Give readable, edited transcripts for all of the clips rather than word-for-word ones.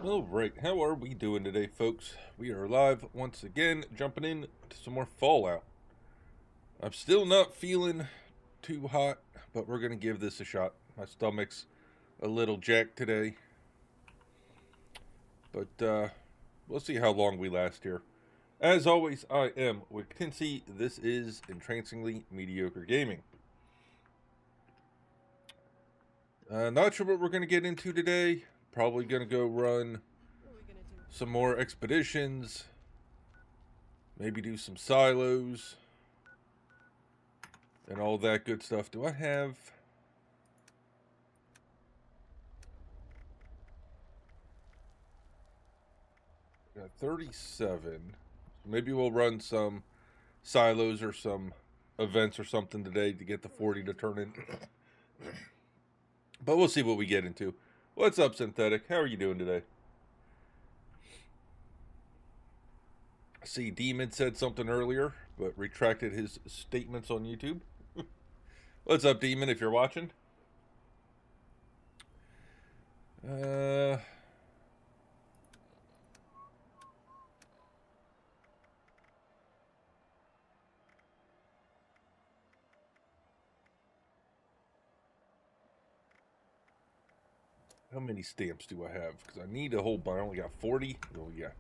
Alright, how are we doing today, folks? We are live once again, jumping in to some more Fallout. I'm still not feeling too hot, but we're going to give this a shot. My stomach's a little jacked today. But, we'll see how long we last here. As always, I am Wick Tinsey. This is Entrancingly Mediocre Gaming. Not sure what we're going to get into today. Probably going to go run some more expeditions. Maybe do some silos. And all that good stuff. Do I have... I got 37. Maybe we'll run some silos or some events or something today to get the 40 to turn in. But we'll see what we get into. What's up, Synthetic? How are you doing today? I see Demon said something earlier, but retracted his statements on YouTube. What's up, Demon, if you're watching? How many stamps do I have? Because I need a whole bunch. I only got 40. Oh, yeah.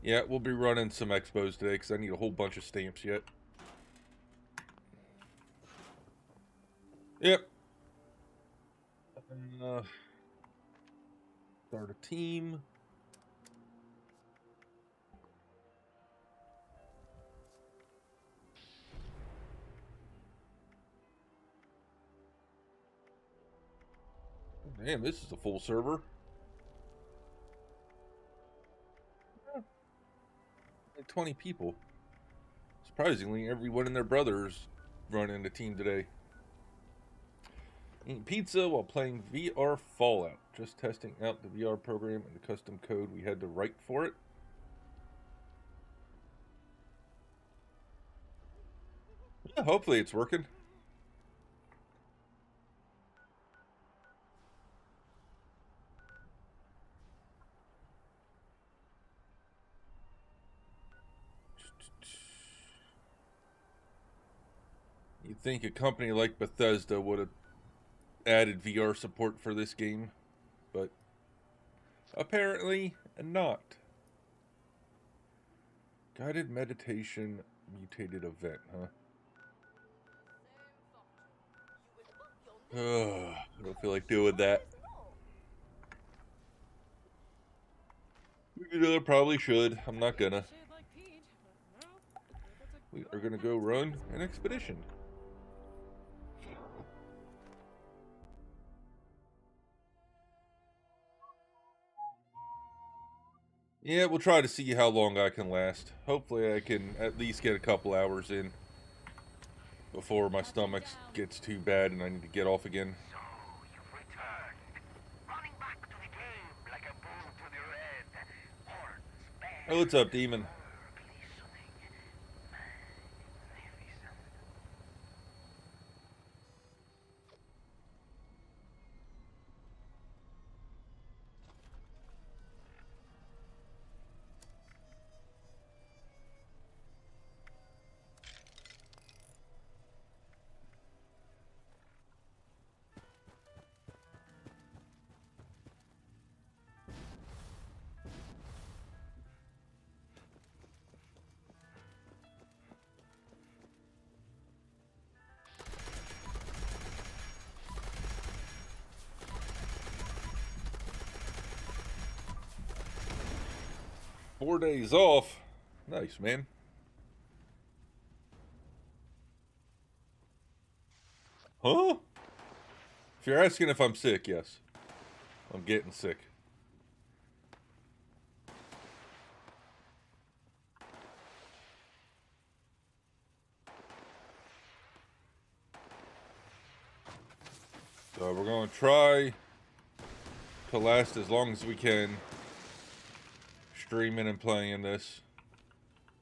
Yeah, we'll be running some expos today because I need a whole bunch of stamps yet. Yep. Start a team. Damn, this is a full server. Like 20 people. Surprisingly, everyone and their brothers running the team today. Eating pizza while playing VR Fallout. Just testing out the VR program and the custom code we had to write for it. Yeah, hopefully it's working. You'd think a company like Bethesda would have added VR support for this game, but apparently not. Guided meditation mutated event, huh? Ugh, I don't feel like doing that. I probably should. I'm not gonna. We are gonna go run an expedition. Yeah, we'll try to see how long I can last. Hopefully I can at least get a couple hours in before my stomach gets too bad and I need to get off again. So you've returned, running back to the game like a bull to the red. Horns, Oh, what's up, Demon? Four days off. Nice, man. Huh? If you're asking if I'm sick, yes. I'm getting sick. So we're going to try to last as long as we can streaming and playing this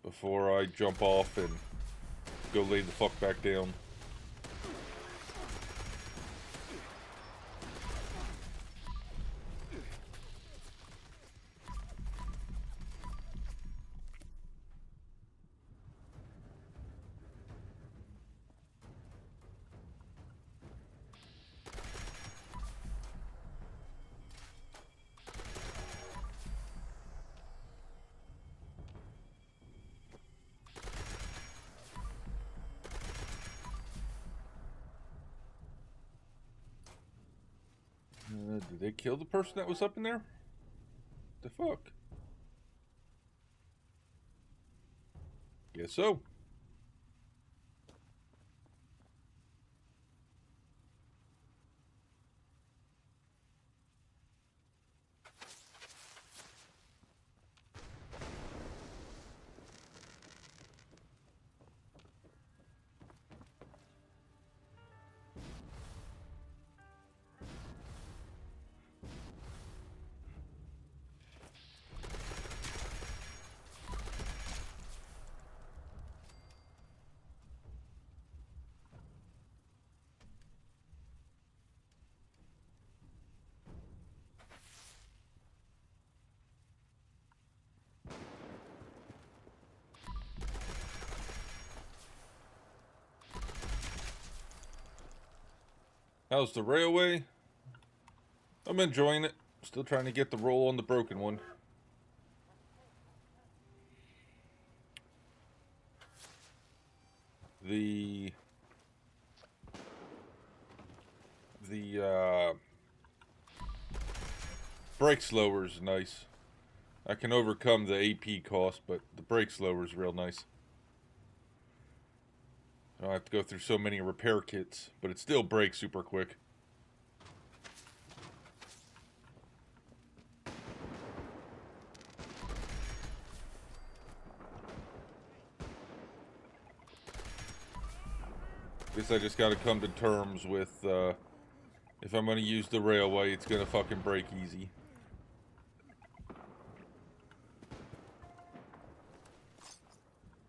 before I jump off and go lay the fuck back down. they kill the person that was up in there? The fuck? Guess so. How's the railway? I'm enjoying it. Still trying to get the roll on the broken one. The brake slower is nice. I can overcome the AP cost, but the brake slower is real nice. I don't have to go through so many repair kits, but it still breaks super quick. Guess I just gotta come to terms with, if I'm gonna use the railway, it's gonna fucking break easy.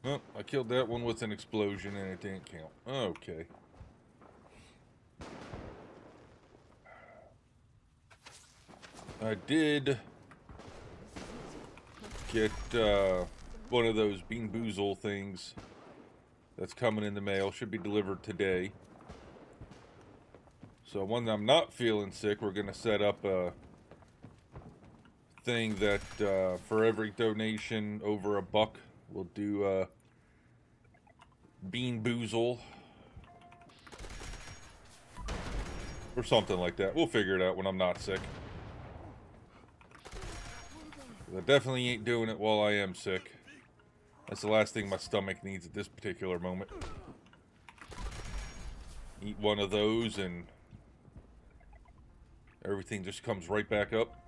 Oh, I killed that one with an explosion and it didn't count. Okay. I did get one of those Bean Boozle things that's coming in the mail. Should be delivered today. So when I'm not feeling sick, we're going to set up a thing that for every donation over $1, we'll do Bean Boozle. Or something like that. We'll figure it out when I'm not sick. I definitely ain't doing it while I am sick. That's the last thing my stomach needs at this particular moment. Eat one of those and everything just comes right back up.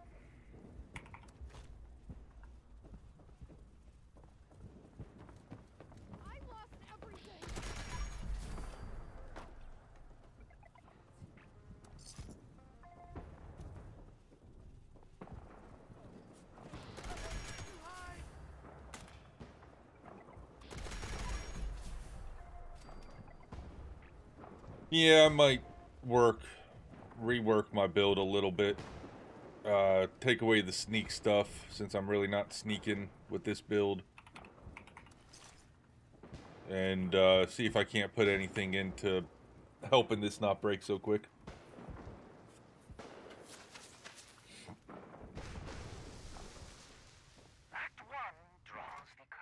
Yeah, I might rework my build a little bit. Take away the sneak stuff, since I'm really not sneaking with this build. And see if I can't put anything into helping this not break so quick.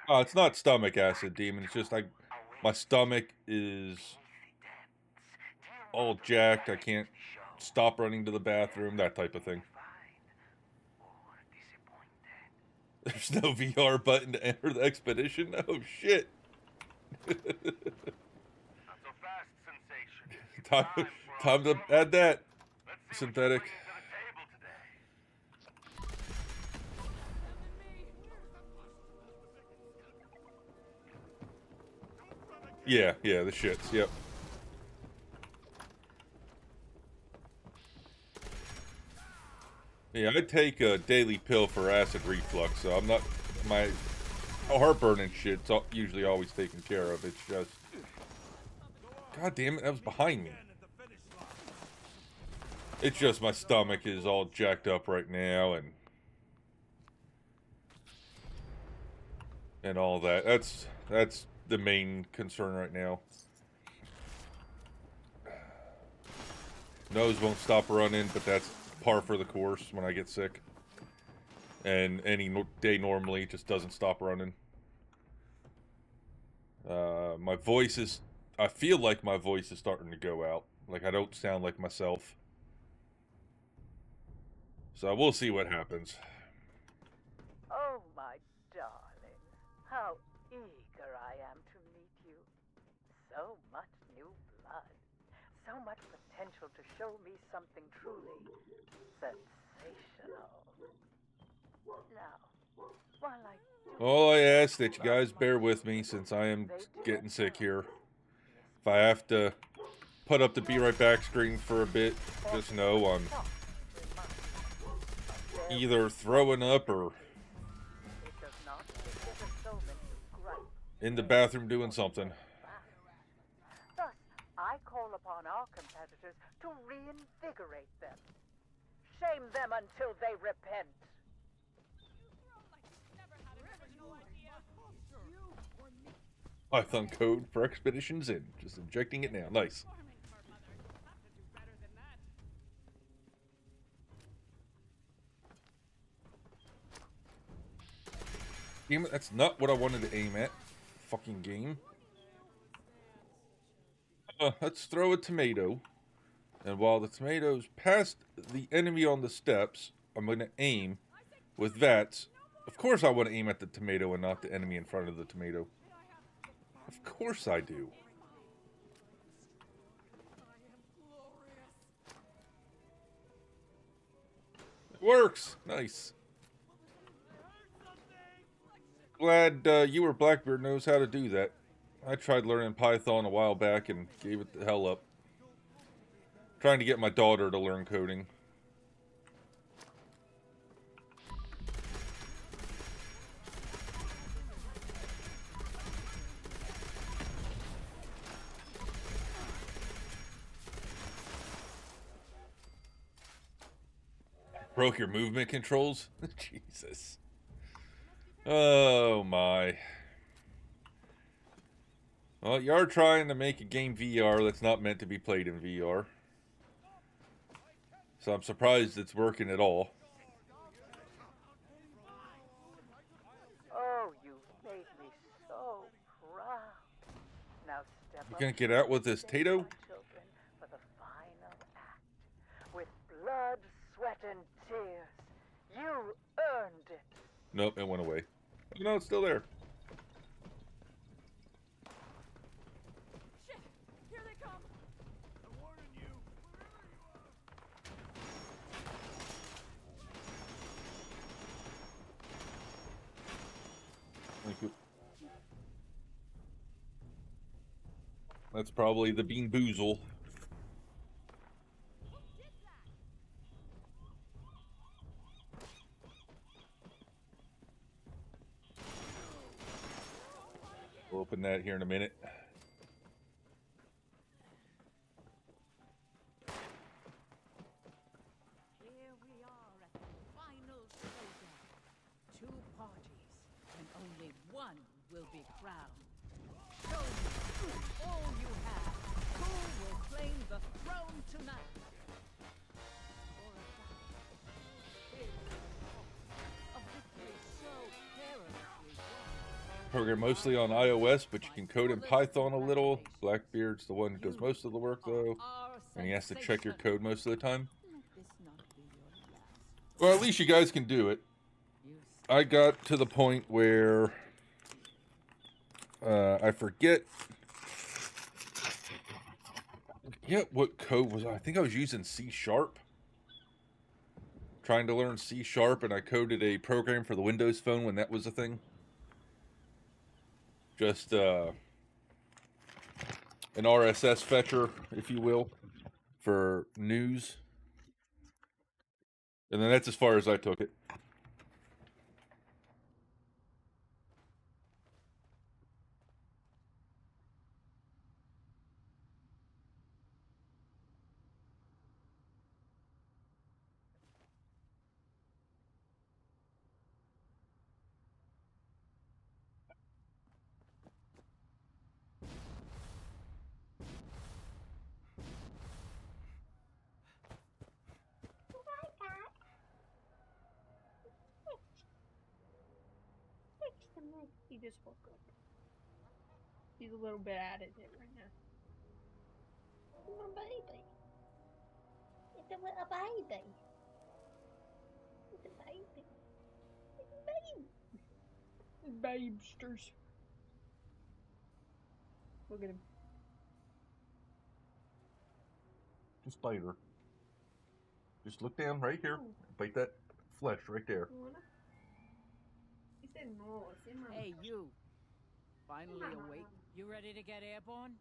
It's not stomach acid, Demon. It's just like my stomach is all jacked. I can't stop running to the bathroom, that type of thing. There's no VR button to enter the expedition? Oh, shit. Not so fast, Sensation. Time to add that. Synthetic. Yeah, the shits, yep. Yeah, I take a daily pill for acid reflux, so I'm not, my heartburn and shit's usually always taken care of. It's just, god damn it, that was behind me. It's just my stomach is all jacked up right now and all that. That's the main concern right now. Nose won't stop running, but that's par for the course when I get sick. And any day normally it just doesn't stop running. My voice is, I feel like my voice is starting to go out. Like I don't sound like myself. So we'll see what happens. Oh, my darling. How eager I am to meet you. So much new blood. So much potential to show me something truly sensational. Now, while I do All I ask that you guys bear with me since I am getting sick here. If I have to put up the Be Right Back screen for a bit, just know I'm either throwing up or it does not get a showman to gripe. in the bathroom doing something. Thus, I call upon our competitors to reinvigorate them. Shame them until they repent. Python code for expeditions in. Just injecting it now. Nice. Damn it, that's not what I wanted to aim at. Fucking game. Let's throw a tomato. And while the tomato's past the enemy on the steps, I'm going to aim with that. Of course I want to aim at the tomato and not the enemy in front of the tomato. Of course I do. It works. Nice. Glad you or Blackbeard knows how to do that. I tried learning Python a while back and gave it the hell up. Trying to get my daughter to learn coding. Broke your movement controls? Jesus. Oh my. Well, you are trying to make a game VR that's not meant to be played in VR. So I'm surprised it's working at all. Oh, you made me so proud. Now step You up gonna get out with this to Tato? my children for the final act. With blood, sweat, and tears. You earned it. Nope, it went away. Oh, no, it's still there. Shit! Here they come! I'm warning you, wherever you are! Thank you. That's probably the Bean Boozle. We'll open that here in a minute. Here we are at the final showdown. Two parties, and only one will be crowned. Show me all you have. Who will claim the throne tonight? For a battle, is a victory so perilously won. Program mostly on iOS, but you can code in Python a little. Blackbeard's the one who does most of the work, though. And he has to check your code most of the time. Let this not be your last. Well, at least you guys can do it. You I got to the point where I forget what code was I think I was using C#. Trying to learn C#, and I coded a program for the Windows Phone when that was a thing. Just an RSS fetcher, if you will, for news. And then that's as far as I took it. He just woke up. He's a little bit out of it right now. My baby. It's a little baby. babesters. Look at him. Just bite her. Just look down right here. Oh. Bite that flesh right there. You wanna? He said no. It's in my Hey, you. Finally Mama. awake. You ready to get airborne?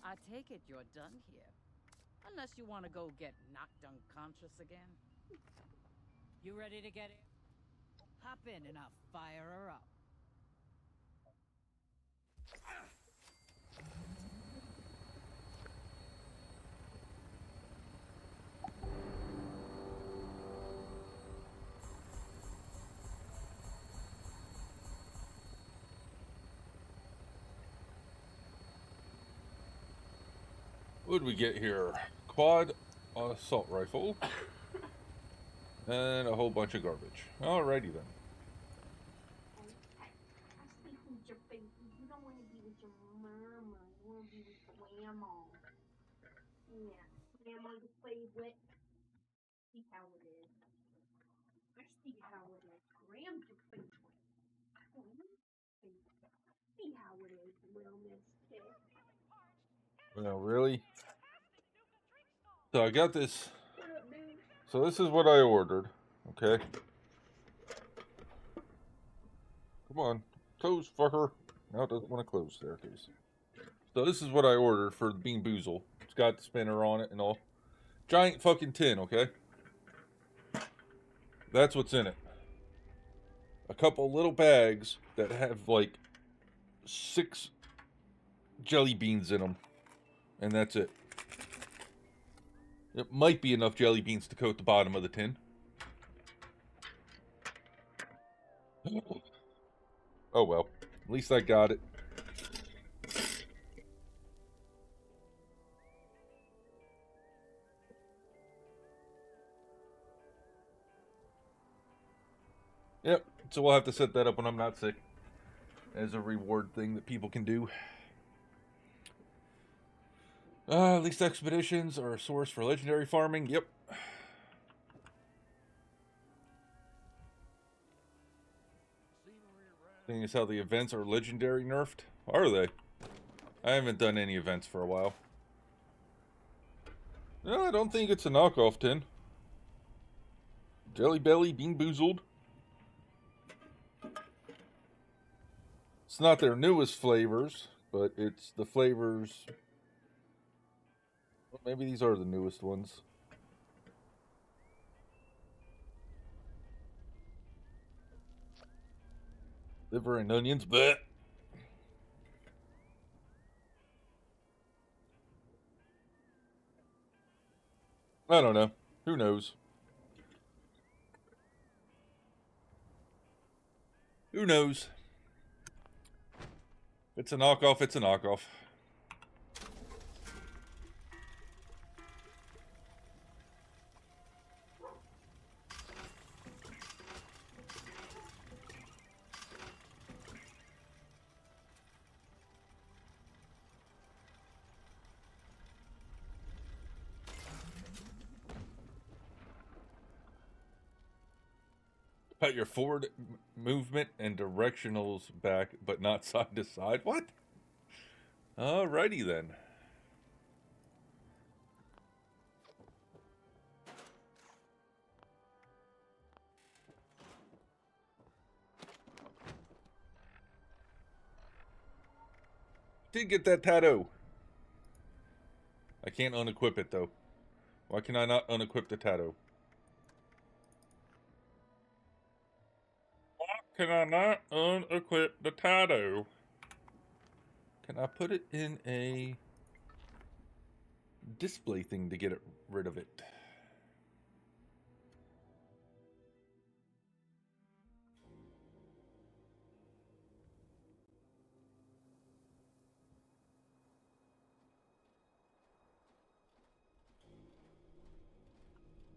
I take it you're done here. Unless you want to go get knocked unconscious again. You ready to get it? Hop in and I'll fire her up. What did we get here? Quad assault rifle. And a whole bunch of garbage. Alrighty then. I see who's your baby. You don't want to be with your mama. You want to be with grandma. Yeah. Grandma's favorite. See how it is. I see how it is. Grandma's your favorite. See how it is, little mister. Well, really? So I got this. What up, dude? So this is what I ordered. Okay. Come on. Close, fucker. No, it doesn't want to close. There it is. So this is what I ordered for the Bean Boozle. It's got the spinner on it and all. Giant fucking tin, okay? That's what's in it. A couple little bags that have like 6 jelly beans in them. And that's it. It might be enough jelly beans to coat the bottom of the tin. Oh well. At least I got it. Yep. So we'll have to set that up when I'm not sick. As a reward thing that people can do. Least expeditions are a source for legendary farming. Yep. Thing is how the events are legendary nerfed. Are they? I haven't done any events for a while. No, I don't think it's a knockoff tin. Jelly Belly, Bean Boozled. It's not their newest flavors, but it's the flavors. Well, maybe these are the newest ones. Liver and onions, but I don't know. Who knows? Who knows? If it's a knockoff, it's a knockoff. Cut your forward movement and directionals back, but not side to side. What? Alrighty then. Did get that tattoo. I can't unequip it though. Why can I not unequip the tattoo? Can I not unequip the tattoo? Can I put it in a display thing to get rid of it?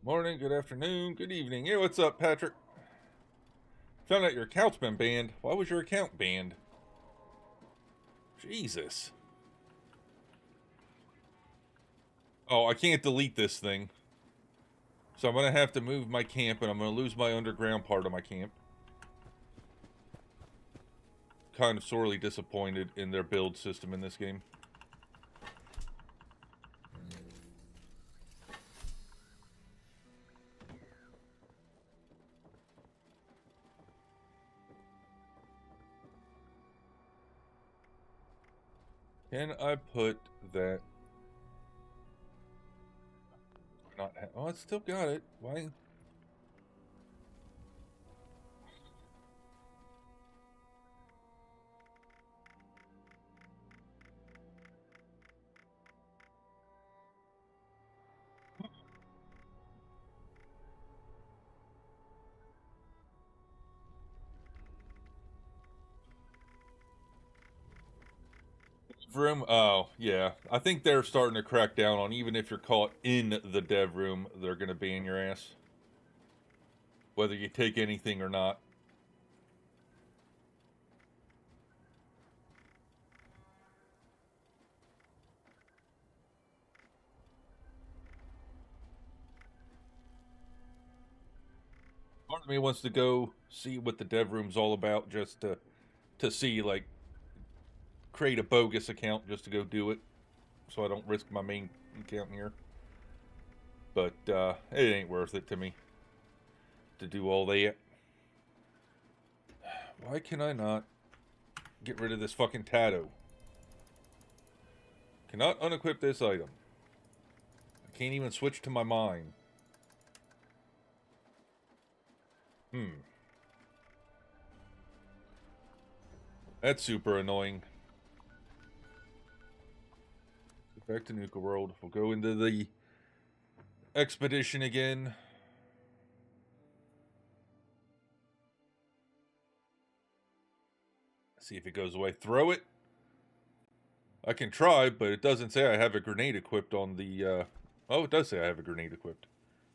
Morning, good afternoon, good evening. Hey, what's up, Patrick? Found out your account's been banned. Why was your account banned? Jesus. Oh, I can't delete this thing. So I'm going to have to move my camp, and I'm going to lose my underground part of my camp. Kind of sorely disappointed in their build system in this game. Can I put that? Not. Oh, it's still got it. Why? Room. Oh, yeah. I think they're starting to crack down on even if you're caught in the dev room, they're going to ban your ass. Whether you take anything or not. Part of me wants to go see what the dev room's all about just to see, like, create a bogus account just to go do it. So I don't risk my main account here. But it ain't worth it to me to do all that. Why can I not get rid of this fucking Tato? Cannot unequip this item. I can't even switch to my mine. That's super annoying. Back to Nuka World. We'll go into the expedition again. See if it goes away. Throw it. I can try, but it doesn't say I have a grenade equipped on the, Oh, it does say I have a grenade equipped.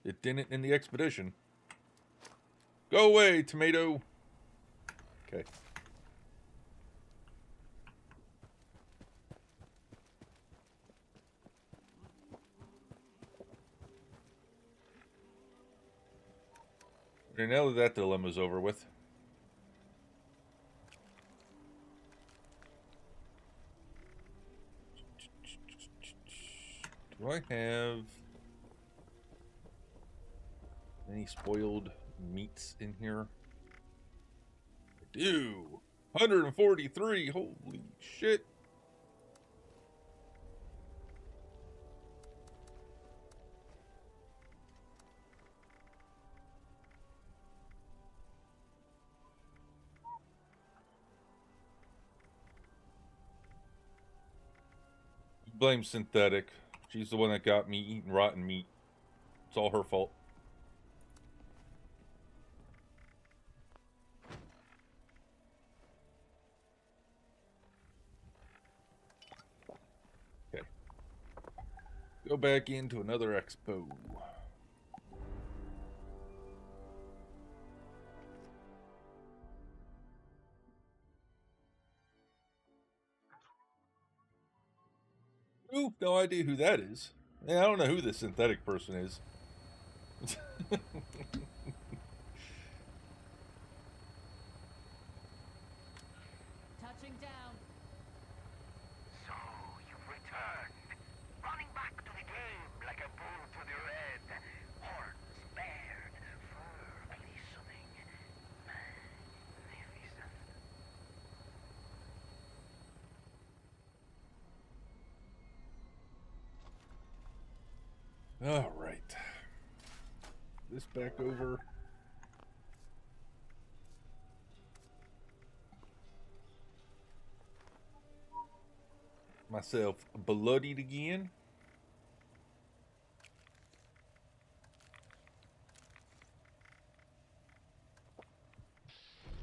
It didn't in the expedition. Go away, tomato. Okay. Okay, now that dilemma's over with. Do I have any spoiled meats in here? I do. 143. Holy shit. Blame Synthetic. She's the one that got me eating rotten meat. It's all her fault. Okay. Go back into another expo. Ooh, no idea who that is. Yeah, I don't know who this synthetic person is. Touching down. So, you've returned. Running back to the game like a bull to the red. Horns bared, fur glistening. Magnificent. All right. This back over. Myself bloodied again.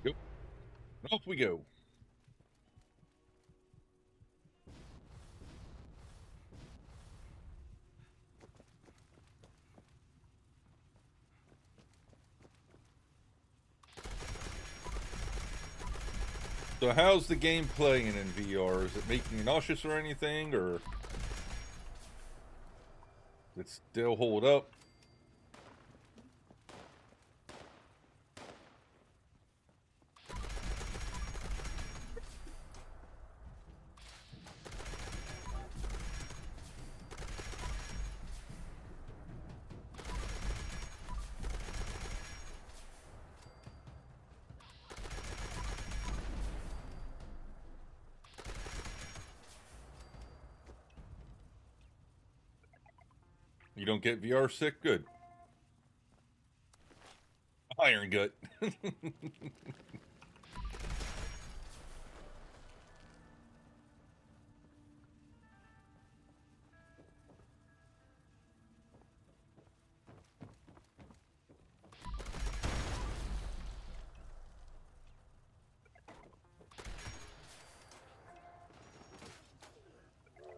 Yep. Off we go. So how's the game playing in VR? Is it making you nauseous or anything, or does it still hold up? You don't get VR sick? Good. Iron Gut.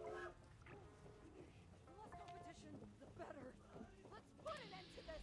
The less competition, the better. Let's put an end to this.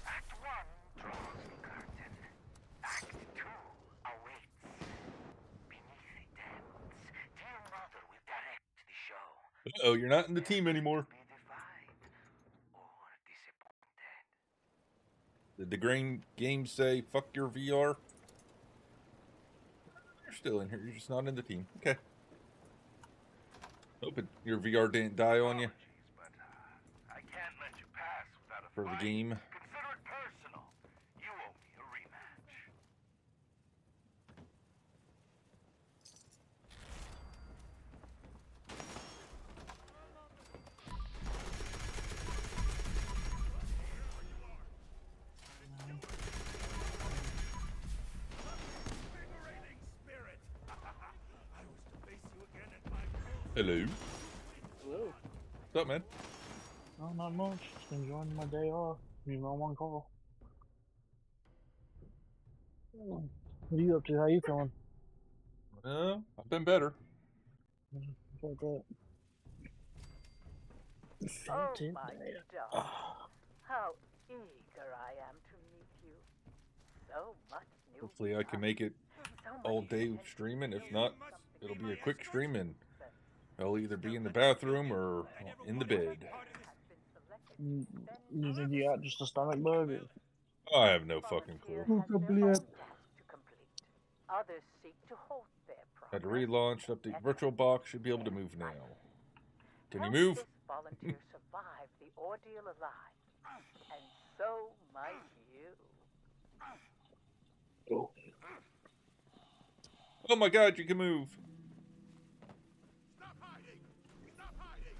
Act 1 draws the curtain. Act 2 awaits. Beneath the depths, dear mother will direct the show. Uh-oh, you're not in the team anymore. Be defied or disappointed. Did the game say, fuck your VR? You're still in here. You're just not in the team. Okay. Hoping your VR didn't die on you Apologies, but I can't let you pass without a for the fight. game. Consider it personal. You owe me a rematch. Liberating spirit. I was to face you again at my Hello. Hello. What's up, man? Oh, not much. Just enjoying my day off. Being on one call. What are you up to? How you feeling? I've been better. About that. Oh, Fainted my there. darling. How eager I am to meet you. So much new Hopefully I can blood, make it so much all day potential streaming. to If show not, me something it'll be a new. quick stream and But I'll either be in the bathroom or in the bed. has been selected to spend You think you got just a stomach bug? I have no fucking volunteer clue. has their own task to complete. Others seek to halt their Had to progress. relaunch, update VirtualBox, should be able to move now. Can you Help move? this volunteer survive the ordeal alive, and so might you. Oh. Oh my god, you can move. Stop hiding! Stop hiding!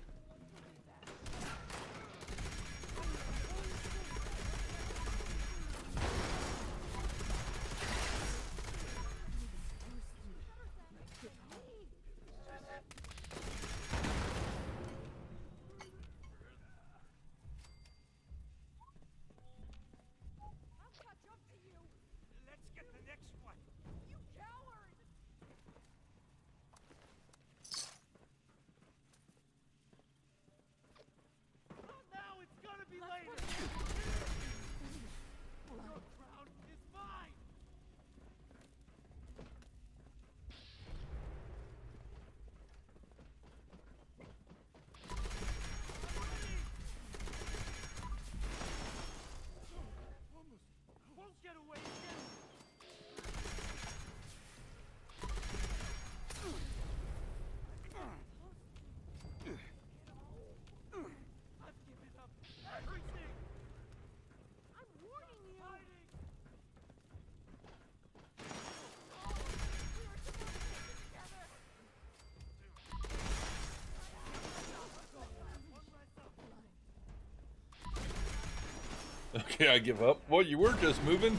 I'll catch up to you. Let's get the next one. You coward! Okay, I give up. Well, you were just moving.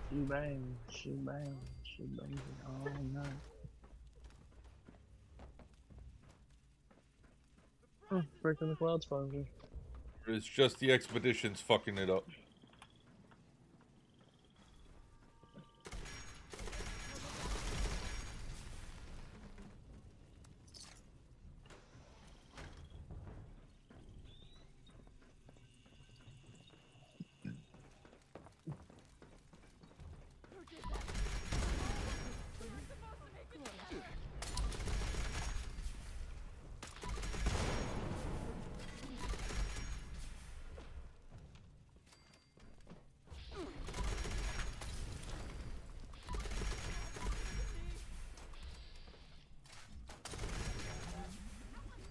She bangs, she bangs, she bangs it all night. Breaking the clouds finally. It's just the expeditions fucking it up.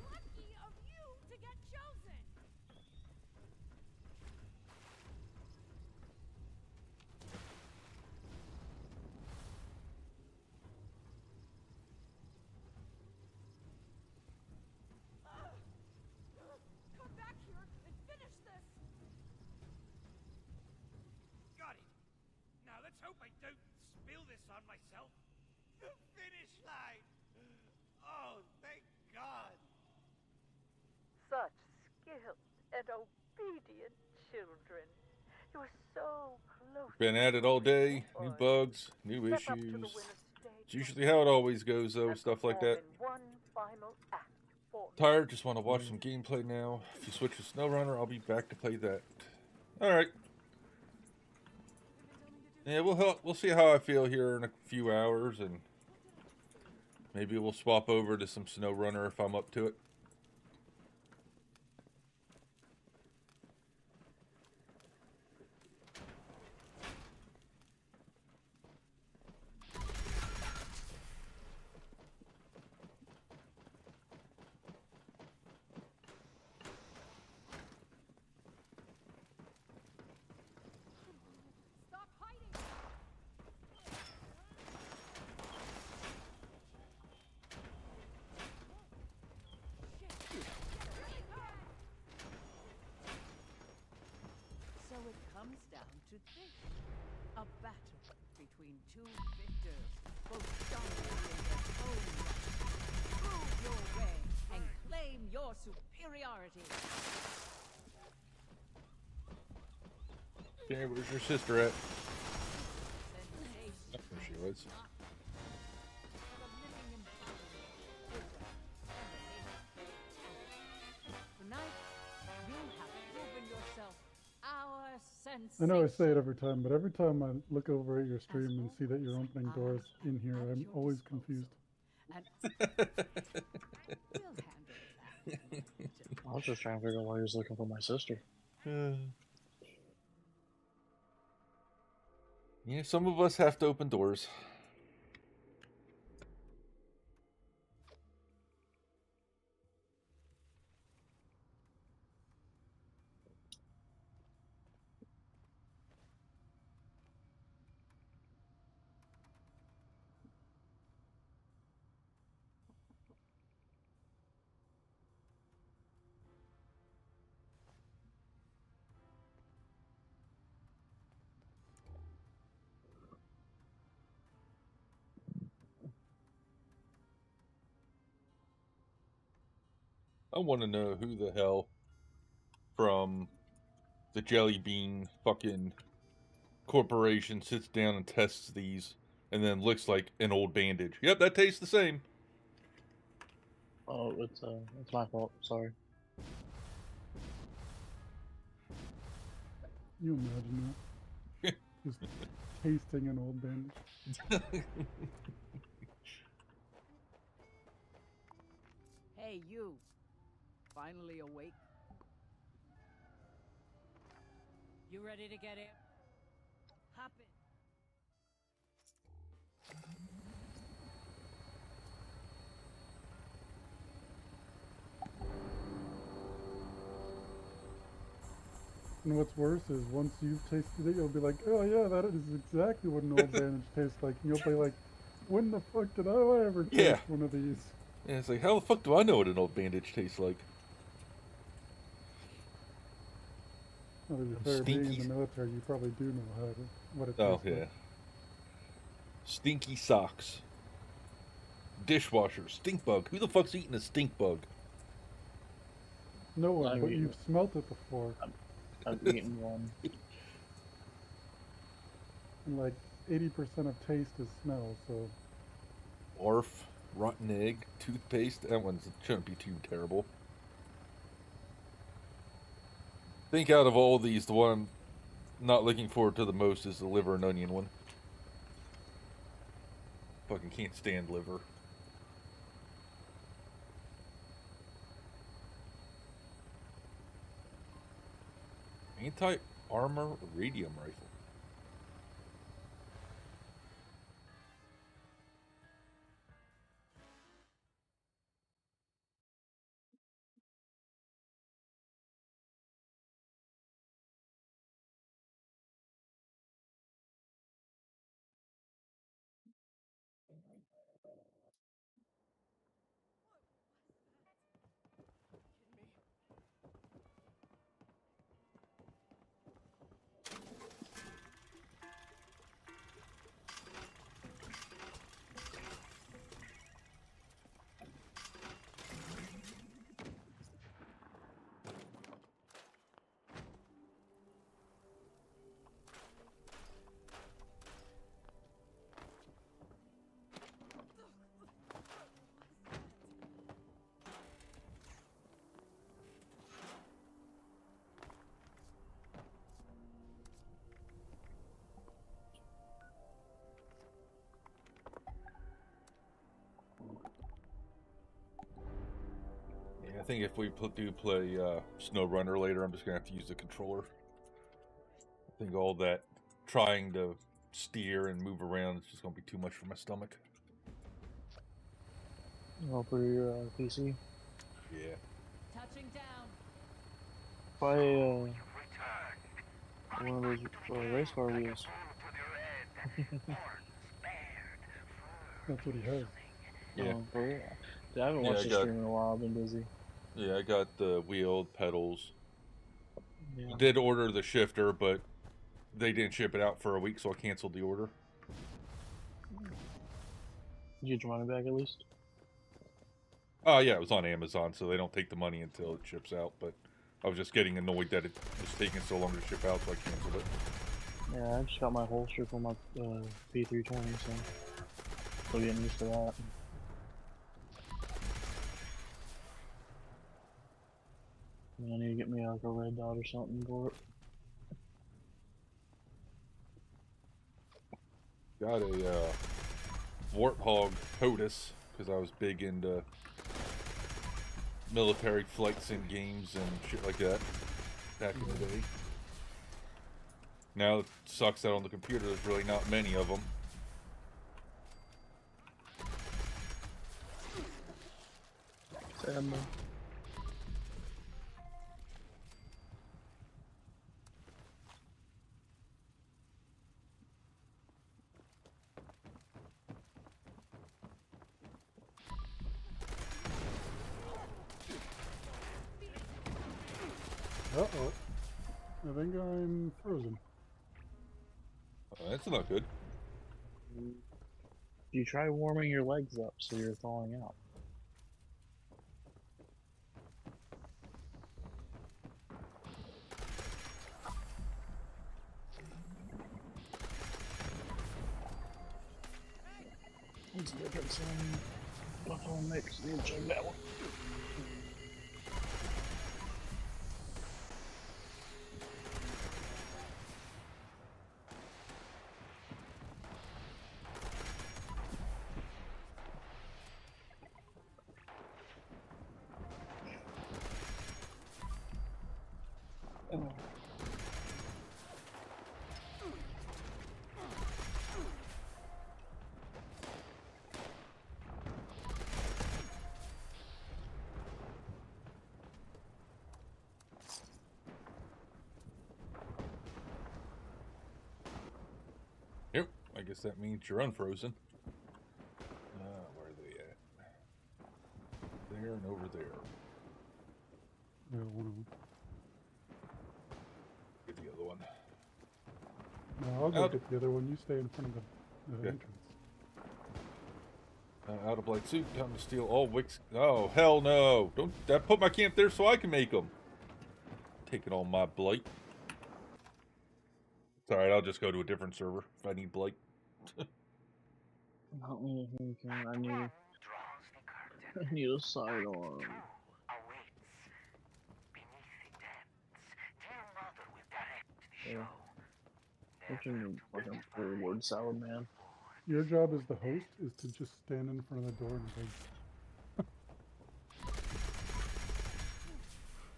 Lucky of you to get chosen. Come back here and finish this. Got it. Now let's hope I don't spill this on myself. The finish line. Oh, thank God. Such skilled and obedient children. You were so close. Been at it all day. New Boy. bugs, new Step up to the issues. winner's stage It's usually how it always goes, though. and Stuff like perform that. in one final act for me. Tired, just want to watch some gameplay now. If you switch to SnowRunner, I'll be back to play that. Alright. Yeah, we'll see how I feel here in a few hours, and maybe we'll swap over to some SnowRunner if I'm up to it. Stop hiding. So it comes down to this. A battle between two victors, both dominating in their own right. Prove your way and claim your superiority. Okay, where's your sister at? Sensation. There she was. But a living embodiment, bitter and innate. Tonight, you have proven yourself our sensation. I know I say it every time, but every time I look over at your stream and see that you're opening doors in here, I'm always confused. And we'll handle that later. I was just trying to figure out why he was looking for my sister. Yeah, some of us have to open doors. I want to know who the hell from the Jelly Bean fucking corporation sits down and tests these and then looks like an old bandage. Yep, that tastes the same. Oh, it's my fault. Sorry. You imagine that? Just tasting an old bandage. Hey, you. Finally awake? You ready to get in? Hop in. And what's worse is once you've tasted it, you'll be like, oh yeah, that is exactly what an old bandage tastes like. And you'll be like, when the fuck did I ever taste Yeah. one of these? Yeah, it's like, how the fuck do I know what an old bandage tastes like? Well, to be fair, being in Stinky. the military, you probably do know what it Oh, tastes yeah. like. Stinky socks. Dishwasher. Stink bug. Who the fuck's eating a stink bug? No one, I've but eaten you've it. smelt it before. I've eaten one. And like 80% of taste is smell, so Barf. Rotten egg. Toothpaste. That one shouldn't be too terrible. I think out of all these, the one I'm not looking forward to the most is the liver and onion one. Fucking can't stand liver. Anti-armor radium rifle. Yeah, I think if we do play SnowRunner later, I'm just gonna have to use the controller. I think all that trying to steer and move around is just gonna be too much for my stomach. Oh, for your PC. Yeah. Touching down. Buy Returned. one of those race car wheels. that's what he has. Yeah. For real. Dude, I haven't Yeah, watched I the got- stream in a while. I've been busy. Yeah, I got the wheel, pedals. Yeah. I did order the shifter, but they didn't ship it out for a week, so I canceled the order. Did you get your money back at least? Oh, yeah, it was on Amazon, so they don't take the money until it ships out, but I was just getting annoyed that it was taking so long to ship out, so I canceled it. Yeah, I just got my holster for my P320, so still getting used to that. And I need to get me like a red dot or something for it. Got a Warthog POTUS, because I was big into military flight sim games and shit like that back in the day. Now it sucks that on the computer there's really not many of them. Sad, man. Uh-oh. I think I'm frozen. That's not good. You try warming your legs up so you're thawing out. Let's look at some buffalo mix. We'll check that one. Yep, I guess that means you're unfrozen. Where are they at? over there. Yeah, one of them. Get the other one. No, I'll go Out. get the other one. You stay in front of the Okay. entrance. Out of blight suit. Time to steal all wicks. Oh, hell no. Don't I put my camp there so I can make them. Taking all my blight. It's alright, I'll just go to a different server if I need blight. Not me, I need, Draws the curtain. I need a sidearm. Two awaits beneath the depths. Dear Mother will direct the Yeah. show. What you need, fucking forward salad man? Your job as the host is to just stand in front of the door and beg.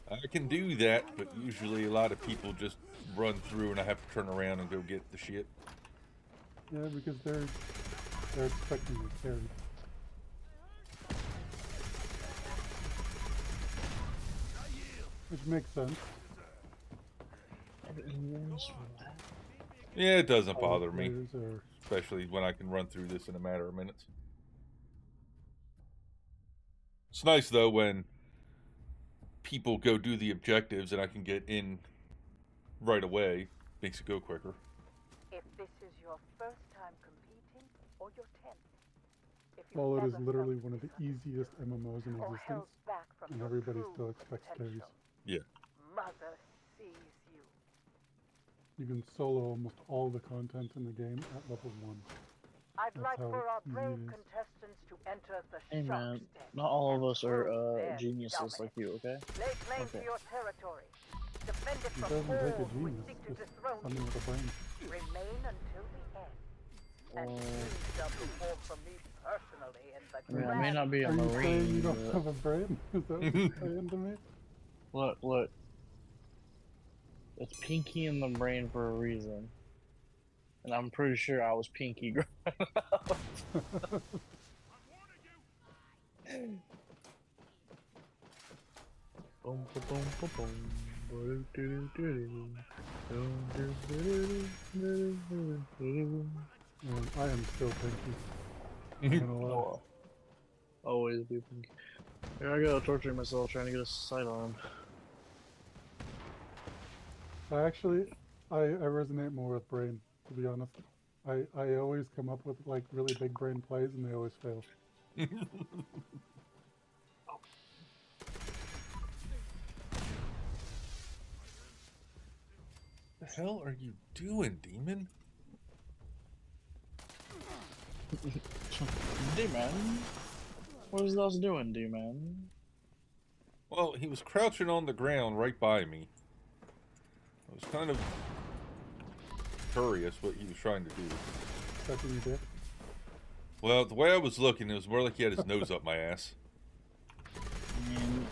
I can do that, but usually a lot of people just run through and I have to turn around and go get the shit. Yeah, because they're expecting you to carry. Which makes sense. Yeah, it doesn't All bother me, players are- especially when I can run through this in a matter of minutes. It's nice though when people go do the objectives and I can get in right away. Makes it go quicker. If this is your first time competing or your 10th, if you've Well, it is never literally felt one of the easiest MMOs in or existence, held back from and your everybody true still expects carries. potential, Yeah. Mother sees you. You can solo almost all the content in the game at level 1. I'd That's like how for our easy brave it is. contestants to enter the Hey Shark's man, Den not all of and us are prove their geniuses dominance. like you, okay? Lay claim Okay. to your territory. Defend it It from doesn't all take a who genius, seek to just dethrone someone you. with a brain. Remain until the end. And you shall perform for me personally in the I mean, I grand may not be a Are you saying you marine, don't but have a brain? Is that what you're saying to me? look. It's Pinky in the brain for a reason. And I'm pretty sure I was Pinky growing up. Boom, boom, boom, boom, boom. Man, I am still Pinky. I'm gonna lie. Oh, always be Pinky. Here I go, torturing myself, trying to get a sidearm. I resonate more with brain, to be honest. I always come up with like really big brain plays and they always fail. The hell are you doing, demon? D-man. What is those doing, D-man? Well, he was crouching on the ground right by me. I was kind of curious what he was trying to do. Sucking your dick. Well, the way I was looking, it was more like he had his nose up my ass. I mean,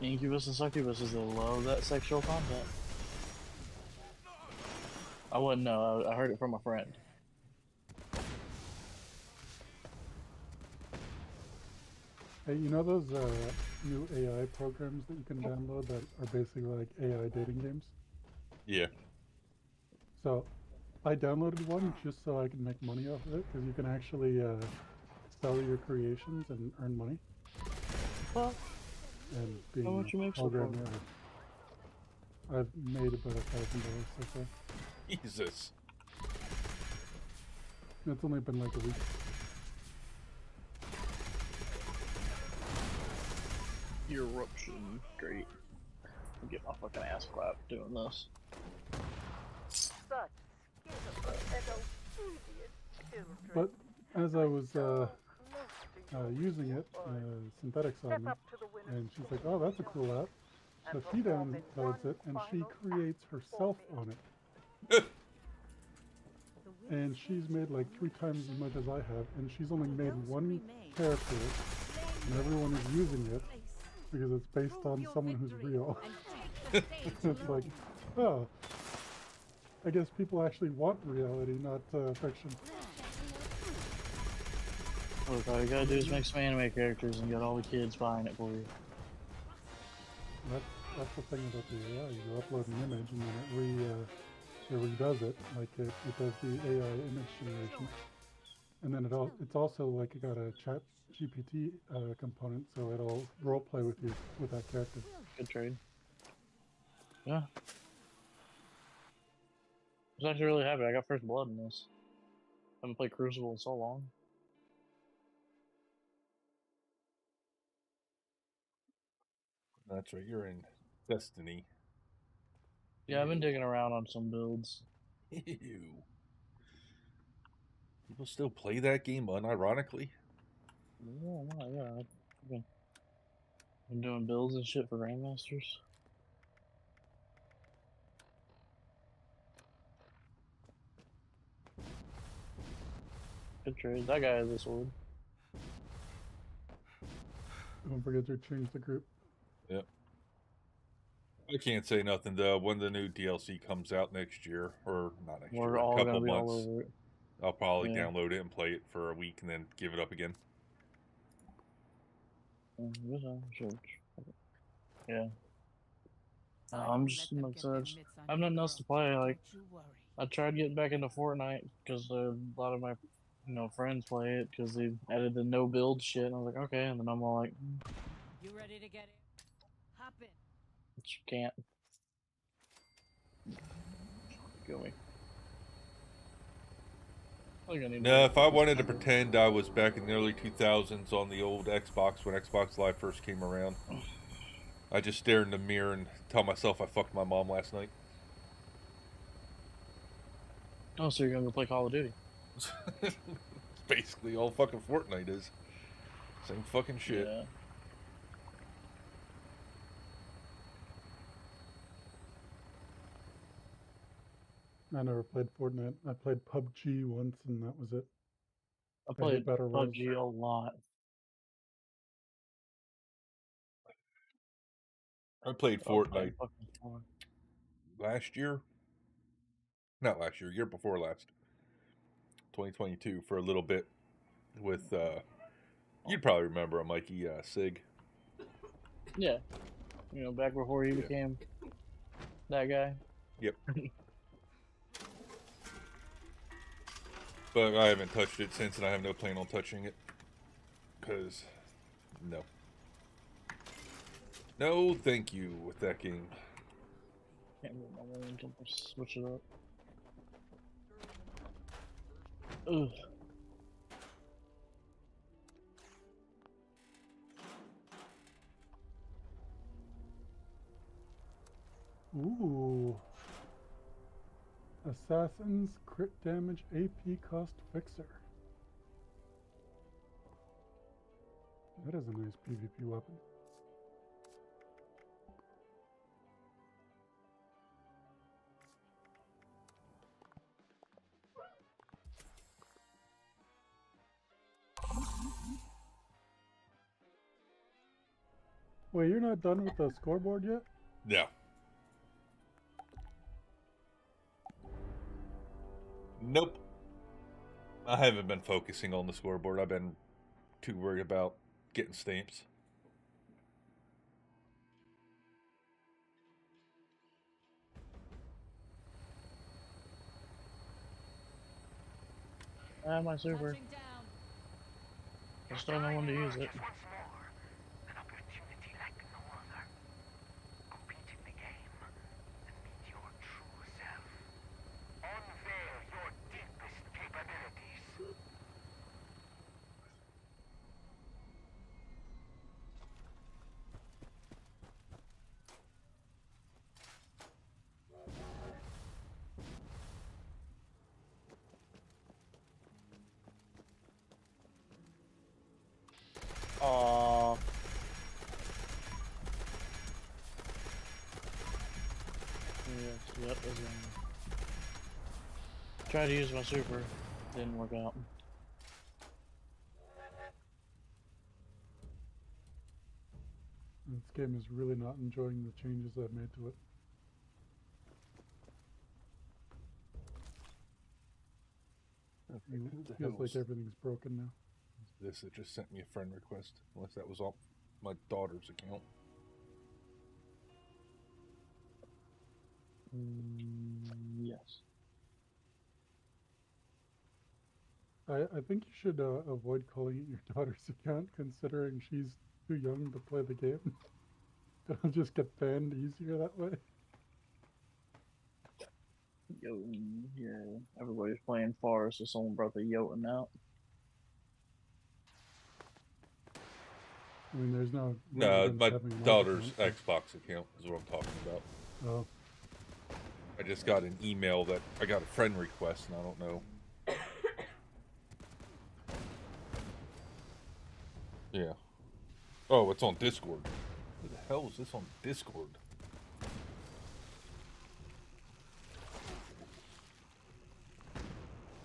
Incubus and Succubus, they love that sexual content. I wouldn't know, I heard it from a friend. Hey, you know those new AI programs that you can download that are basically like AI dating games? Yeah. So, I downloaded one just so I can make money off of it, because you can actually sell your creations and earn money. Well, And being how much you a make so far? programmer, I've made about $1,000 so far. Jesus. And it's only been like a week. Eruption, great. I'll get my fucking ass clapped doing this. such skillful and obedient children. But as I was So close to you, using it, Lord. Synthetic saw Step me, up to the winner's and she's like, table "Oh, that's a cool app." So and she perform in downloads one it, and she final creates act for herself me. on it. The And she's made like 3 times as much as I have, and she's only made one character, and everyone is using it because it's based on someone who's real. It's like, oh, I guess people actually want reality, not fiction. Look, all you gotta do is make some anime characters and get all the kids buying it for you. That's the thing about the AI. You upload an image, and then it redoes it, like it does the AI image generation, and then it's also like it got a chat GPT component, so it'll role play with you with that character. Good trade. Yeah. I was actually really happy. I got first blood in this. Haven't played Crucible in so long. That's right. You're in Destiny. Yeah, I've been digging around on some builds. Ew. People still play that game unironically? Yeah, I've been doing builds and shit for Grandmasters. Good trade. That guy has a sword. Don't forget to change the group. Yep. I can't say nothing though. When the new DLC comes out next year, or not next year, We're a all couple gonna be all months, over it. I'll probably Yeah. download it and play it for a week and then give it up again. Yeah. I'm just like I have nothing else to play. Like I tried getting back into Fortnite because a lot of my friends play it because they added the no build shit. And I was like, okay, and then I'm all like, You ready to get it? Hop in. but you can't. Kill me. No, if I wanted to pretend I was back in the early 2000s on the old Xbox when Xbox Live first came around, I just stare in the mirror and tell myself I fucked my mom last night. Oh, so you're gonna go play Call of Duty? It's basically all fucking Fortnite is. Same fucking shit. Yeah. I never played Fortnite. I played PUBG once, and that was it. I played Battle Royale. PUBG a lot. I played Fortnite last year. Not last year, year before last. 2022 for a little bit with you'd probably remember him, Mikey Sig. Yeah. Back before he became that guy. Yep. But I haven't touched it since, and I have no plan on touching it. Because, no. No, thank you with that game. Can't move my range until I switch it up. Ugh. Ooh. Assassin's Crit Damage AP Cost Fixer. That is a nice PvP weapon. Wait, you're not done with the scoreboard yet? No. Nope. I haven't been focusing on the scoreboard. I've been too worried about getting stamps. Ah, my super. I just don't know when to use it. An opportunity like no other. Compete in the game and meet your true self. Unveil your deepest capabilities. Aww. Yep, tried to use my super, didn't work out. This game is really not enjoying the changes I've made to it. It feels like everything's broken now. This it just sent me a friend request, unless that was off my daughter's account. Yes. I think you should avoid calling it your daughter's account, considering she's too young to play the game. It'll just get banned easier that way. Jotun, yeah. Everybody's playing Forest, so someone brought the Jotun out. I mean, there's no. No, against my having an old daughter's account, Xbox account is what I'm talking about. but- Oh, I just got an email that I got a friend request, and I don't know. Yeah. Oh, it's on Discord. Who the hell is this on Discord?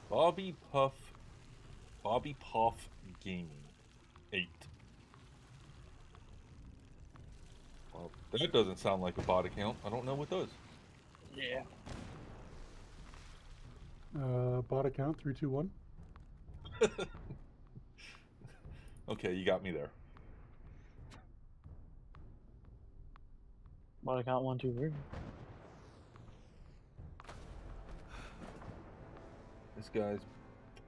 Bobby Puff Gaming 8. Well, that doesn't sound like a bot account. I don't know what does. Yeah. bot account 321. Okay, you got me there. Body count 1, 2, 3. This guy's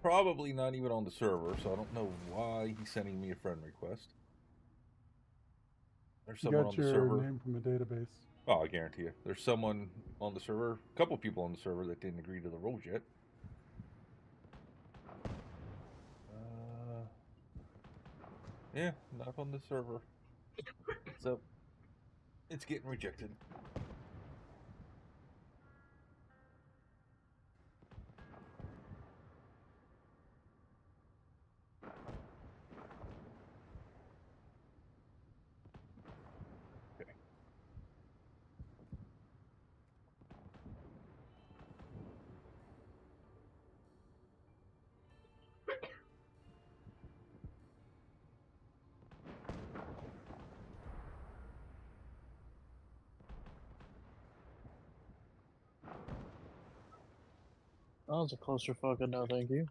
probably not even on the server, so I don't know why he's sending me a friend request. There's You someone got on the your server. name from the database. Oh, I guarantee you. There's someone on the server, a couple people on the server that didn't agree to the rules yet. Yeah, not on the server. So, it's getting rejected. Okay. That was a closer fucking no, thank you.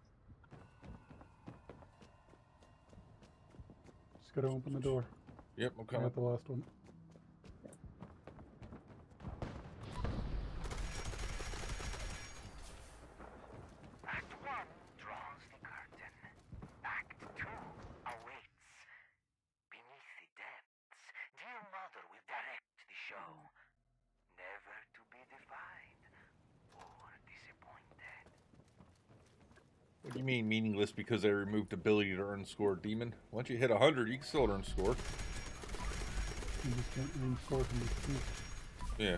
Just gotta open the door. Yep, I'm I coming. got the last one. Act 1 draws the curtain. Act 2 awaits. Beneath the depths, dear mother will direct the show. Never to be defied or disappointed. What do you mean meaningless because they removed ability to earn score, Demon? Once you hit 100, you can still earn score. You just can't aim score from the street. Yeah.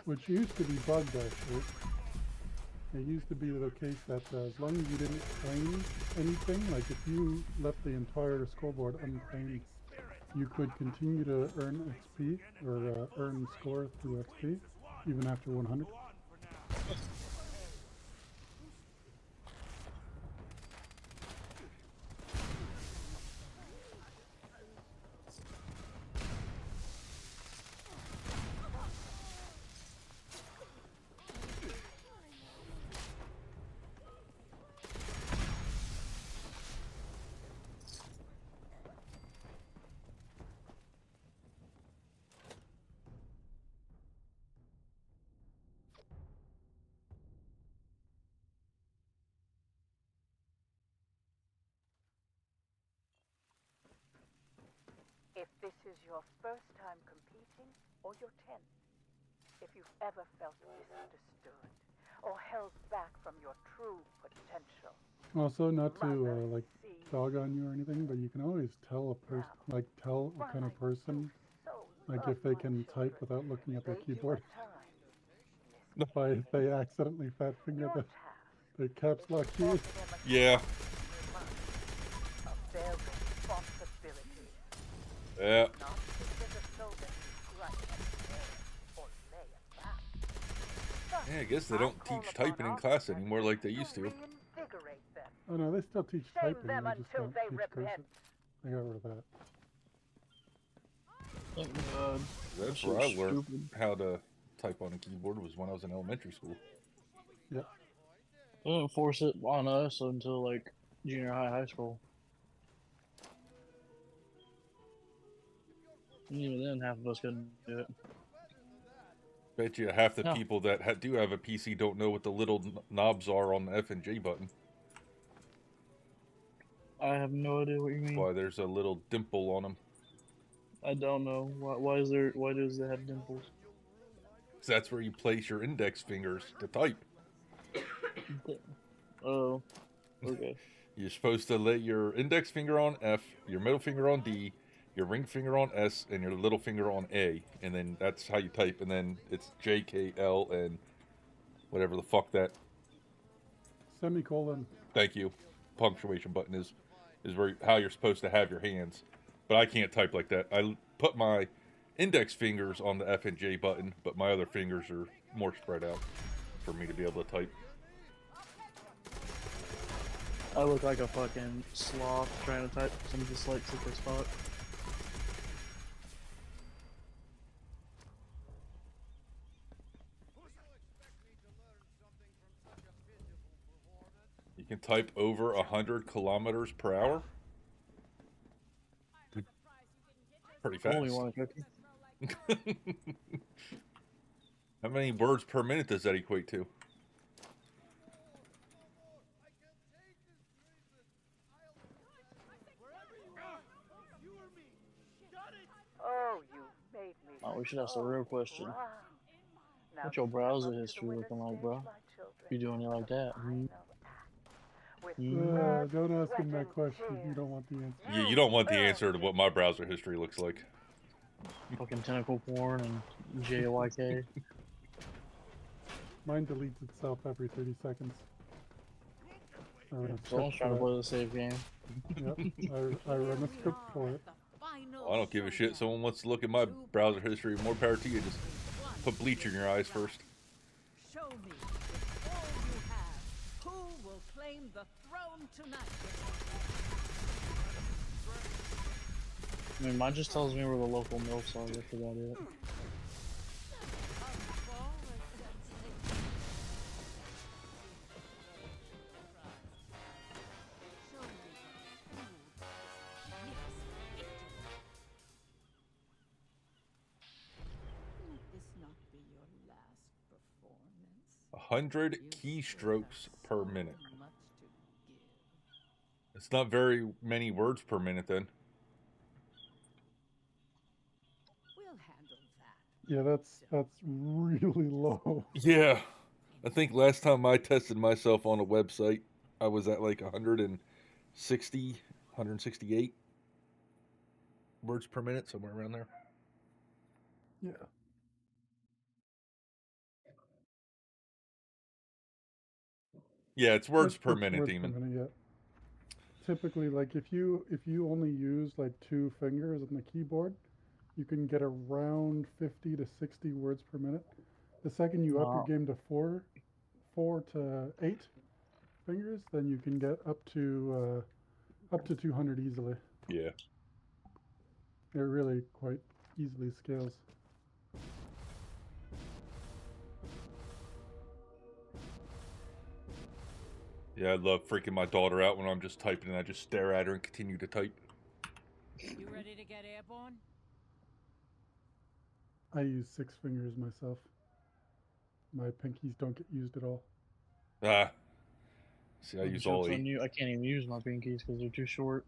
Which used to be bugged, actually. It used to be the case that as long as you didn't claim anything, like if you left the entire scoreboard unclaimed, you could continue to earn XP, or earn score through XP, even after 100. If this is your first time competing or your 10th, if you've ever felt misunderstood or held back from your true potential, Also, not to Mother like sees dog on you or anything, but you can always tell a person, like tell what kind of why person, you so like love if they my can type children. without looking at their They do keyboard. at times If they accidentally fat finger Your the, task the caps is to lock key. offer them a Yeah. reminder of their responsibility, Yeah. not because of so that you gripe and tear or lay about. Thus, Yeah, I guess they don't call teach upon typing in our class students anymore like they used to. reinvigorate them. Oh no, they still teach Shame typing. them They just until don't they teach repent. cursive. They got rid of that. Thank God. That's That where I shit's learned stupid. how to type on a keyboard was when I was in elementary school. Yeah. They didn't force it on us until like junior high school. And even then, half of us couldn't do it. Bet you half the No. people that do have a PC don't know what the little knobs are on the F and J button. I have no idea what you mean. Why there's a little dimple on them. I don't know. Why does it have dimples? So that's where you place your index fingers to type. Oh, okay. You're supposed to lay your index finger on F, your middle finger on D, your ring finger on S, and your little finger on A. And then that's how you type. And then it's J, K, L, and whatever the fuck that. Semicolon. Thank you. Punctuation button is how you're supposed to have your hands. But I can't type like that. I put my index fingers on the F and J button, but my other fingers are more spread out for me to be able to type. I look like a fucking sloth trying to type some dyslexic as fuck. You can type over 100 kilometers per hour. Pretty fast. Only want a cookie. How many words per minute does that equate to? Oh, you made me. Oh, we should ask the real question. proud. Now What's your keep browser up the history way looking to like, save bro? my children. You doing it like that? Final act. With Mm. blood, Don't ask him sweat, that and question. You tears. don't want the answer. Yeah, you don't want the answer to what my browser history looks like. Fucking tentacle porn and JYK. Mine deletes itself every 30 seconds. I run a Someone's script trying to for play the safe game. it. Yep, I run a script for it. Well, I don't give a shit. Someone wants to look at my browser history. More power to you. Just put bleach in your eyes first. Show me with all you have who will claim the throne tonight. I mean, mine just tells me where the local milfs are. That's about it. Let this not be your last performance. 100 keystrokes per minute. Much to give. It's not very many words per minute then. We'll handle that. Yeah, that's really low. Yeah. I think last time I tested myself on a website, I was at like 160, 168 words per minute, somewhere around there. Yeah. Yeah, it's words It's per minute, words per Demon. minute, yeah. Typically, like if you only use like 2 fingers on the keyboard, you can get around 50 to 60 words per minute. The second you up your Wow. game to 4 to 8 fingers, then you can get up to 200 easily. Yeah. It really quite easily scales. Yeah, I love freaking my daughter out when I'm just typing and I just stare at her and continue to type. You ready to get airborne? I use 6 fingers myself. My pinkies don't get used at all. Ah. See, I use Joke's all on 8. you. I can't even use my pinkies because they're too short.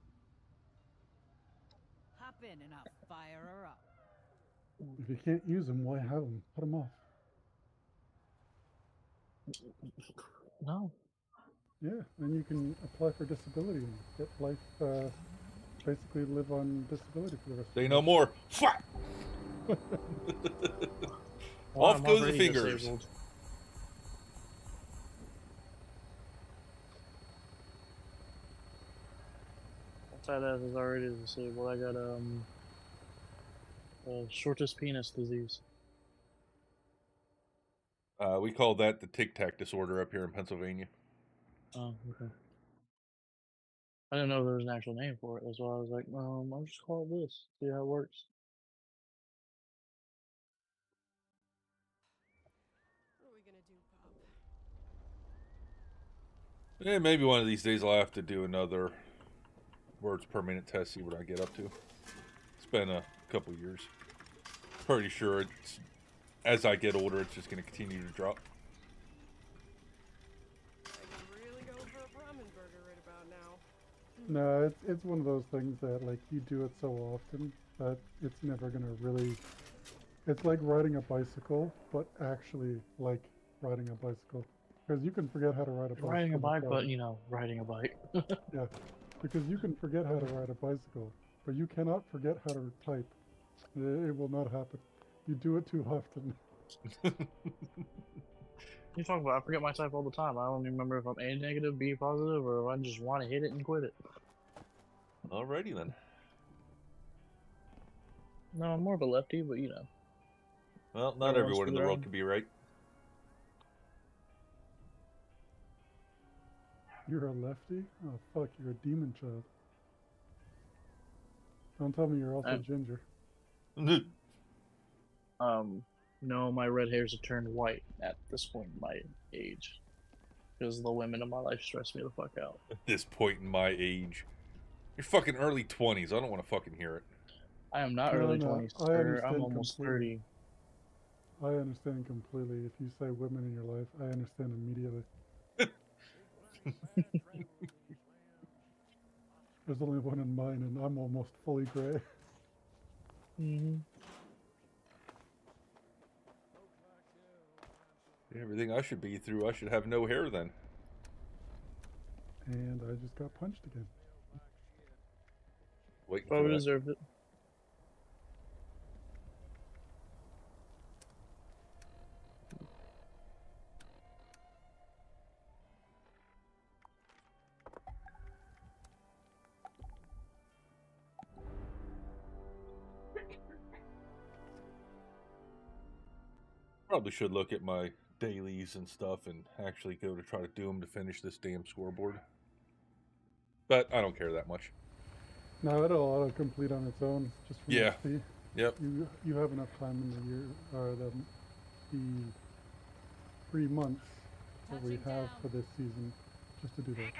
Hop in and I'll fire her up. If you can't use them, why have them? Put them off. No. Yeah, then you can apply for disability and get life, basically live on disability for the rest Say of no your more. Fwah! Well, Off I'm goes the already fingers. disabled. Fat ass is already disabled. I got shortest penis disease. We call that the Tic Tac disorder up here in Pennsylvania. Oh, okay. I didn't know there was an actual name for it. That's why I was like, I'll just call it this. See how it works. What are we gonna do, Pop? Yeah, maybe one of these days I'll have to do another words per minute test, see what I get up to. It's been a couple years. Pretty sure it's as I get older, it's just going to continue to drop. I can really go for a ramen burger right about now. No, it's one of those things that like you do it so often that it's never gonna really. It's like riding a bicycle, but actually like riding a bicycle, because you can forget how to ride a bicycle. Riding a bike, without but it. you know, riding a bike. Yeah, because you can forget how to ride a bicycle, but you cannot forget how to type. It will not happen. You do it too often. You talk about, I forget my type all the time. I don't even remember if I'm A negative, B positive, or if I just want to hit it and quit it. Alrighty then. No, I'm more of a lefty, but you know. Well, not Everyone's everyone in the their world own. can be right. You're a lefty? Oh fuck, you're a demon child. Don't tell me you're also I'm- ginger. No, my red hairs have turned white at this point in my age. Because the women in my life stress me the fuck out. At this point in my age. You're fucking early 20s. I don't want to fucking hear it. I am not No, early no, 20s, I sir. I'm understand almost completely. 30. I understand completely. If you say women in your life, I understand immediately. There's only one in mine, and I'm almost fully gray. Mm-hmm. Everything I should be through, I should have no hair then. And I just got punched again. Waiting Probably for that. deserved it. Probably should look at my dailies and stuff and actually go to try to do them to finish this damn scoreboard. But I don't care that much. No, it'll auto-complete on its own, just from Yeah. XP. Yep. You have enough time in the year, or the 3 months that we have for this season, just to do that.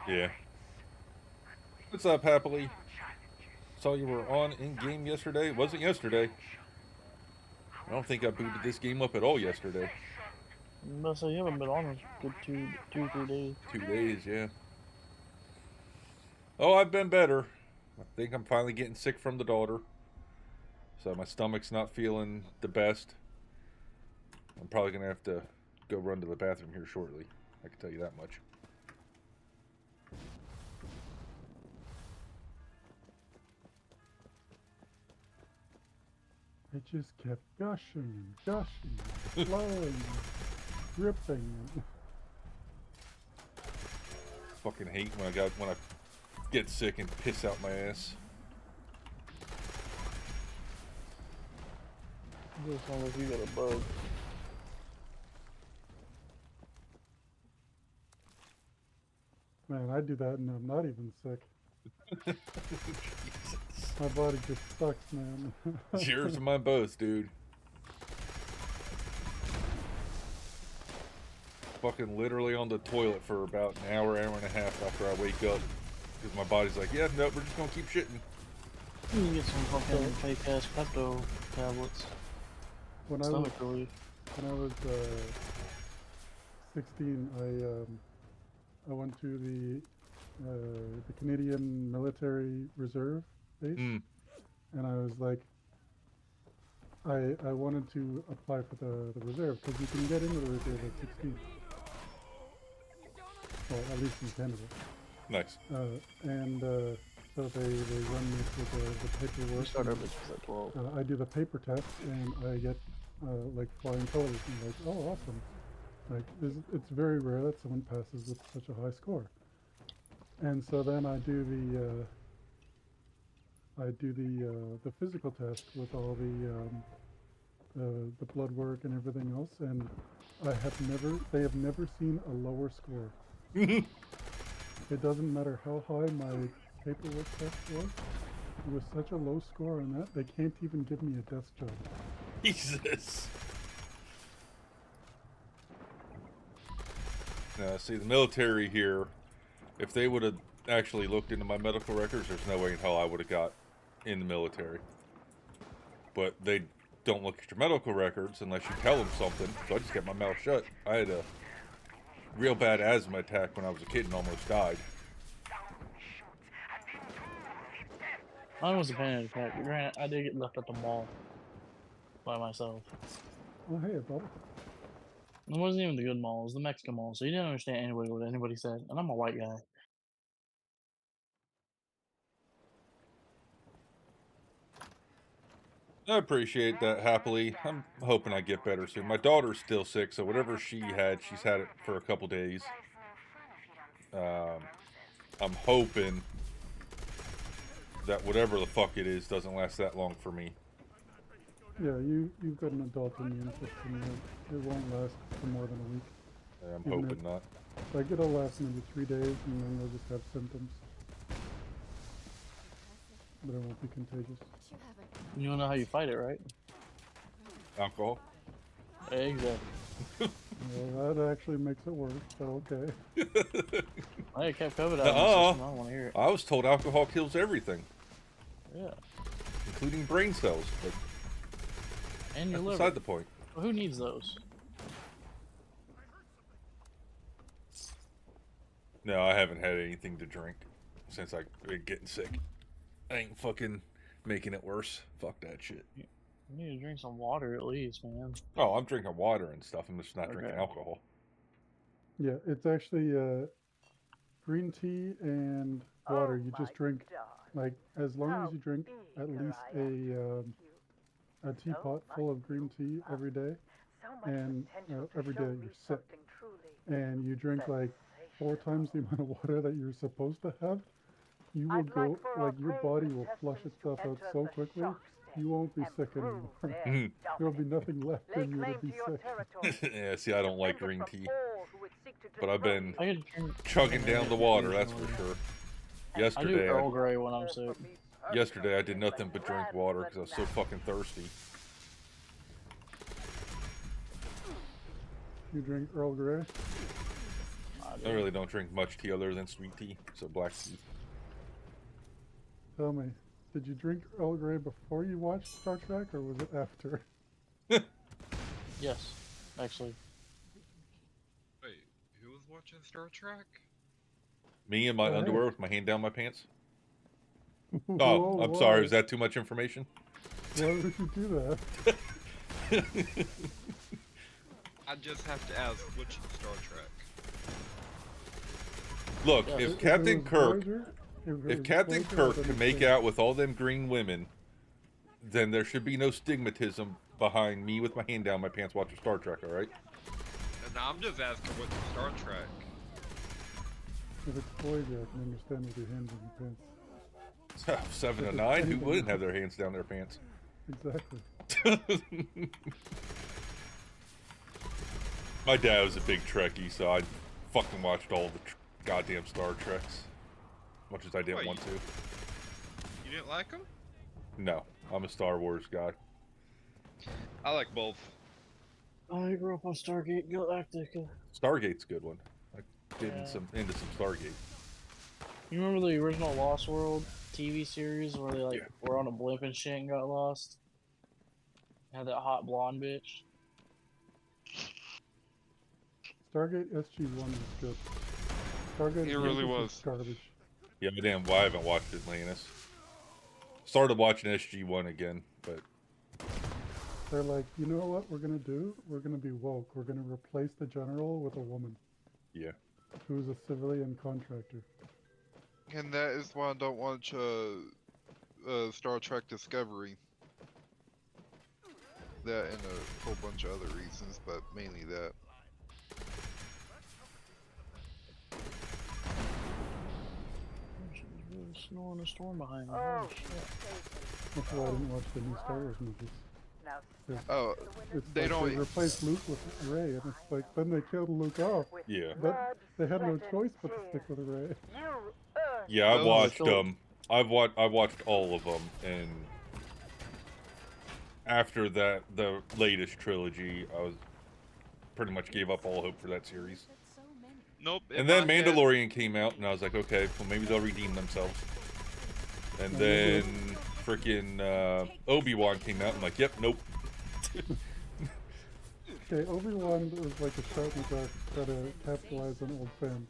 Yeah. What's up, Happily? Saw you were on in-game yesterday. Wasn't yesterday. I don't think I booted this game up at all yesterday. I'm about to say, you haven't been on a good 3 days. 2 days, yeah. Oh, I've been better. I think I'm finally getting sick from the daughter. So my stomach's not feeling the best. I'm probably going to have to go run to the bathroom here shortly. I can tell you that much. It just kept gushing, gushing, flowing, dripping. Fucking hate when I get sick and piss out my ass. It sounds like you got a bug. Man, I do that and I'm not even sick. Jesus. My body just sucks, man. Yours and mine both, dude. Fucking literally on the toilet for about an hour, hour and a half after I wake up. Because my body's like, yeah, no, we're just gonna keep shitting. You can get some fucking fake ass Pepto tablets. When I was Stomach relief. 16, I went to the Canadian Military Reserve base, Mm. and I was like, I wanted to apply for the reserve because you can get into the reserve at 16. Well, at least in Canada. Nice. So they run me through the We paperwork. start our business at 12. I do the paper test and I get like flying colors and like, oh, awesome. Like it's very rare that someone passes with such a high score. And so then I do the physical test with all the blood work and everything else, and they have never seen a lower score. It doesn't matter how high my paperwork test was. It was such a low score on that, they can't even give me a desk job. Jesus. Now, see, the military here, if they would have actually looked into my medical records, there's no way in hell I would have got in the military. But they don't look at your medical records unless you tell them something. So I just kept my mouth shut. I had a real bad asthma attack when I was a kid and almost died. Mine was a panic attack. Granted, I did get left at the mall by myself. Oh, hey, brother. It wasn't even the good mall, it was the Mexican mall, so you didn't understand anybody what anybody said. And I'm a white guy. I appreciate that happily. I'm hoping I get better soon. My daughter's still sick, so whatever she had, she's had it for a couple days. I'm hoping that whatever the fuck it is doesn't last that long for me. Yeah, you've got an adult immune system. It won't last for more than a week. I'm Even hoping if- not. Like, it'll last maybe 3 days, and then you'll just have symptoms. But it won't be contagious. You wanna know how you fight it, right? Alcohol? Exactly. Well, that actually makes it worse, but okay. I kept COVID out of my Nuh-uh. system, I don't wanna hear it. I was told alcohol kills everything, Yeah. including brain cells, but And your that's liver. beside the point. Who needs those? No, I haven't had anything to drink since I been getting sick. I ain't fucking making it worse. Fuck that shit. You need to drink some water at least, man. Oh, I'm drinking water and stuff. I'm just not drinking Okay. alcohol. Yeah, it's actually green tea and water. You just drink, like, as long as you drink at least a teapot full of green tea every day, and every day you're sick, and you drink like 4 times the amount of water that you're supposed to have, you will go, like, your body will flush itself out so quickly, you won't be sick anymore. Mhm. There will be nothing left in you to be sick. Yeah, see, I don't like green tea, but I've been I could drink chugging down the water, that's for sure. I do Yesterday, Earl Grey when I'm sick. yesterday I did nothing but drink water because I was so fucking thirsty. You drink Earl Grey? I really don't drink much tea other than sweet tea, so black tea. Tell me, did you drink Earl Grey before you watched Star Trek, or was it after? Yes, actually. Wait, who was watching Star Trek? Me in my Alright. underwear with my hand down my pants? Whoa, Oh, I'm sorry, why? is that too much information? Why would you do that? I just have to ask, which Star Trek? Look, Yeah, if it Captain was Kirk, Voyager, it if was Captain Voyager, Kirk then can it's make Voyager. out with all them green women, then there should be no stigmatism behind me with my hand down my pants watching Star Trek, alright? And I'm just asking, which Star Trek? If it's Voyager, I can understand with your hands in your pants. 7 to If it's 9, who anything wouldn't have else. their hands down their pants? Exactly. My dad was a big Trekkie, so I fucking watched all the goddamn Star Treks. Much as I didn't Wait. want to. You didn't like them? No, I'm a Star Wars guy. I like both. I grew up on Stargate Galactica. Stargate's a good one. I get Yeah. into some Stargate. You remember the original Lost World TV series where they like Yeah. were on a blimp and shit and got lost? Had that hot blonde bitch. Stargate SG-1 was good. Stargate It really Atlantis was. is garbage. Yeah, but damn, why I haven't watched Atlantis. Started watching SG-1 again, but They're like, you know what we're gonna do? We're gonna be woke. We're gonna replace the general with a woman yeah. who's a civilian contractor. And that is why I don't watch Star Trek Discovery. That and a whole bunch of other reasons, but mainly that. Shit was really snowing a storm behind me. Oh, Holy shit. That's why I didn't watch the new Star Wars movies. Now Oh, It's They like don't- they replaced Luke with Ray, and it's like then they killed Luke off. Yeah. But they had no choice but to stick with Ray. you Yeah, I Those are watched still- I watched all of them, and after that, the latest trilogy, I was pretty much gave up all hope for that series. nope. in And then my head- Mandalorian came out, and I was like, okay, well maybe they'll redeem themselves. And then freaking Obi-Wan came out, and I'm like, yep, nope, Okay, Obi-Wan was like a shot in the dark to try to capitalize on old fans.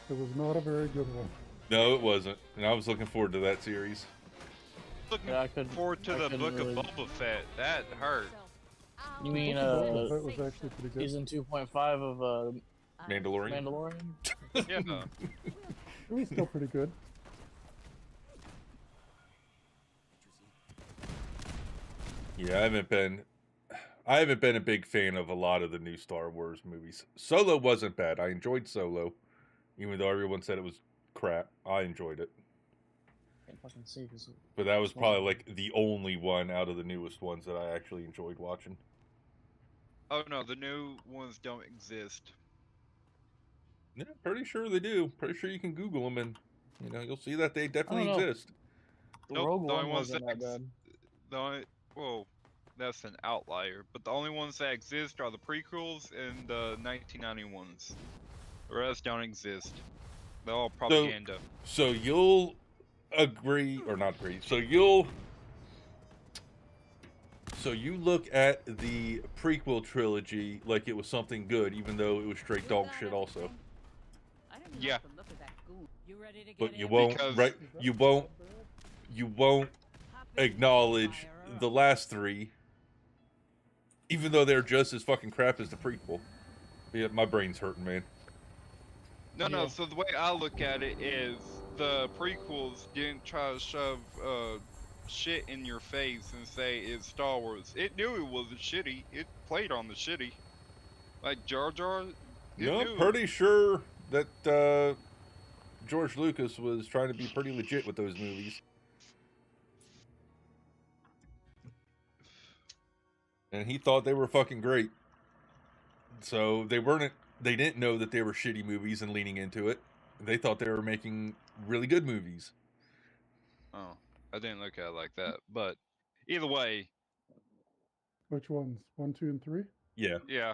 It was not a very good one. No, it wasn't. And I was looking forward to that series. Looking Yeah, I couldn't- forward to I the couldn't Book really- of Boba Fett. That hurt. You mean Boba Fett was actually pretty good. season 2.5 of Mandalorian? Mandalorian? Yeah. It was still pretty good. Yeah, I haven't been a big fan of a lot of the new Star Wars movies. Solo wasn't bad. I enjoyed Solo, even though everyone said it was crap. I enjoyed it. Can't fucking see 'cause But that was probably like the only one out of the newest ones that I actually enjoyed watching. Oh no, the new ones don't exist. Yeah, pretty sure they do. Pretty sure you can Google them and you'll see that they definitely I don't know. exist. the Nope, Rogue the only One ones wasn't that that bad. The only, well, that's an outlier. But the only ones that exist are the prequels and the 1991s. The rest don't exist. They're all propaganda. So you'll agree or not agree. So you look at the prequel trilogy like it was something good, even though it was straight dog shit also. Yeah. But you won't, Because- right? You won't acknowledge the last three, even though they're just as fucking crap as the prequel. Yeah, my brain's hurting, man. No, Yeah. so the way I look at it is the prequels didn't try to shove shit in your face and say it's Star Wars. It knew it wasn't shitty. It played on the shitty. Like Jar Jar. No, I'm knew. pretty sure that George Lucas was trying to be pretty legit with those movies. And he thought they were fucking great. So they didn't know that they were shitty movies and leaning into it. They thought they were making really good movies. Oh, I didn't look at it like that. But either way, Which ones? 1, 2, and 3? Yeah. yeah.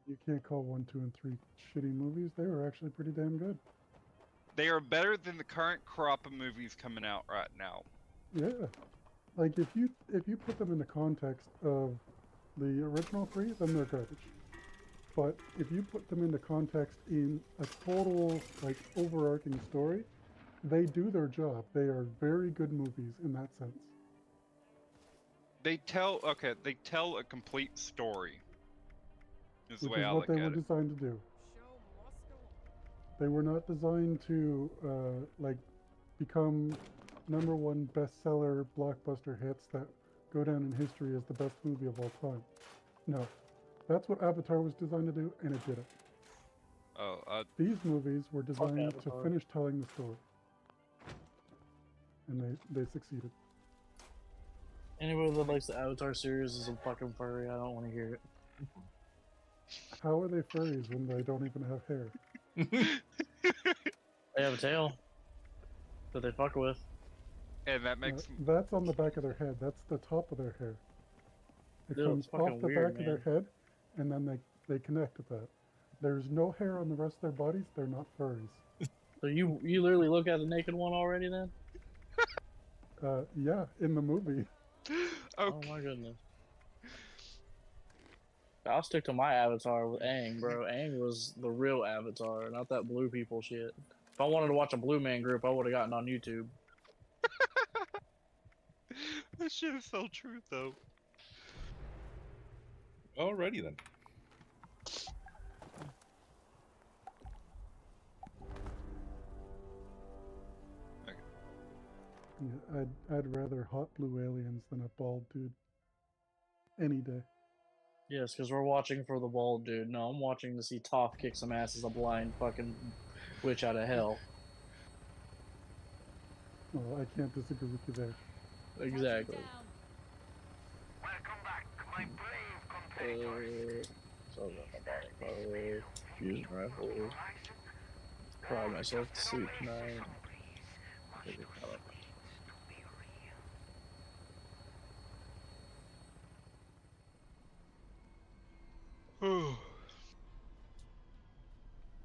You can't call 1, 2, and 3 shitty movies. They were actually pretty damn good. They are better than the current crop of movies coming out right now. Yeah. Like if you put them in the context of the original 3, then they're garbage. But if you put them into context in a total like overarching story, they do their job. They are very good movies in that sense. They tell a complete story. Is the Which way is I what look they were at it. designed to do. They were not designed to like become #1 bestseller blockbuster hits that go down in history as the best movie of all time. No, that's what Avatar was designed to do, and it did it. Oh, These movies were designed to Avatar. finish telling the story, and they succeeded. Anybody that likes the Avatar series is a fucking furry. I don't want to hear it. How are they furries when they don't even have hair? They have a tail that they fuck with. and that makes That's on the back of their head. That's the top of their hair. It Ew, comes it's fucking off the weird, back of their head, and then they connect with that. There's no hair on the rest of their bodies. They're not furries. So you literally look at the naked one already then? Yeah, in the movie. Oh my goodness. I'll stick to my Avatar with Aang, bro. Aang was the real Avatar, not that blue people shit. If I wanted to watch a Blue Man Group, I would have gotten on YouTube. That shit is so true, though. Alrighty then. Yeah, I'd rather hot blue aliens than a bald dude. Any day. Yes, because we're watching for the bald dude. No, I'm watching to see Toph kick some ass as a blind fucking witch out of hell. Well, I can't disagree with you there. Exactly. Welcome back, my brave compatriots. Fuse rifle. Cry myself to sleep tonight.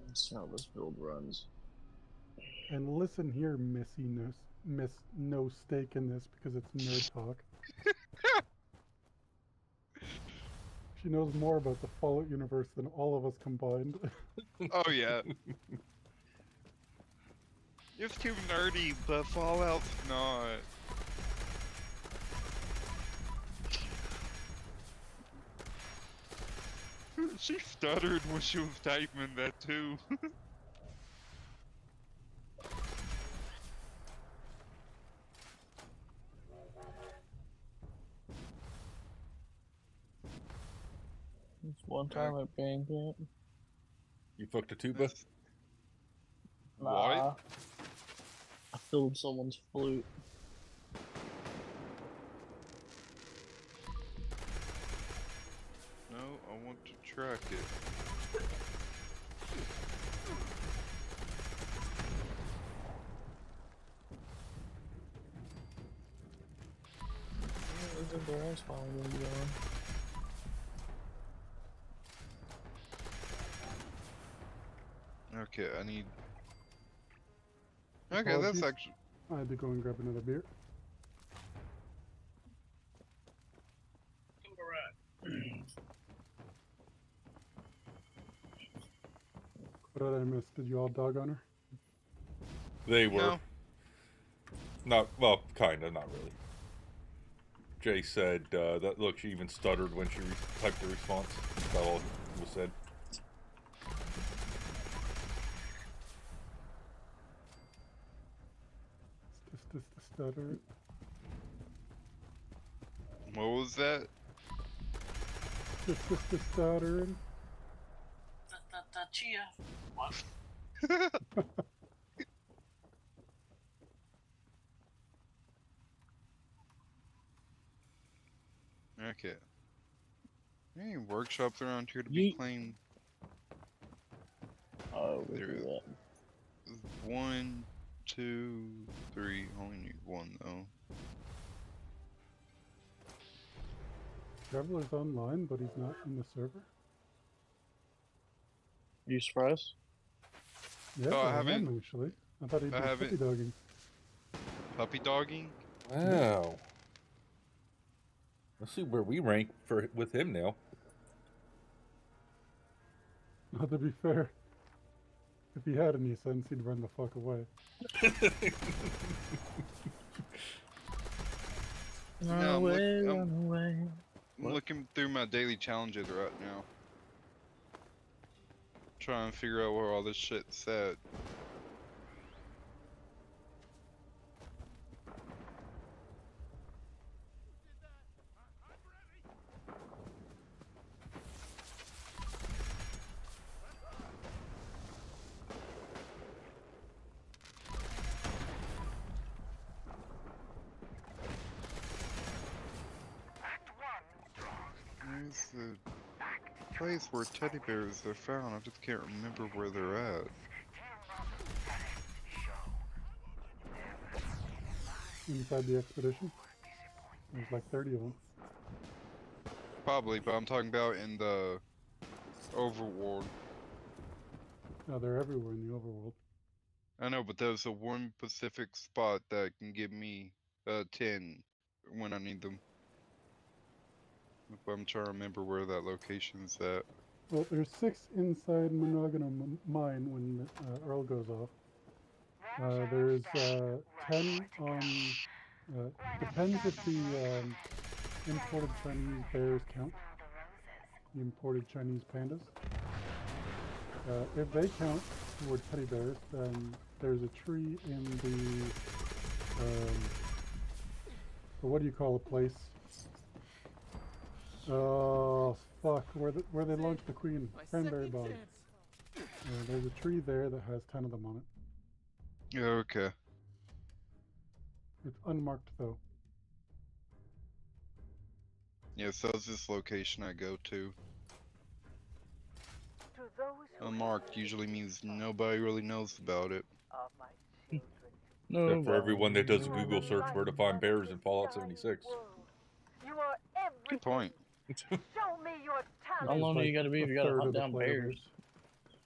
Let's see how this build runs. And listen here, Miss No Steak in this because it's nerd talk. She knows more about the Fallout universe than all of us combined. Oh yeah. It's too nerdy, but Fallout's not. She stuttered when she was typing that too. It's one time at band camp. You fucked a tuba? What? Nah. I filled someone's flute. No, I want to track it. Isn't there else probably gonna be on? Okay, I need. Okay, that's Apologies. actually. I had to go and grab another beer. What did I miss? Did you all dog on her? They were. No. Not, well, kinda, not really. Jay said, that, look, she even stuttered when she typed the response. That's all was said. Just the stutter. What was that? Just the stuttering. Chia. What? Okay. Any workshops around here to be Yeet. claimed? Oh, we There do is. that. 1, 2, 3. Only need one though. Traveler's online, but he's not in the server. You surprised? Yeah, Oh, I I am haven't- actually. I thought he'd I be haven't- puppy dogging. Puppy dogging? Wow. Let's see where we rank with him now. Not to be fair, if he had any sense, he'd run the fuck away. No, I'm, away, look, run away. I'm looking through my daily challenges right now. Trying to figure out where all this shit's at. Where's the place where teddy bears are found? I just can't remember where they're at. Inside the expedition. There's like 30 of them. Probably, but I'm talking about in the overworld. No, they're everywhere in the overworld. I know, but there's a one specific spot that can give me 10 when I need them. But I'm trying to remember where that location's at. Well, there's 6 inside Monogano Mine when Earl goes off. There's 10 on... depends if the imported Chinese bears count. The imported Chinese pandas. If they count toward teddy bears, then there's a tree in the... what do you call a place? Oh, fuck. Where they launched the queen. Cranberry Bog. There's a tree there that has 10 of them on it. Yeah, okay. It's unmarked though. Yeah, so it's this location I go to. To those who Unmarked usually means nobody really knows about it. are my children. No. Except for everyone that does a Google search where to find bears in Fallout 76. You are everything. Good point. Show me your How talent. long do you gotta be if you gotta third hunt of the down players. bears?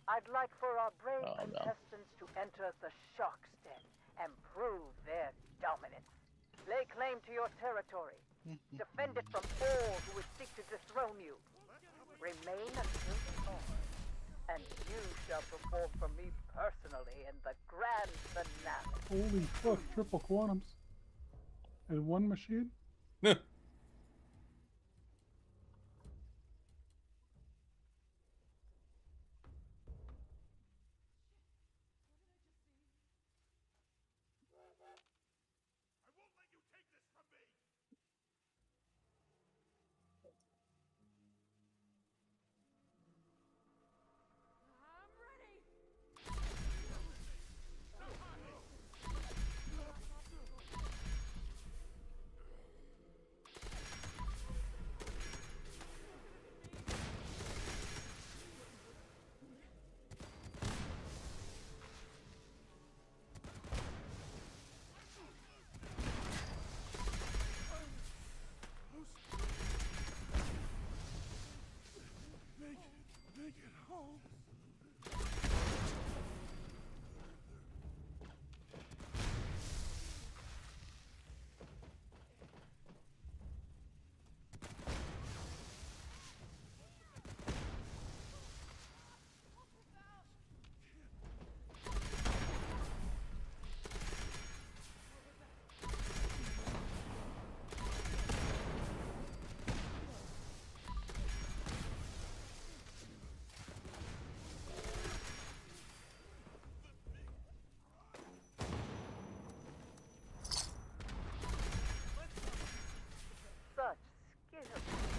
I'd like for our brave Oh, no. contestants to enter the Shockstead and prove their dominance. Lay claim to your territory. Defend it from all who would seek to dethrone you. Remain until tomorrow, and you shall perform for me personally in the grand finale. Holy fuck, triple quantums. And one machine? I'm ready. Make it home. Such skill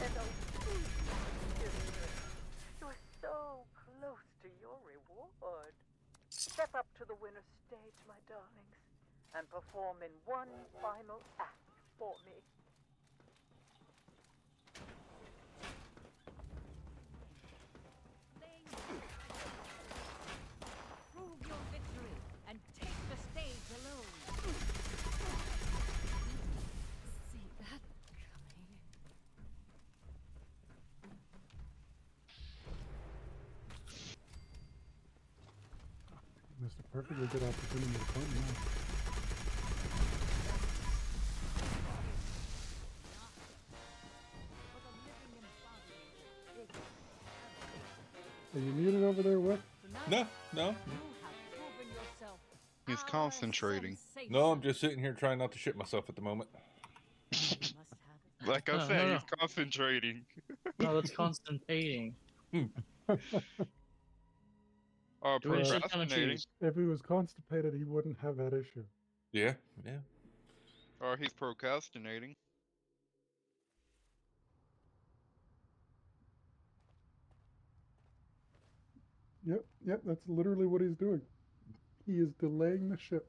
and obedience. You are so close to your reward. Step up to the winner's stage, my darlings, and perform in one final act for me. Prove your victory and take the stage alone. See that coming. Missed a perfectly good opportunity to point me out. Are you muted over there, Wick? No. You have proven yourself He's our concentrating. sensation. No, I'm just sitting here trying not to shit myself at the moment. You must have it. Like I No, said, no, he's concentrating. No, that's constipating. Or Do we shit down and procrastinating. cheese? If he was constipated, he wouldn't have that issue. Yeah. Or he's procrastinating. Yep, that's literally what he's doing. He is delaying the ship.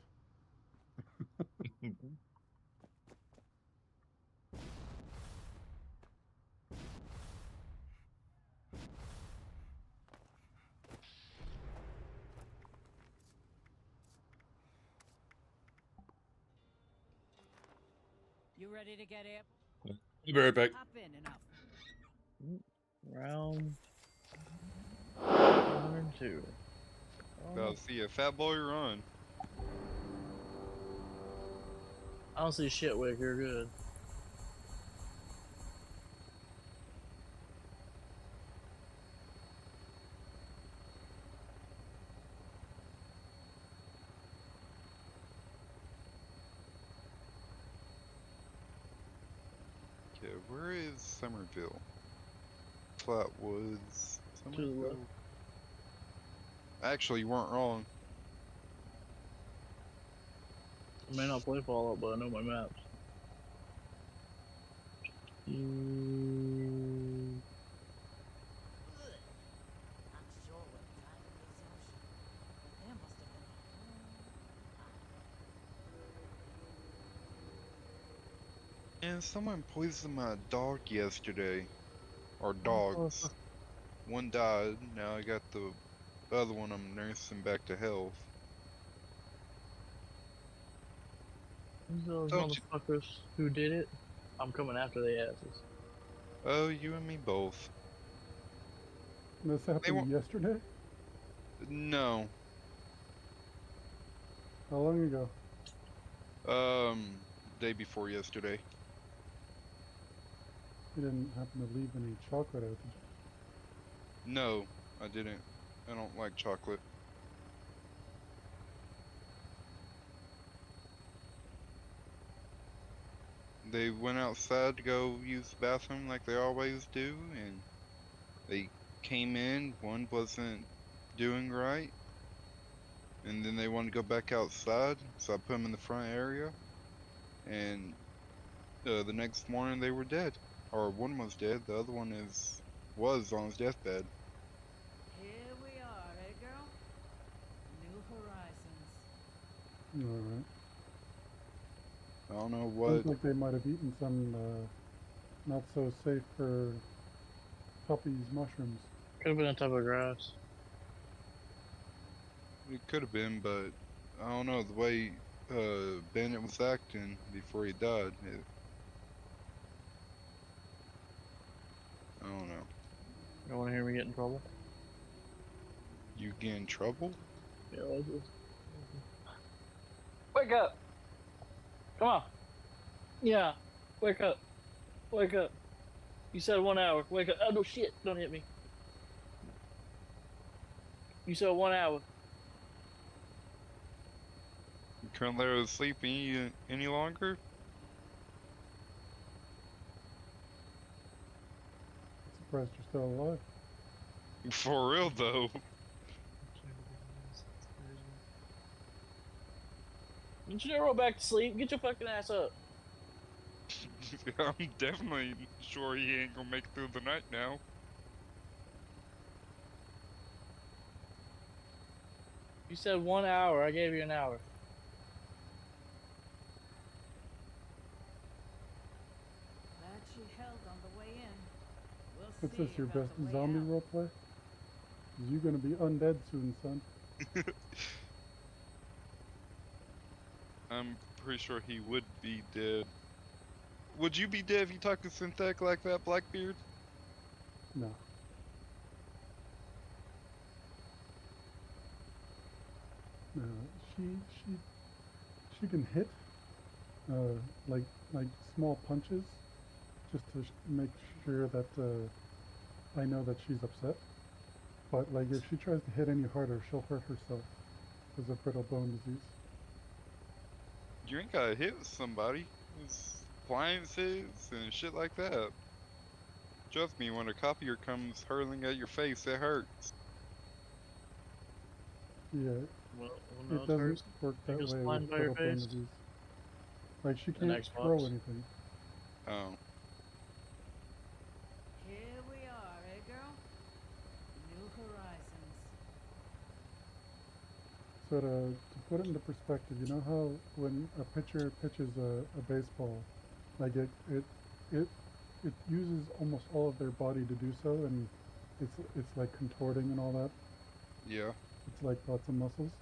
You ready to get it? I'll be right back. Hop in enough. Round 102. Gotta see a fat boy run. I don't see shit, Wick. You're good. Okay, where is Somerville? Flatwoods. To the Somerville. left. Actually, you weren't wrong. I may not play Fallout, but I know my maps. Not sure what time it is, but there must have been a whole And someone poisoned my dog yesterday. Or dogs. One died, now I got the other one I'm nursing back to health. Those Don't you- motherfuckers who did it, I'm coming after their asses. Oh, you and me both. This happened won't- yesterday? No. How long ago? Day before yesterday. You didn't happen to leave any chocolate out, did you? No, I didn't. I don't like chocolate. They went outside to go use the bathroom like they always do, and they came in, one wasn't doing right, and then they wanted to go back outside, so I put them in the front area, and the next morning they were dead. Or one was dead, the other one was on his deathbed. Here we are, eh, girl? New horizons. Alright. I don't know what. Sounds like they might have eaten some not so safe for puppies mushrooms. Could have been a type of grass. It could have been, but I don't know, the way Bennett was acting before he died, I don't know. You don't want to hear me get in trouble? You get in trouble? Yeah, I just... Wake up! Come on! Yeah, wake up. Wake up. You said 1 hour. Wake up. Oh, no shit. Don't hit me. You said 1 hour. You couldn't let her sleep any longer? Surprised you're still alive. For real, though. Didn't you never go back to sleep? Get your fucking ass up. I'm definitely sure he ain't gonna make it through the night now. You said 1 hour. I gave you an hour. Glad she held on the way in. We'll What's see this, your about best the way zombie out. roleplay? 'Cause you're gonna be undead soon, son. I'm pretty sure he would be dead. Would you be dead if you talked to Synthetic like that, Blackbeard? No. No, she can hit like small punches just to make sure that I know that she's upset. But like if she tries to hit any harder, she'll hurt herself because of brittle bone disease. You ain't gotta hit somebody. It's appliances and shit like that. Trust me, when a copier comes hurling at your face, it hurts. Yeah, Well, it doesn't work that just way flying with by your brittle bone face? disease. Like she An can't throw Xbox? anything. Oh. Here we are, eh, girl? New horizons. So to put it into perspective, you know how when a pitcher pitches a baseball, like it uses almost all of their body to do so, and it's like contorting and all that. Yeah. It's like lots of muscles.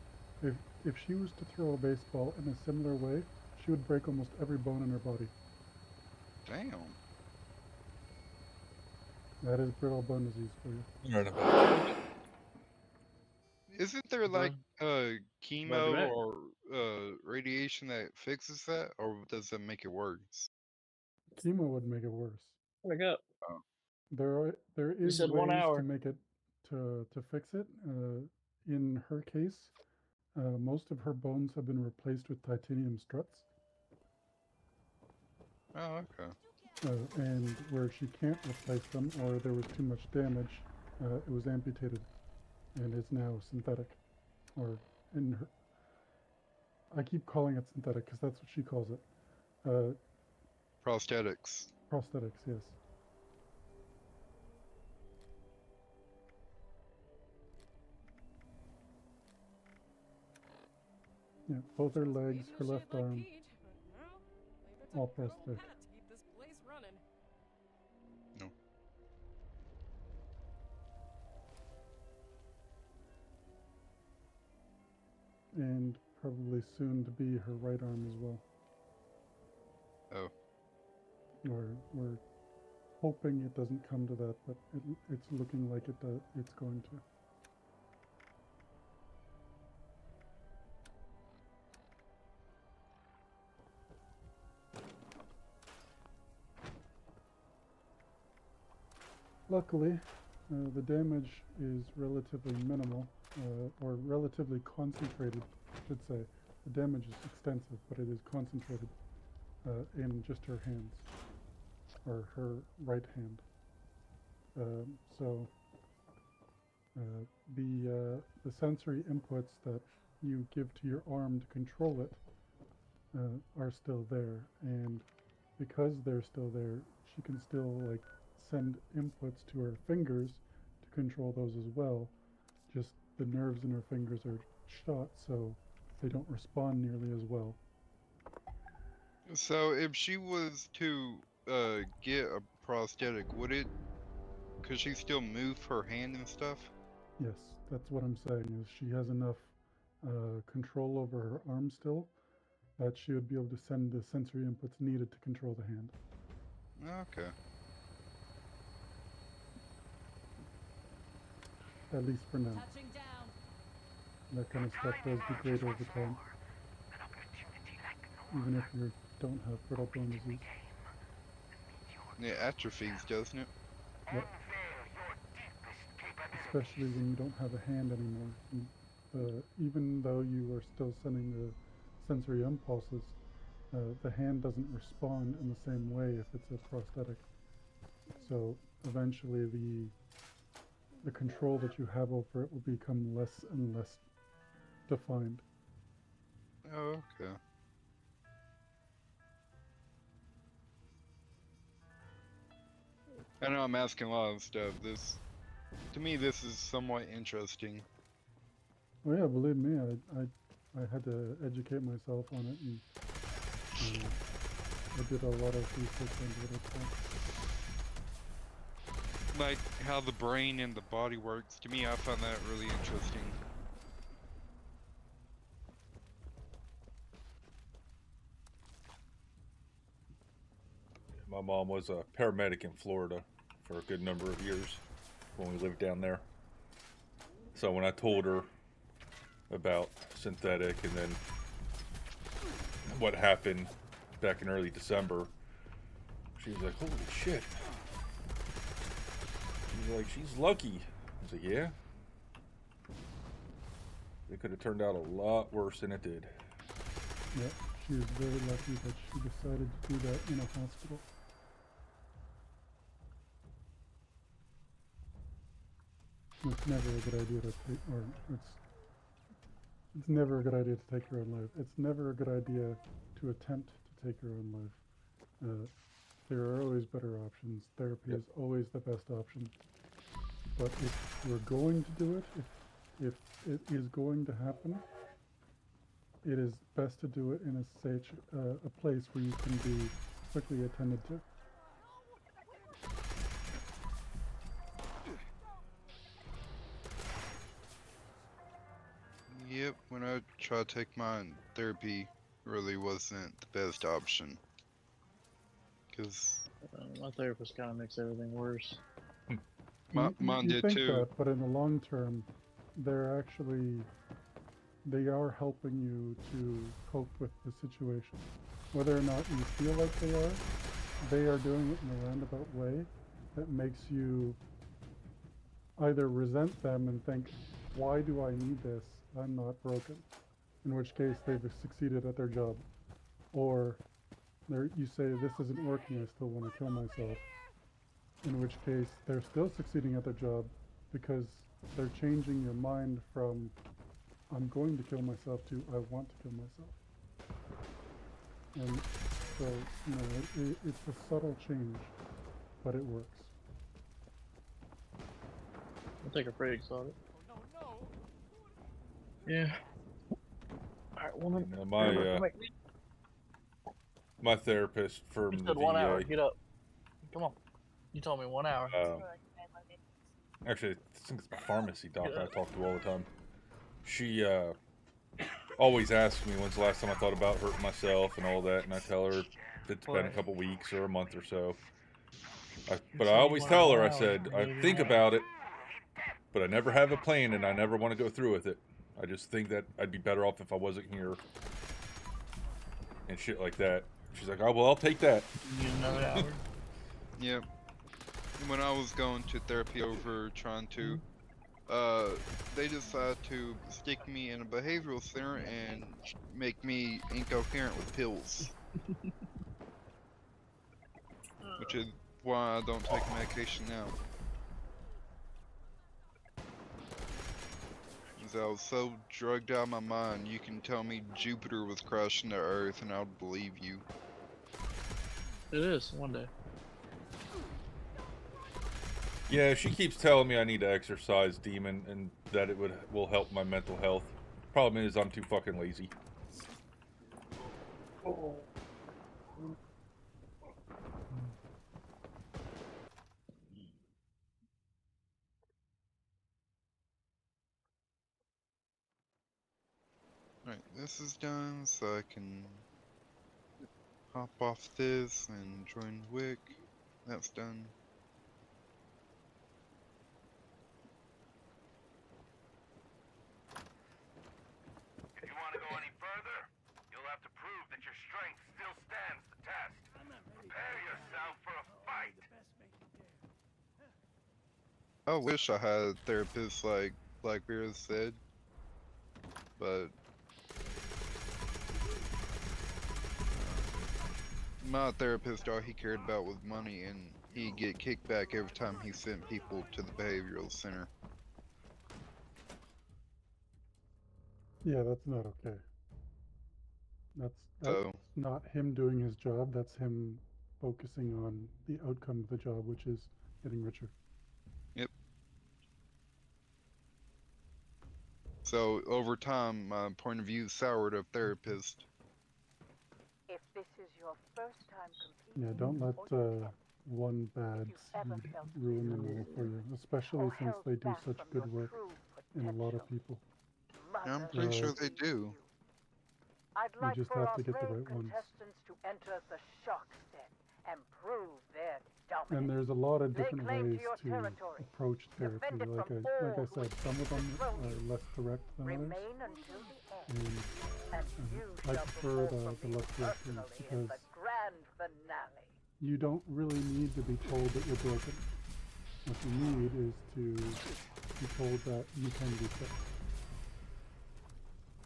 If she was to throw a baseball in a similar way, she would break almost every bone in her body. Damn. That is brittle bone disease for you. Right about it. Isn't there like Roger chemo that. or radiation that fixes that, or does that make it worse? Chemo would make it worse. Wake up. There You is said 1 ways hour. to make it to fix it. In her case, most of her bones have been replaced with titanium struts. Oh, okay. And where she can't replace them, or there was too much damage, it was amputated, and is now synthetic. Or in her, I keep calling it synthetic because that's what she calls it. Prosthetics. Prosthetics, yes. Yeah, both her legs, her left arm, all prosthetic. To keep this place running. No. And probably soon to be her right arm as well. Oh. We're hoping it doesn't come to that, but it's looking like it's going to. Luckily, the damage is relatively minimal, or relatively concentrated, I should say. The damage is extensive, but it is concentrated in just her hands, or her right hand. So the sensory inputs that you give to your arm to control it are still there, and because they're still there, she can still like send inputs to her fingers to control those as well. Just the nerves in her fingers are shot, so they don't respond nearly as well. So if she was to get a prosthetic, could she still move her hand and stuff? Yes, that's what I'm saying, is she has enough control over her arm still that she would be able to send the sensory inputs needed to control the hand. Okay. At least for now. Touching down. That kind of stuff does degrade over time. Even if you don't have brittle bone disease. It atrophies, doesn't it? Yep. Especially when you don't have a hand anymore. Even though you are still sending the sensory impulses, the hand doesn't respond in the same way if it's a prosthetic. So eventually the control that you have over it will become less and less defined. Oh, okay. I know I'm asking a lot of stuff. To me, this is somewhat interesting. Oh yeah, believe me, I had to educate myself on it, and I did a lot of research into it. Like how the brain and the body works. To me, I find that really interesting. My mom was a paramedic in Florida for a good number of years when we lived down there. So when I told her about synthetic and then what happened back in early December, she was like, holy shit. She was like, she's lucky. I was like, yeah. It could have turned out a lot worse than it did. Yep, she was very lucky that she decided to do that in a hospital. It's never a good idea to take, or it's never a good idea to take your own life. It's never a good idea to attempt to take your own life. There are always better options. Therapy is always the best option. But if you're going to do it, if it is going to happen, it is best to do it in a place where you can be quickly attended to. Yep, when I tried to take mine, therapy really wasn't the best option. Because my therapist kind of makes everything worse. Mine you did think too. that, but in the long term, they are helping you to cope with the situation. Whether or not you feel like they are doing it in a roundabout way that makes you either resent them and think, why do I need this? I'm not broken. In which case they've succeeded at their job. Or you say, this isn't working, I still want to kill myself. In which case they're still succeeding at their job because they're changing your mind from I'm going to kill myself to I want to kill myself. And so, it's a subtle change, but it works. I think I'm pretty excited. Yeah. Alright, woman. My therapist from You the said 1 VA. hour. Get up. Come on. You told me 1 hour. Actually, I think it's my pharmacy doc I talk to all the time. She always asks me when's the last time I thought about hurting myself and all that, and I tell her if it's been a couple weeks or a month or so. But I always tell her, I said, I think about it, but I never have a plan and I never want to go through with it. I just think that I'd be better off if I wasn't here. And shit like that. She's like, oh, well, I'll take that. You need another hour? Yep. when I was going to therapy over trying to, they decided to stick me in a behavioral center and make me incoherent with pills. Which is why I don't take medication now. Because I was so drugged out of my mind, you can tell me Jupiter was crashing to Earth and I'll believe you. It is, one day. Yeah, she keeps telling me I need to exercise, Demon, and that it will help my mental health. Problem is, I'm too fucking lazy. Right, this is done, so I can hop off this and join Wick. That's done. If you want to go any further, you'll have to prove that your strength still stands the test. Prepare yourself for a fight. I wish I had a therapist like Blackbeard said, but my therapist, all he cared about was money, and he'd get kicked back every time he sent people to the behavioral center. Yeah, that's not okay. That's So, not him doing his job. That's him focusing on the outcome of the job, which is getting richer. yep. So, over time, my point of view soured of therapist. If this is your first time Yeah, competing, don't let or you one bad ever seed felt ruin them all for you, especially since held they do back such from good your work true in a lot of potential, people. I'm Mother pretty sure Right. they do. I'd You like just for have our to get the brave right ones. contestants to enter the shock set and prove their dominance. And there's a lot of Lay different claim ways to your to territory. approach therapy. Defend it Like from I all said, who some of them dethrone are you. less direct than others. Remain until the end, And and you I shall prefer perform for the me less direct personally ones in because the grand finale. you don't really need to be told that you're broken. What you need is to be told that you can be fixed.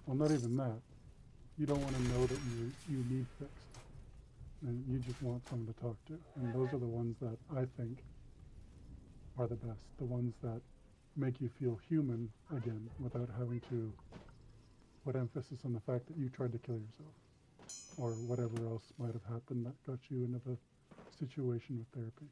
Well, not even that. You don't want to know that you need fixed. And you just want someone to talk to. And those are the ones that I think are the best. The ones that make you feel human again without having to put emphasis on the fact that you tried to kill yourself. Or whatever else might have happened that got you into the situation with therapy.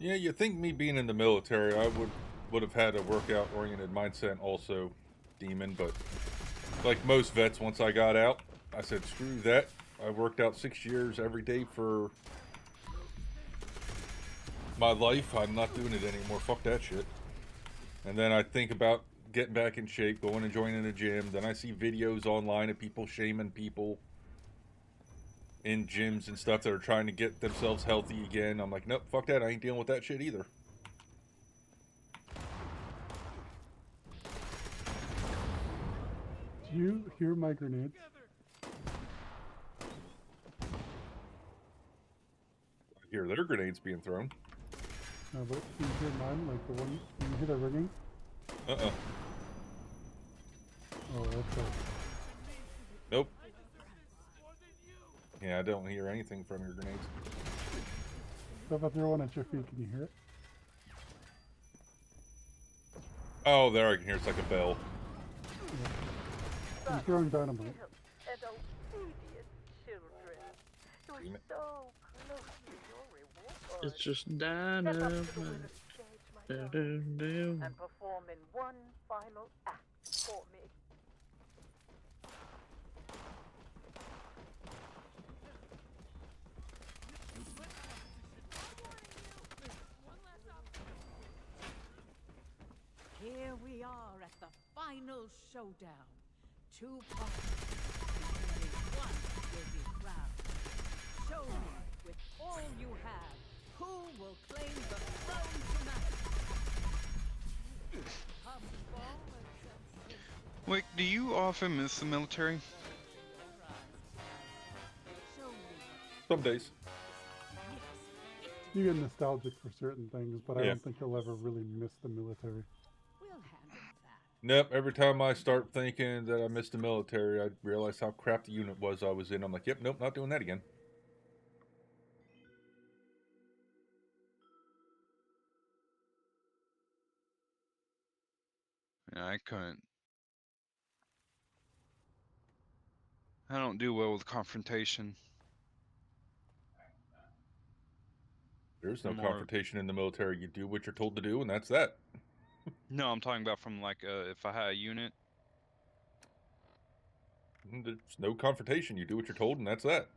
Yeah, you think me being in the military, I would have had a workout-oriented mindset also, Demon, but like most vets, once I got out, I said, screw that. I worked out 6 years every day for my life. I'm not doing it anymore. Fuck that shit. And then I think about getting back in shape, going and joining a gym. Then I see videos online of people shaming people in gyms and stuff that are trying to get themselves healthy again. I'm like, nope, fuck that. I ain't dealing with that shit either. Do you hear my grenades? I hear their grenades being thrown. No, but do you hear mine? Like the one, you hear the ringing? Uh-uh. Oh, that's it. Nope. Yeah, I don't hear anything from your grenades. So if I throw one at your feet, can you hear it? Oh, there I can hear. It's like a bell. Yeah. I'm throwing dynamite. And obedient children. You're Demon. so close to your reward. It's just Step up to the dynamite. winner's stage, my and perform in one final act for me. Here we are at the final showdown. Two parties, only one will be crowned. Show me, with all you have, who will claim the throne tonight? Come forward, sensation. Wick, do you often miss the military? Show me. Some days. You get nostalgic for certain things, but I Yeah. don't think you'll ever really miss the military. We'll handle that. Nope, every time I start thinking that I missed the military, I realize how crap the unit was I was in. I'm like, yep, nope, not doing that again. Yeah, I couldn't. I don't do well with confrontation. There's no More- confrontation in the military. You do what you're told to do, and that's that. No, I'm talking about from like if I had a unit. There's no confrontation. You do what you're told, and that's that.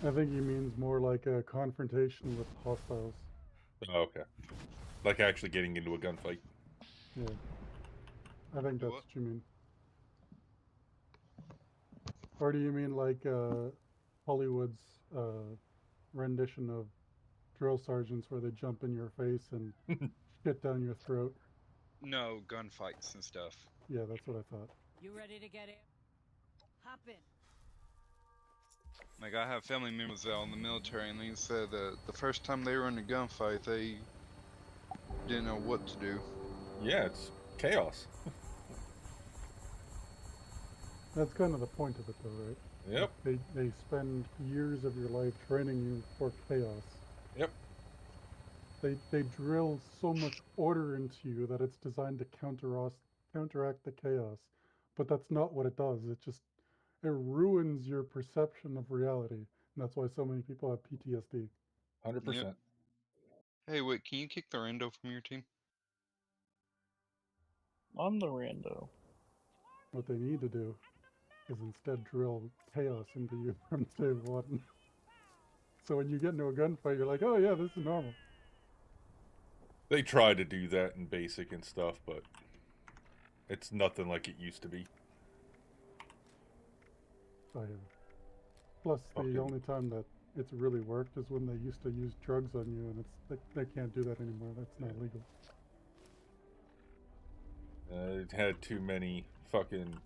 I think he means more like a confrontation with hostiles. Oh, okay. Like actually getting into a gunfight. Yeah. I think that's What? what you mean. Or do you mean like Hollywood's rendition of drill sergeants where they jump in your face and shit down your throat? No, gunfights and stuff. Yeah, that's what I thought. You ready to get in? Hop in. Like I have family members out in the military, and they said that the first time they were in a gunfight, they didn't know what to do. Yeah, it's chaos. That's kind of the point of it, though, right? Yep. They spend years of your life training you for chaos. Yep. They drill so much order into you that it's designed to counteract the chaos, but that's not what it does. It ruins your perception of reality, and that's why so many people have PTSD. 100%. Hey, wait, can you kick the rando from your team? I'm the rando. What they need to do is instead drill chaos into you from day one. So when you get into a gunfight, you're like, oh yeah, this is normal. They try to do that in basic and stuff, but it's nothing like it used to be. Oh, yeah. Plus, Okay. the only time that it's really worked is when they used to use drugs on you, and they can't do that anymore. That's not legal. It had too many fucking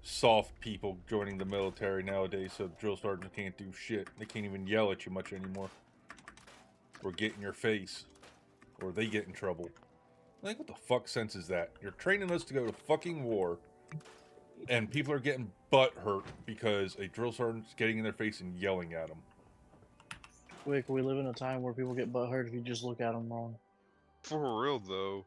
soft people joining the military nowadays, so drill sergeants can't do shit. They can't even yell at you much anymore. Or get in your face. Or they get in trouble. Like, what the fuck sense is that? You're training us to go to fucking war, and people are getting butt hurt because a drill sergeant's getting in their face and yelling at them. Quick, we live in a time where people get butthurt if you just look at them wrong. For real though.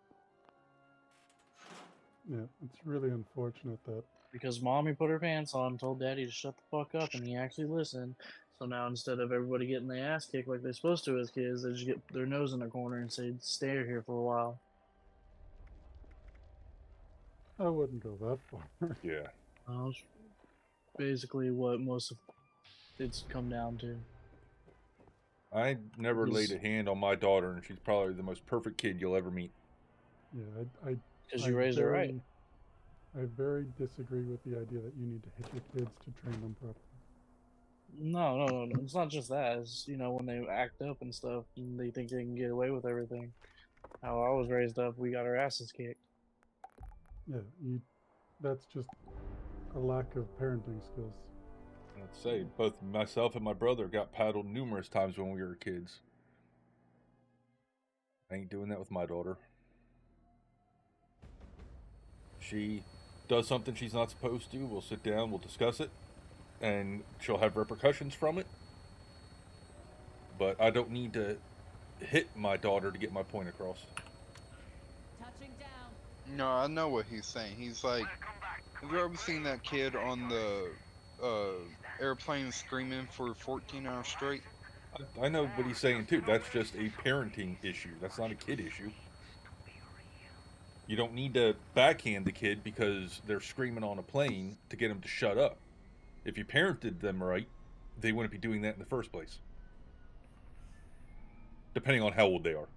Yeah, it's really unfortunate that. Because mommy put her pants on, told daddy to shut the fuck up, and he actually listened. So now instead of everybody getting their ass kicked like they're supposed to as kids, they just get their nose in their corner and say, stay here for a while. I wouldn't go that far. Yeah. That's basically what most of it's come down to. I never laid a hand on my daughter, and she's probably the most perfect kid you'll ever meet. Yeah, I Because you raised her right. I very disagree with the idea that you need to hit your kids to train them properly. No. It's not just that. It's, you know, when they act up and stuff, and they think they can get away with everything. How I was raised up, we got our asses kicked. Yeah, that's just a lack of parenting skills. Let's say, both myself and my brother got paddled numerous times when we were kids. I ain't doing that with my daughter. She does something she's not supposed to, we'll sit down, we'll discuss it, and she'll have repercussions from it. But I don't need to hit my daughter to get my point across. Touching down. No, I know what he's saying. He's like, have you ever seen that kid on the airplane screaming for 14 hours straight. I know what he's saying too. That's just a parenting issue. That's not a kid issue. You don't need to backhand the kid because they're screaming on a plane to get them to shut up. If you parented them right, they wouldn't be doing that in the first place. Depending on how old they are.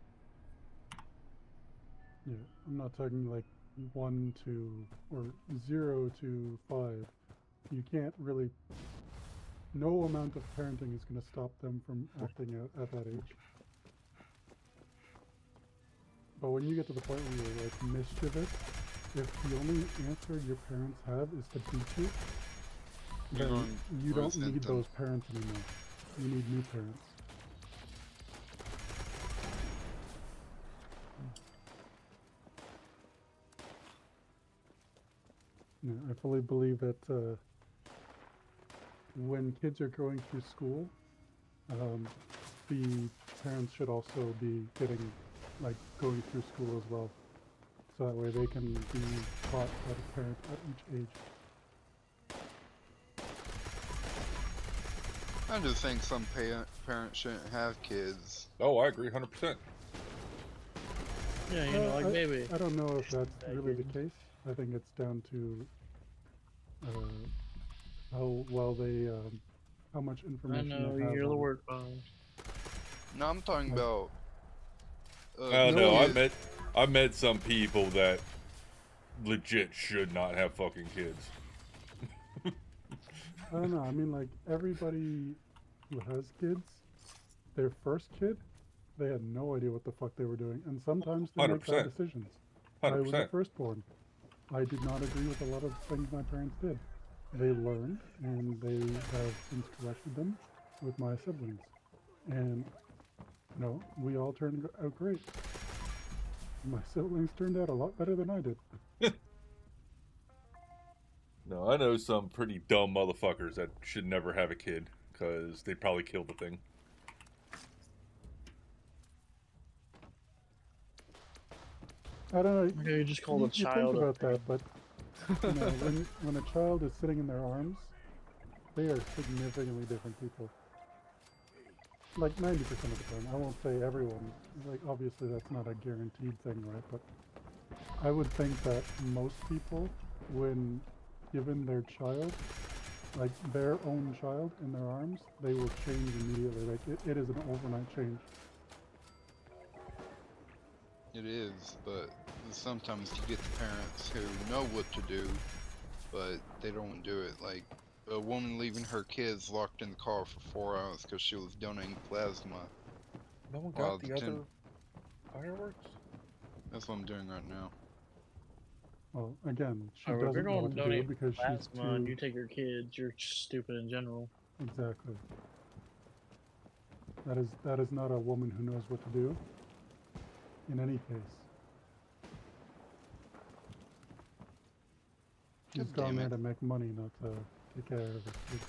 Yeah, I'm not talking like 1 to or 0 to 5. You can't really. No amount of parenting is going to stop them from acting out at that age. But when you get to the point where you're like mischievous, if the only answer your parents have is to beat you, then you don't need those parents anymore. You need new parents. Yeah, I fully believe that when kids are going through school, the parents should also be going through school as well. So that way they can be taught how to parent at each age. I just think some parents shouldn't have kids. Oh, I agree 100%. Yeah, you know, like maybe. I don't know if that's really the case. I think it's down to how well they, how much information I know, they have. you're the word bomb. No, I'm talking about. I don't know. I met some people that legit should not have fucking kids. I don't know. I mean, like, everybody who has kids, their first kid, they had no idea what the fuck they were doing. And sometimes they make bad 100%. decisions. 100%. I was a firstborn. I did not agree with a lot of things my parents did. They learned, and they have since corrected them with my siblings. And, you know, we all turned out great. My siblings turned out a lot better than I did. No, I know some pretty dumb motherfuckers that should never have a kid because they'd probably kill the thing. I don't know. Okay, you just call you, the child think about that, but you know, when a child is sitting in their arms, they are significantly different people. Like 90% of the time. I won't say everyone. Like, obviously that's not a guaranteed thing, right? But I would think that most people, when given their child, like their own child in their arms, they will change immediately. Like, it is an overnight change. It is, but sometimes you get the parents who know what to do, but they don't do it. Like a woman leaving her kids locked in the car for 4 hours because she was donating plasma. No one got the other fireworks? That's what I'm doing right now. Well, again, she If you're doesn't know going what to to do donate because she's plasma too... and you take your kids, you're stupid in general. Exactly. That is not a woman who knows what to do. In any case. She's gone there to make money, not to take care of her kids.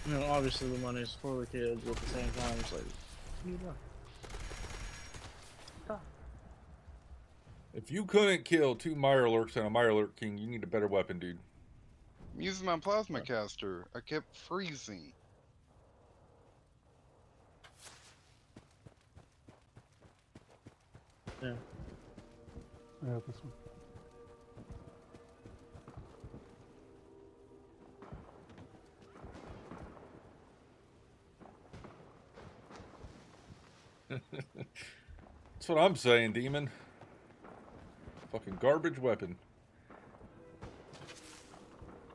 You know, obviously the money's for the kids, but at the same time, it's like, If you couldn't kill 2 Mirelurks and a Mirelurk King, you need a better weapon, dude. I'm using my plasma caster. I kept freezing. yeah. I have this one. That's what I'm saying, Demon. Fucking garbage weapon.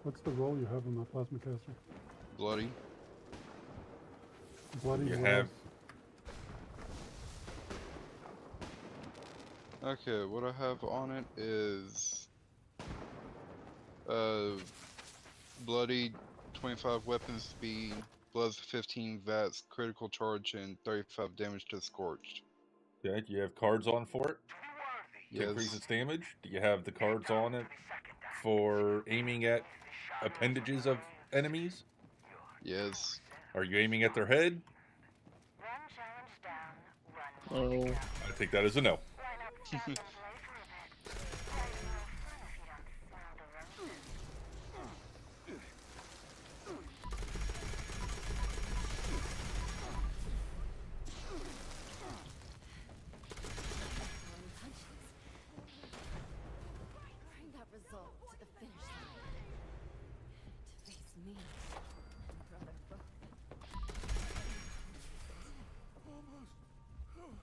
What's the role you have in that plasma caster? Bloody. Bloody You was- have... Okay, what I have on it is bloody 25 weapon speed, bloods 15 vats, critical charge, and 35 damage to scorched. Yeah, do you have cards on for it? To Yes. increase its damage? Do you have the cards on it for aiming at appendages of enemies? Yes. Are you aiming at their head? Oh. I think that is a no.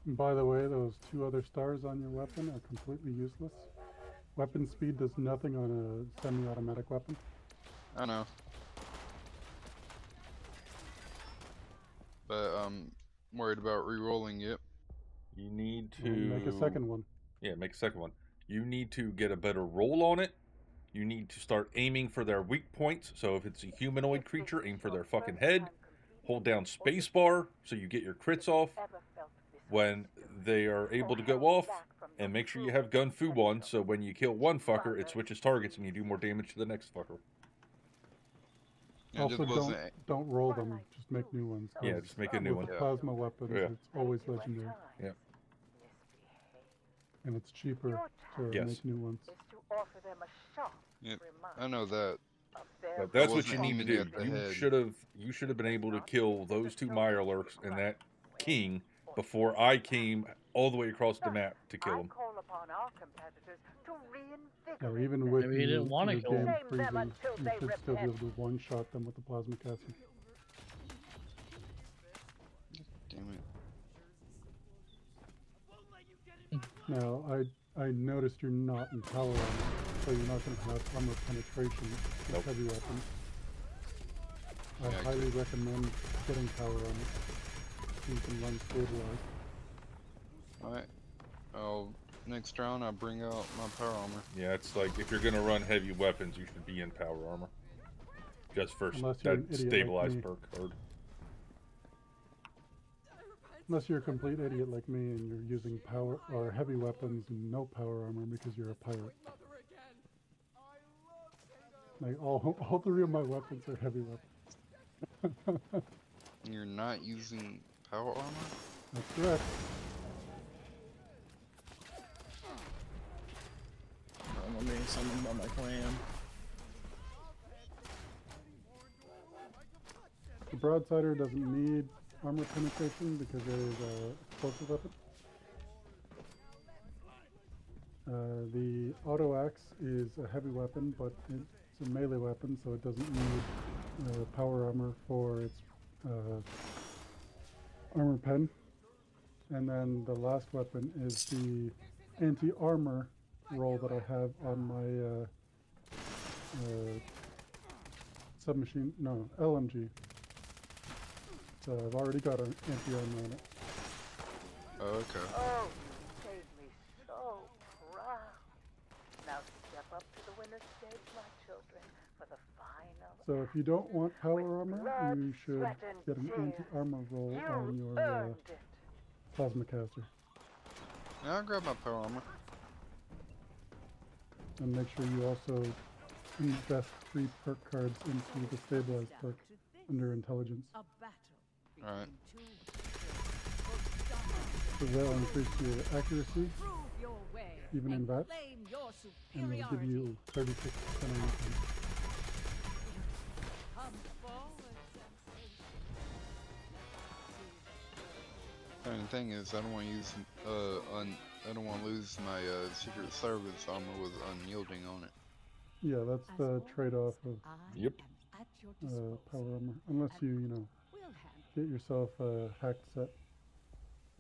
And by the way, those 2 other stars on your weapon are completely useless. Weapon speed does nothing on a semi-automatic weapon. I know. But I'm worried about re-rolling it. You need to Make a second one. Yeah, make a second one. You need to get a better roll on it. You need to start aiming for their weak points. So if it's a humanoid creature, aim for their fucking head. Hold down spacebar so you get your crits off when they are able to go off. And make sure you have gun fu on, so when you kill one fucker, it switches targets and you do more damage to the next fucker. Yeah, Also, just wasn't- don't roll them. Just make new ones. Yeah, just make a new With one. the plasma weapons, Yeah. it's always legendary. Yeah. And it's cheaper to Yes. make new ones. Yep, I know that. But that's I what you wasn't need to aiming do. at the head. You should have been able to kill those 2 Mirelurks and that king before I came all the way across the map to kill him. Yeah, even with Maybe he didn't wanna your kill game them. freezing, you should still be able to one-shot them with the plasma caster. Damn it. Now, I noticed you're not in power armor, so you're not going to have armor penetration with Nope. heavy weapons. I Yeah, highly recommend getting power armor so you can run stabilized. Alright. Next round I bring out my power armor. Yeah, it's like if you're gonna run heavy weapons, you should be in power armor. Just for Unless you're an that idiot like stabilized me. perk card. Unless you're a complete idiot like me and you're using power or heavy weapons and no power armor because you're a pirate. Like all 3 of my weapons are heavy weapons. You're not using power armor? That's correct. I'm being summoned by my clan. The broadsider doesn't need armor penetration because it is a explosive weapon. The auto axe is a heavy weapon, but it's a melee weapon, so it doesn't need power armor for its armor pen. And then the last weapon is the anti-armor roll that I have on my submachine, no, LMG. So I've already got an anti-armor on it. Oh, okay. Oh, you made me so proud. Now step up to the winner's stage, my children, for the final. So if you don't want power armor, blood, you should sweat, and get an tears, anti-armor roll you on your earned it. plasma caster. Yeah, I'll grab my power armor. And make sure you also invest 3 perk cards into the stabilized perk under intelligence. A battle Alright. between 2 So they'll increase your accuracy, prove your way even in and that, claim your and they'll give superiority. you 36% anything. Come forward, And the thing is, I don't want to use, I don't want to lose my Secret Service armor with unyielding on it. Yeah, that's the trade-off of I Yep. am at your disposal. power armor, unless you We'll handle get yourself a hacked set.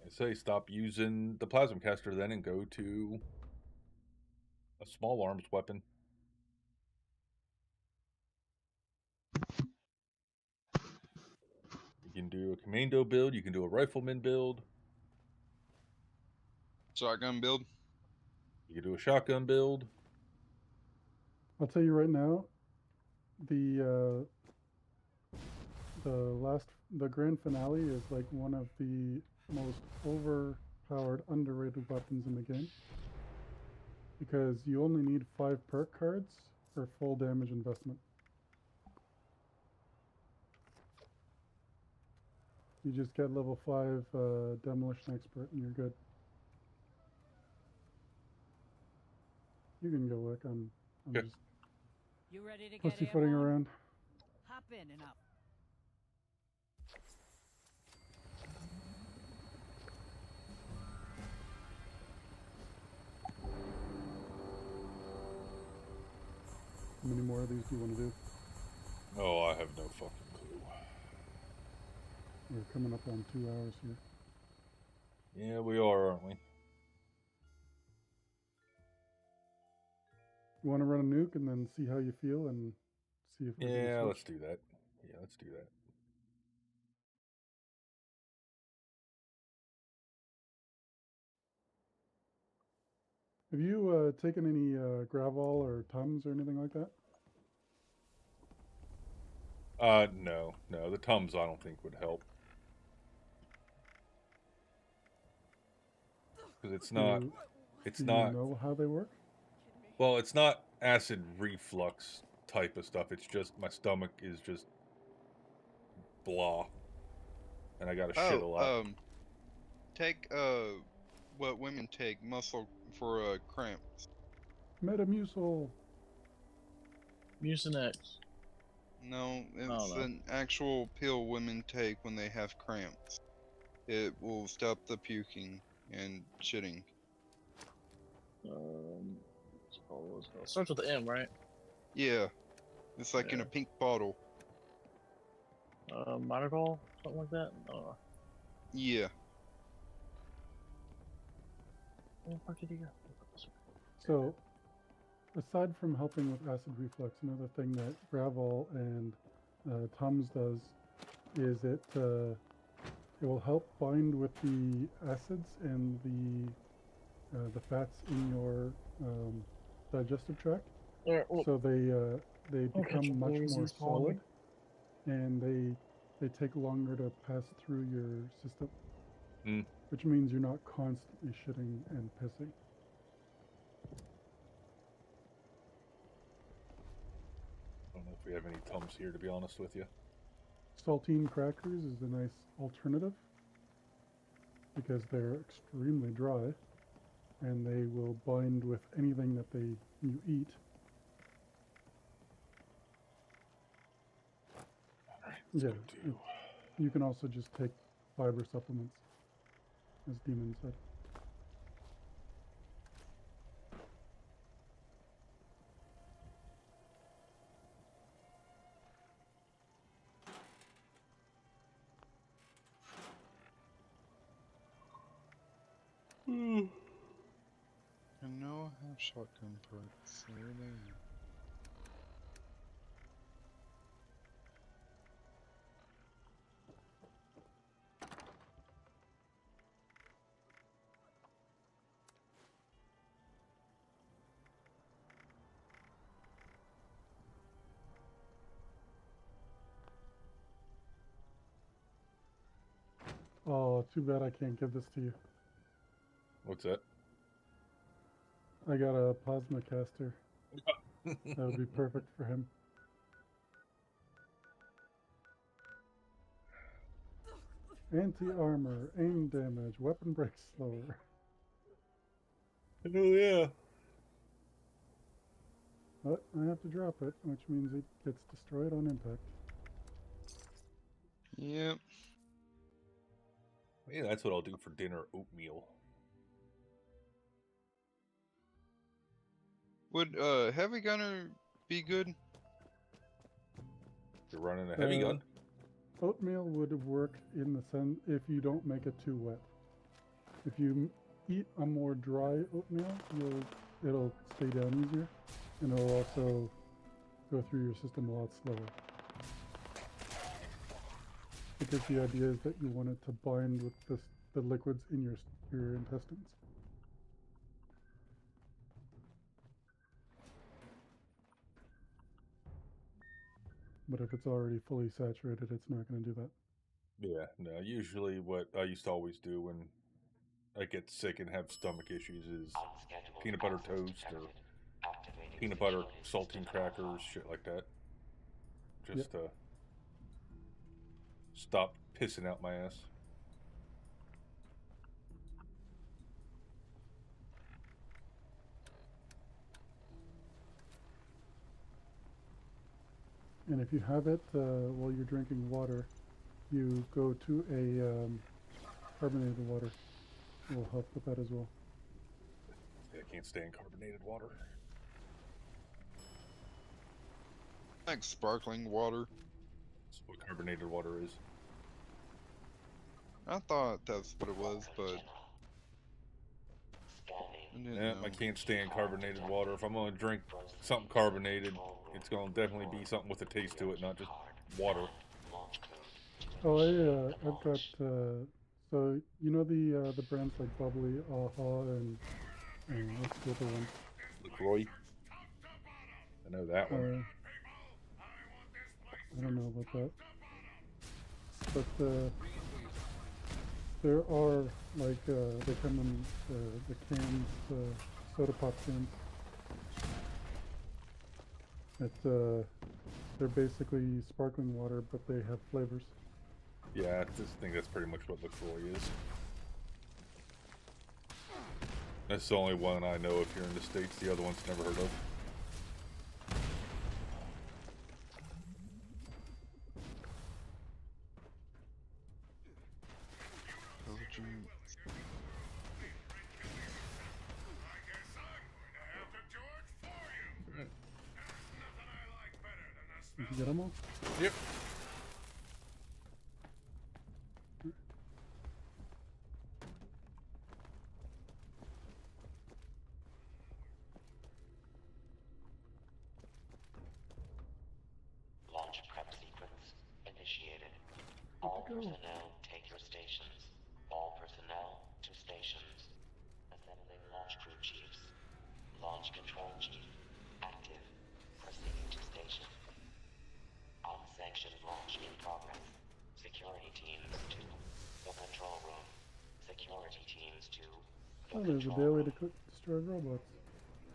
I say stop using the plasma caster then and go to a small arms weapon. You can do a commando build, you can do a rifleman build, Shotgun build? you can do a shotgun build. I'll tell you right now, the grand finale is like one of the most overpowered, underrated weapons in the game. Because you only need 5 perk cards for full damage investment. You just get level 5 demolition expert and you're good. You can go look. I'm Okay. just You ready to get pussyfooting airborne? around. Hop in and up. How many more of these do you want to do? Oh, I have no fucking clue. We're coming up on 2 hours here. Yeah, we are, aren't we? You want to run a nuke and then see how you feel and see if we Yeah, can let's switch? do that. Yeah, let's do that. Have you taken any Gravol or Tums or anything like that? No. The Tums I don't think would help. Because it's not... Do It's you not... know how they work? Well, it's not acid reflux type of stuff. It's just my stomach is just blah. And I gotta shit a lot. Take what women take, muscle for cramps. Metamucil. Mucinex. No, it's no. an actual pill women take when they have cramps. It will stop the puking and shitting. It starts with the M, right? Yeah, it's like in a Yeah. pink bottle. Monocol? Something like that? Oh. Yeah. Where the fuck did he go? So, aside from helping with acid reflux, another thing that Gravol and Tums does is it will help bind with the acids and the fats in your digestive tract. Yeah, well, So they become much Lazy more is calling me. solid, and they take longer to pass through your system, Mm. which means you're not constantly shitting and pissing. I don't know if we have any Tums here, to be honest with you. Saltine crackers is a nice alternative because they're extremely dry and they will bind with anything that you eat. Let's Yeah, go to... you can also just take fiber supplements, as Demon said. I know I have shotgun parts. Where are they? Oh, too bad I can't give this to you. What's that? I got a plasma caster. That would be perfect for him. Anti-armor, aim damage, weapon breaks slower. Oh, yeah. But I have to drop it, which means it gets destroyed on impact. Yep. Yeah, that's what I'll do for dinner, oatmeal. Would heavy gunner be good? You're running a heavy gun? Oatmeal would work in the sense if you don't make it too wet. If you eat a more dry oatmeal, it'll stay down easier, and it'll also go through your system a lot slower. Because the idea is that you want it to bind with the liquids in your intestines. But if it's already fully saturated, it's not going to do that. Yeah, no. Usually what I used to always do when I get sick and have stomach issues is peanut butter toast or peanut butter saltine crackers, shit like that. Just to stop pissing out my ass. And if you have it while you're drinking water, you go to a carbonated water. It will help with that as well. I can't stand carbonated water. Like sparkling water. That's what carbonated water is. I thought that's what it was, but didn't Yeah, know. I can't stand carbonated water. If I'm gonna drink something carbonated, it's gonna definitely be something with a taste to it, not just water. Oh, I've got, so, you know the brands like Bubbly, Aha, and what's the other one? LaCroix. I know that one. I don't know about that. But, there are, like, they come in the cans, soda pop cans. They're basically sparkling water, but they have flavors. Yeah, I just think that's pretty much what LaCroix is. That's the only one I know if you're in the States. The other one's never heard of. Belgium. Did you get them all? Yep. Launch prep sequence initiated. All personnel take your stations. All personnel to stations. Assembling launch crew chiefs. Launch control chief active. Proceeding to station. Unsanctioned launch in progress. Security teams to the control room. Security teams to the Oh, there's a control daily room. to destroy robots.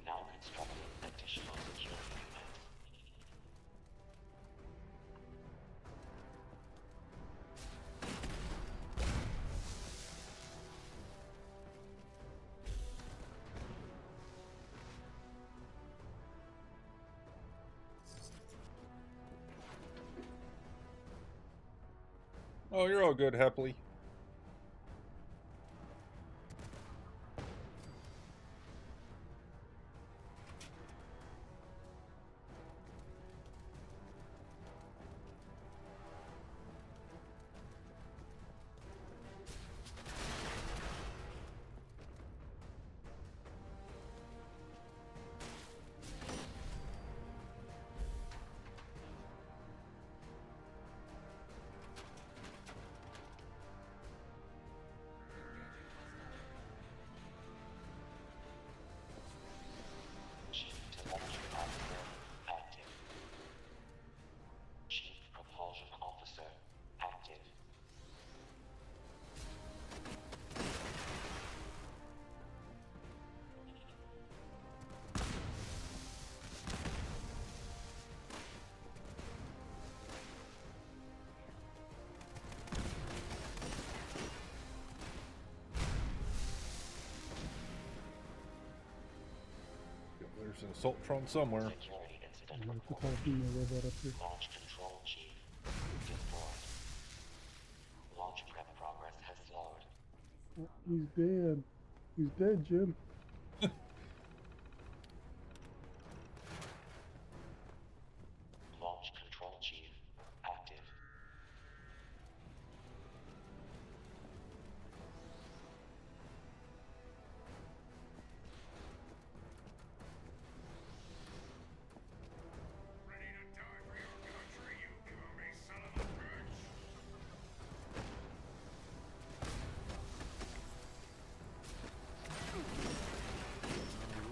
Now constructing additional security units. Oh, you're all good, happily. Chief Telemetry Officer active. Chief Propulsion Officer active. There's an Assaultron somewhere. Security incident I have to report. talk to my robot up here. Launch control chief destroyed. Launch prep progress has slowed. Oh, he's dead. He's dead, Jim. Launch control chief active.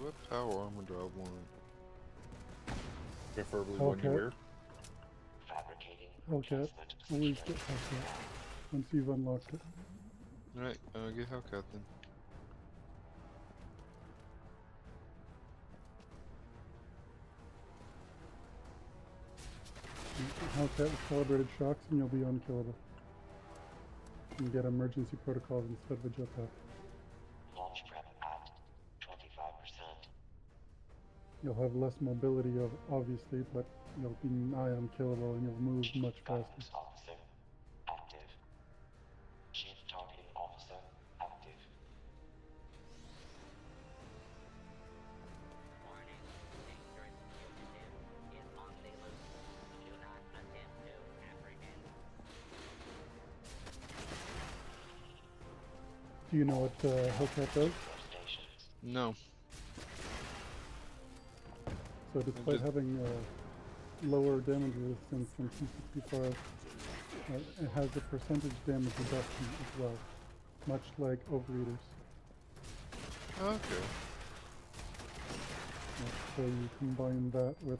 What power armor do I want? Preferably one you Okay. wear. Fabricating Hellcat. replacement Always security get Hellcat once you've unlocked it. Alright, get Hellcat then. Hellcat with calibrated shocks and you'll be unkillable. You can get emergency protocols instead of a jetpack. launch prep at 25%. You'll have less mobility, obviously, but you'll be nigh unkillable and you'll move Chief much faster. Guidance Officer active. Chief Targeting Officer active. Warning, dangerous fugitive is on the loose. Do not attempt to apprehend. Do you know what Hellcat does? Your stations. No. So despite just- having lower damage resistance than 265, it has a percentage damage reduction as well, much like Overeaters. Okay. So you combine that with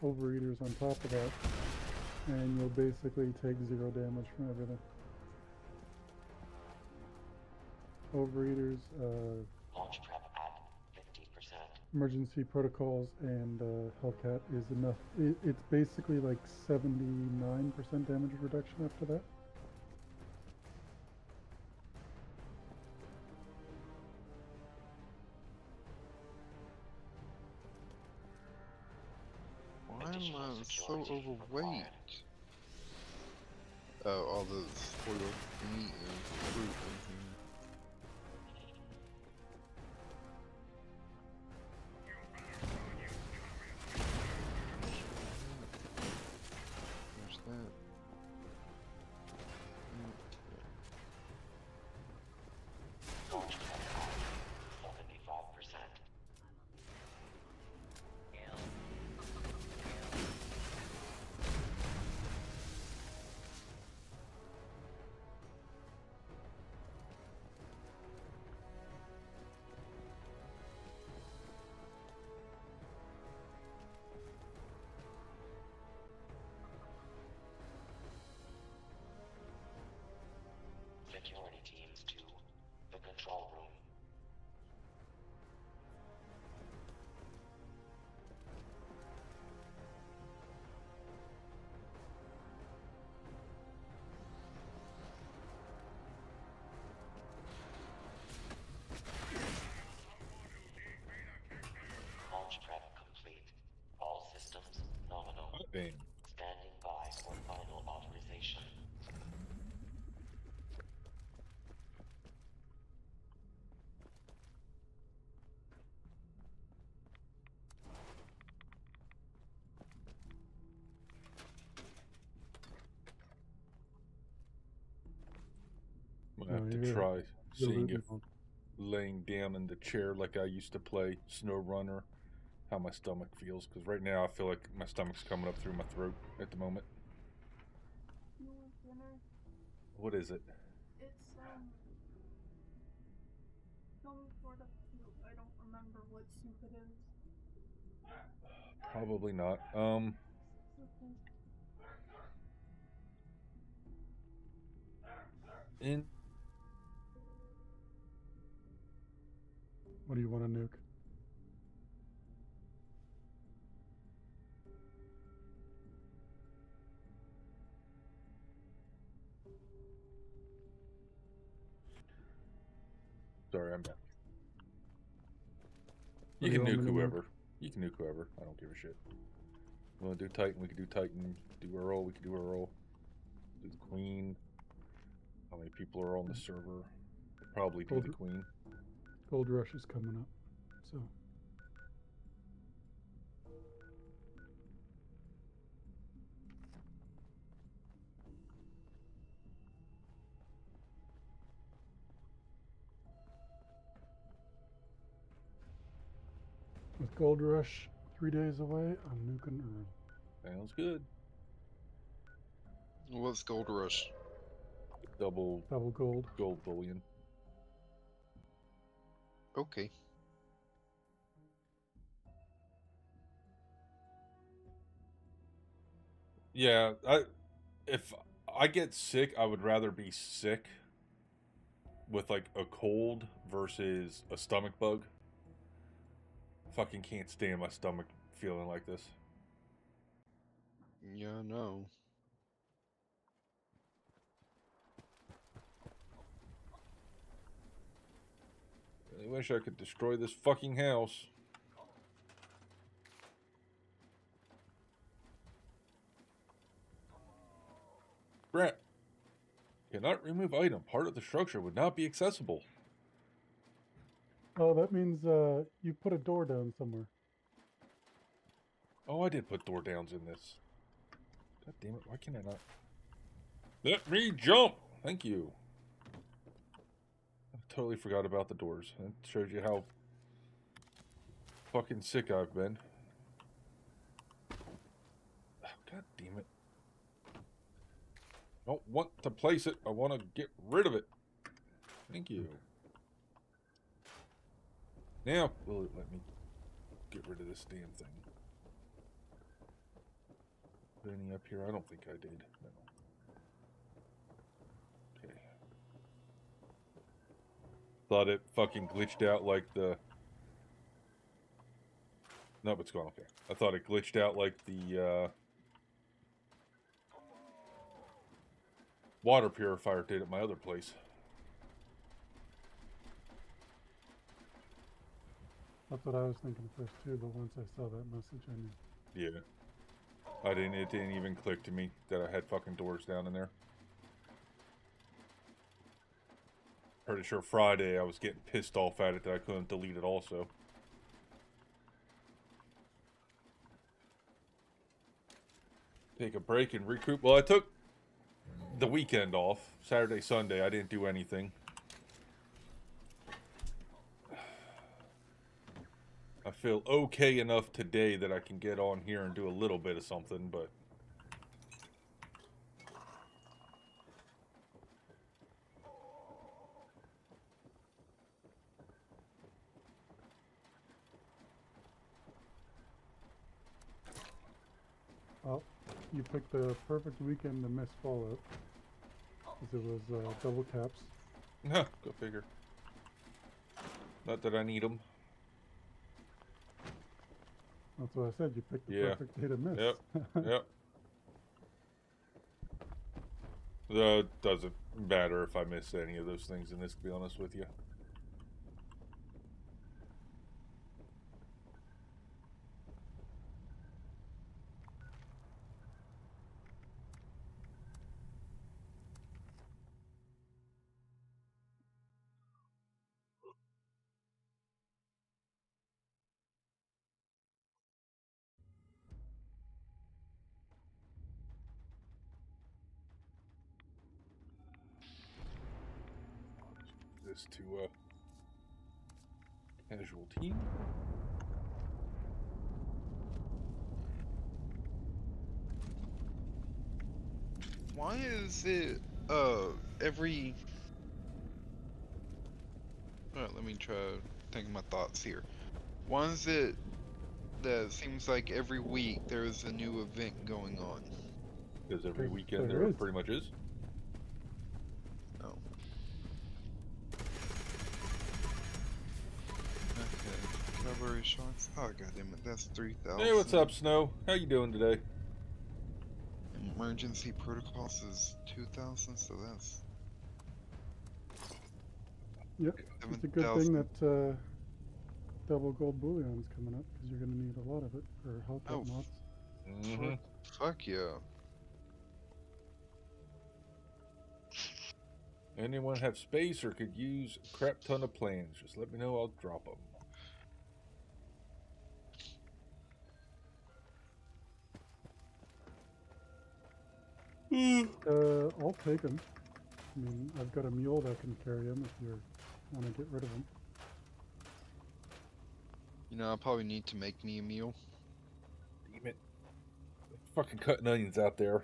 Overeaters on top of that, and you'll basically take 0 damage from everything. Overeaters, Launch prep at 50%. emergency protocols, and Hellcat is enough. It's basically like 79% damage reduction after that. Why am I so overweight? Oh, all the spoiled meat and fruit in here. There's that. Launch prep at 75%. Security teams to the control room. Launch prep complete. All systems nominal. Bang. Standing by for final authorization. I'm gonna have to yeah. try seeing You're if laying down in the chair like I used to play Snow Runner, how my stomach feels. Because right now I feel like my stomach's coming up through my throat at the moment. You want dinner? What is it? It's some sort of soup. I don't remember what soup it is. Probably not. Okay. In What do you want to nuke? Sorry, I'm back. What You do can you want nuke me to nuke? whoever. You can nuke whoever. I don't give a shit. We want to do Titan, we can do Titan. Do Earl, we can do Earl. Do the Queen. How many people are on the server? Probably do the Gold- Queen. Gold Rush is coming up, so. With Gold Rush 3 days away, I'm nuking Earl. Sounds good. What's Gold Rush? Double gold. Gold bullion. Okay. Yeah, if I get sick, I would rather be sick with like a cold versus a stomach bug. Fucking can't stand my stomach feeling like this. Yeah, I know. I wish I could destroy this fucking house. Brett, cannot remove item. Part of the structure would not be accessible. Oh, that means you put a door down somewhere. Oh, I did put door downs in this. God damn it, why can I not? Let me jump! Thank you. totally forgot about the doors. That shows you how fucking sick I've been. Oh, God damn it. I don't want to place it. I want to get rid of it. Thank you. Now, will it let me get rid of this damn thing? Put any up here? I don't think I did. No. Okay. Thought it fucking glitched out like the... Nope, it's gone. Okay. I thought it glitched out like the water purifier did at my other place. That's what I was thinking first too, but once I saw that message, I knew. Yeah. It didn't even click to me that I had fucking doors down in there. Pretty sure Friday I was getting pissed off at it that I couldn't delete it also. Take a break and recoup. Well, I took the weekend off. Saturday, Sunday, I didn't do anything. I feel okay enough today that I can get on here and do a little bit of something, but... Well, you picked the perfect weekend to miss Fallout. Because it was double caps. Go figure. Not that I need them. That's what I said, you picked the perfect day to miss. Yep, yep. It doesn't matter if I miss any of those things in this, to be honest with you. This to casual team. Why is it every... Alright, let me try thinking my thoughts here. Why is it that it seems like every week there's a new event going on? Because every weekend there pretty much is. Oh. Okay. Cavalry shots. Oh goddammit, that's 3,000. Hey, what's up, Snow? How you doing today? Emergency protocols is 2,000, so that's... Yep, it's a good thing that double gold bullion is coming up, because you're going to need a lot of it for Hellcat mods. Mm-hmm. Fuck yeah. Anyone have space or could use a crap ton of plans? Just let me know, I'll drop them. I'll take them. I mean, I've got a mule that can carry them if you want to get rid of them. You know, I'll probably need to make me a meal. Damn it. Fucking cutting onions out there.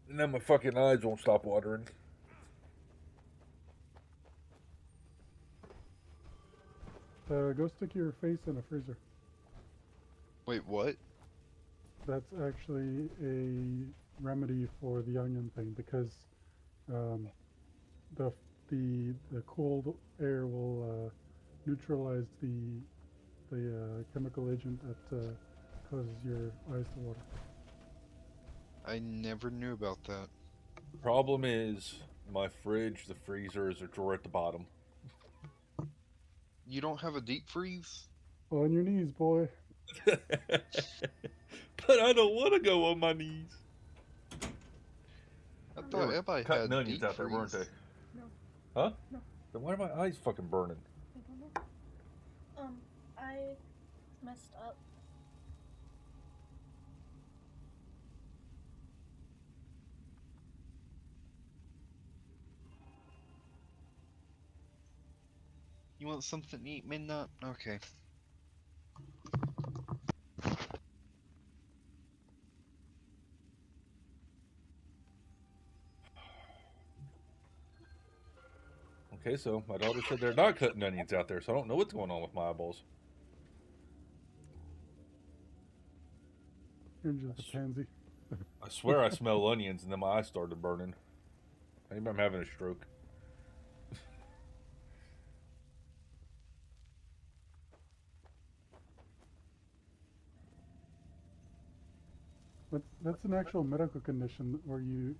And then my fucking eyes won't stop watering. Go stick your face in a freezer. Wait, what? That's actually a remedy for the onion thing, because the cold air will neutralize the chemical agent that causes your eyes to water. I never knew about that. Problem is, my fridge, the freezer is a drawer at the bottom. You don't have a deep freeze? On your knees, boy. But I don't want to go on my knees. I thought everybody cutting had onions deep out there, weren't they? freeze. No. Huh? No. Then why are my eyes fucking burning? I don't know. I messed up. You want something to eat, Midnight? Okay. Okay, so my daughter said they're not cutting onions out there, so I don't know what's going on with my eyeballs. You're just a pansy. I swear I smell onions, and then my eyes started burning. Maybe I'm having a stroke. But that's an actual medical condition where you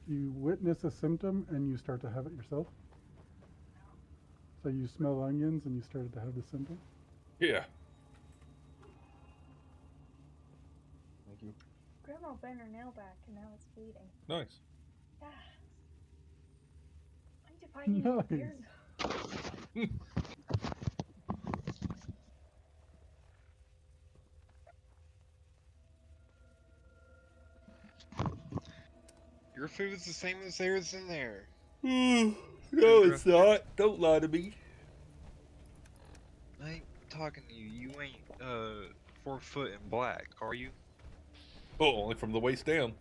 witness a symptom and you start to have it yourself. So you smell onions and you started to have the symptom. Yeah. Thank you. Grandma bent her nail back and now it's bleeding. Nice. Yeah. I need to find you Nice. Your food's the same as theirs in there. No, it's not. Don't lie to me. I ain't talking to you. You ain't 4 foot and black, are you? Oh, only from the waist down.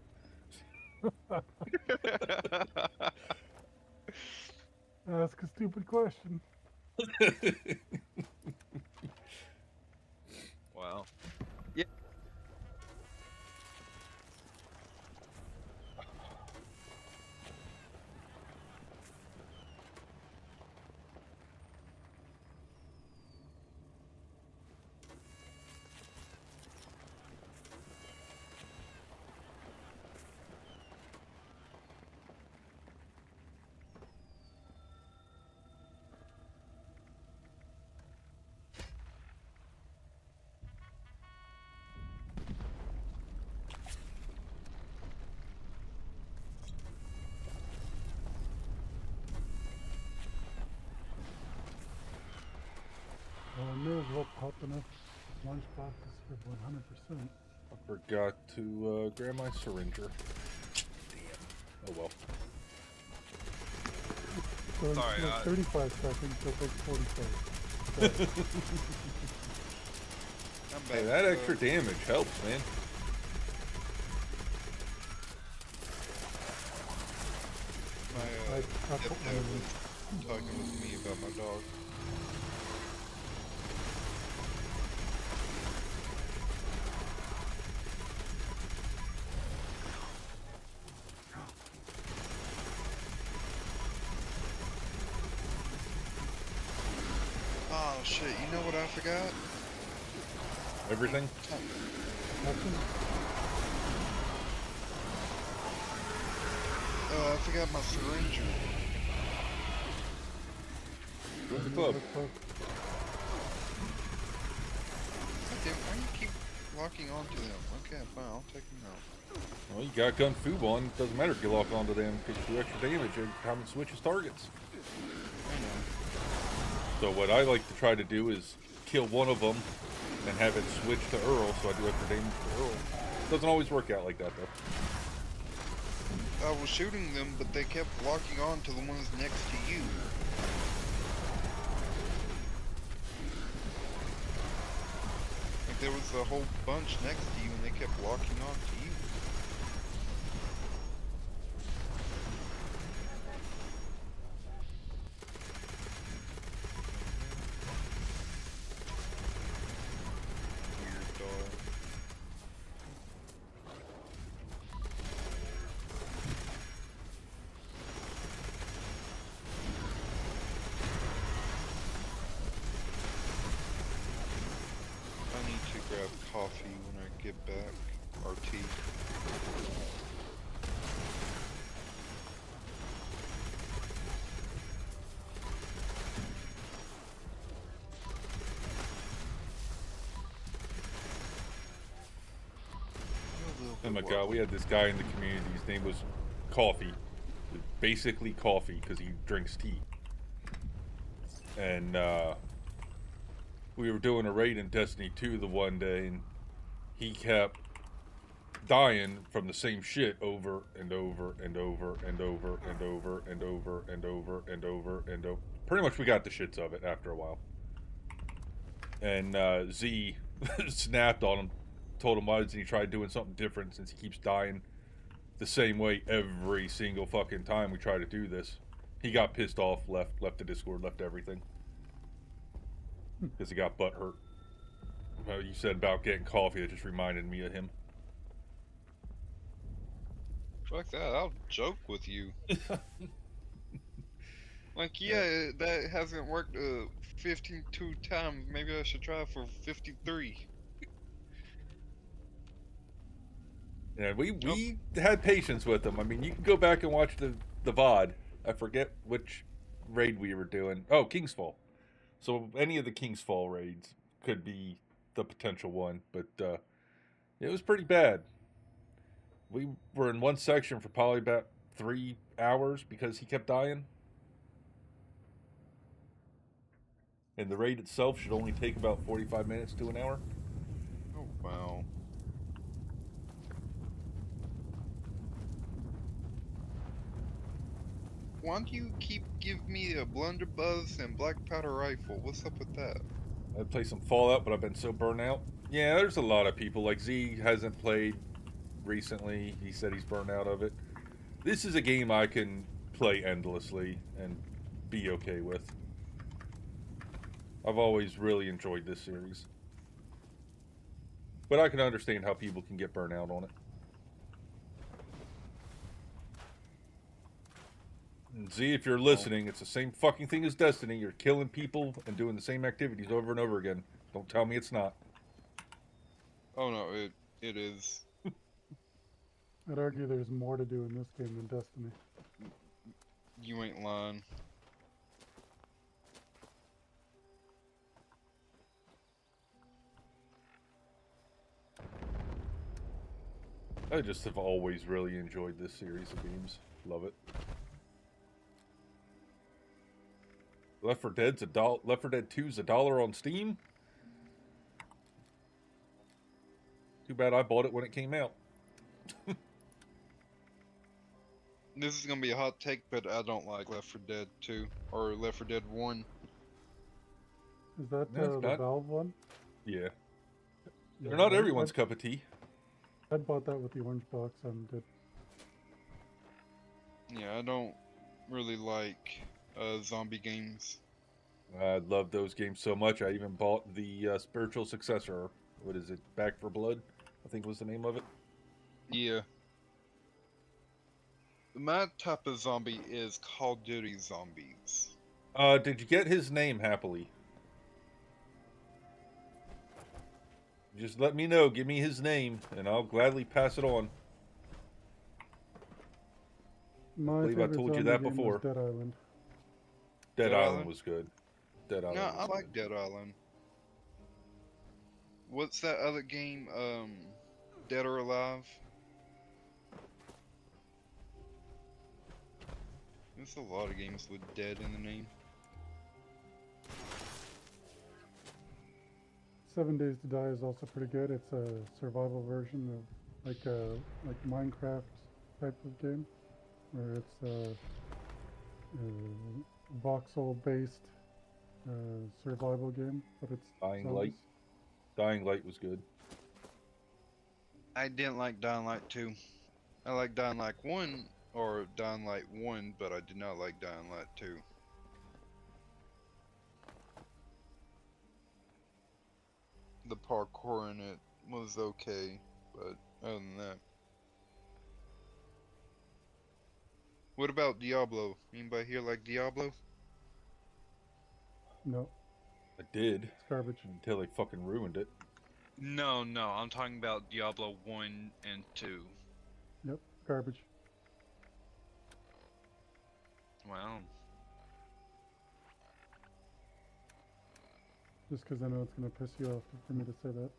Ask a stupid question. Wow. Yeah. Well, I may as well pop enough lunchboxes for 100%. I forgot to grab my syringer. Damn. Oh well. So Sorry, instead of 35 seconds, it'll take 45. I'm back. Hey, that extra damage helps, man. My I stepdad put my was talking with me about my dog. Oh shit, you know what I forgot? Everything? I forgot my syringe. Join the club. Damn, why do you keep locking onto them? Okay, fine, I'll take them out. Well, you got Kung Fu on. It doesn't matter if you lock onto them because you do extra damage every time it switches targets. I know. So what I like to try to do is kill one of them and have it switch to Earl, so I do extra damage to Earl. Doesn't always work out like that, though. I was shooting them, but they kept locking on to the ones next to you. Like there was a whole bunch next to you, and they kept locking on to you. Weird dog. I need to grab coffee when I get back, or tea. Oh my god, we had this guy in the community. His name was Coffee. Basically coffee, because he drinks tea. And we were doing a raid in Destiny 2 the one day, and he kept dying from the same shit over and over and over and over and over and over and over and over and over. pretty much we got the shits of it after a while. And Z snapped on him, told him why doesn't he try doing something different since he keeps dying the same way every single fucking time we try to do this. He got pissed off, left the Discord, left everything. Because he got butt hurt. You said about getting coffee, that just reminded me of him. Fuck that, I'll joke with you. Like, yeah, that hasn't worked 52 times. Maybe I should try for 53. Yeah, we had patience with him. I mean, you can go back and watch the VOD. I forget which raid we were doing. Oh, Kingsfall. So any of the Kingsfall raids could be the potential one, but it was pretty bad. We were in one section for probably about 3 hours because he kept dying. And the raid itself should only take about 45 minutes to an hour. Oh, wow. Why do you keep giving me a blunderbuss and black powder rifle? What's up with that? I'd play some Fallout, but I've been so burnt out. Yeah, there's a lot of people. Like Z hasn't played recently. He said he's burnt out of it. This is a game I can play endlessly and be okay with. I've always really enjoyed this series. But I can understand how people can get burnt out on it. And Z, if you're listening, it's the same fucking thing as Destiny. You're killing people and doing the same activities over and over again. Don't tell me it's not. Oh no, it is. I'd argue there's more to do in this game than Destiny. You ain't lying. I just have always really enjoyed this series of games. Love it. Left 4 Dead's Left 4 Dead 2's $1 on Steam. Too bad I bought it when it came out. This is gonna be a hot take, but I don't like Left 4 Dead 2 or Left 4 Dead 1. Is that No, it's the not. Valve one? Yeah. Yeah, They're not everyone's cup of tea. I bought that with the orange box and did. Yeah, I don't really like zombie games. I love those games so much. I even bought the spiritual successor. What is it? Back for Blood, I think was the name of it. Yeah. My type of zombie is Call of Duty zombies. Did you get his name happily? Just let me know. Give me his name, and I'll gladly pass it on. My I believe I favorite told you zombie that game before. was Dead Island. Dead Dead Island Island? was good. Dead Island. No, I was like good. Dead Island. What's that other game? Dead or Alive? There's a lot of games with dead in the name. 7 Days to Die is also pretty good. It's a survival version of like Minecraft type of game, where it's a voxel based survival game, but it's Dying zombies. Light. Dying Light was good. I didn't like Dying Light 2. I like Dying Light 1 or Dying Light 1, but I did not like Dying Light 2. The parkour in it was okay, but other than that. What about Diablo? Anybody here like Diablo? No, I did it's garbage. until they fucking ruined it. No, I'm talking about Diablo 1 and 2. Yep, garbage. Wow. Just because I know it's gonna piss you off for me to say that.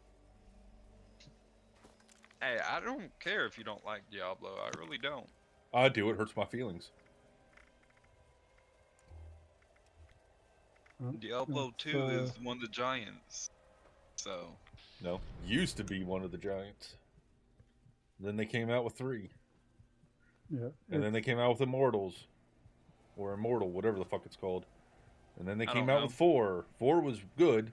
Hey, I don't care if you don't like Diablo. I really don't. I do. It hurts my feelings. Huh? Diablo It's, 2 is one of the giants. So, No, used to be one of the giants. Then they came out with 3, yeah, and then they came out with Immortals, or Immortal, whatever the fuck it's called. And then they I came don't out know. with 4. 4 was good.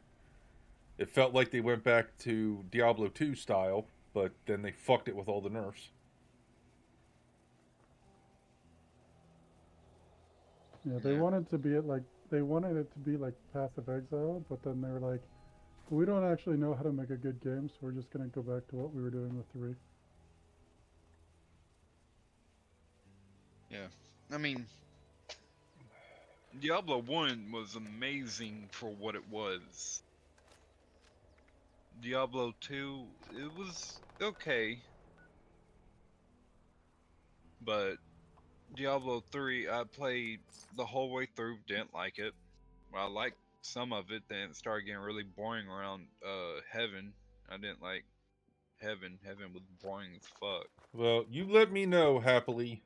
It felt like they went back to Diablo 2 style, but then they fucked it with all the nerfs. Yeah, they wanted to be they wanted it to be like Passive Exile, but then they were like, we don't actually know how to make a good game, so we're just gonna go back to what we were doing with 3. Yeah. I mean, Diablo 1 was amazing for what it was. Diablo 2, it was okay. But Diablo 3, I played the whole way through, didn't like it. Well, I liked some of it, then it started getting really boring around Heaven. I didn't like Heaven. Heaven was boring as fuck. Well, you let me know, happily.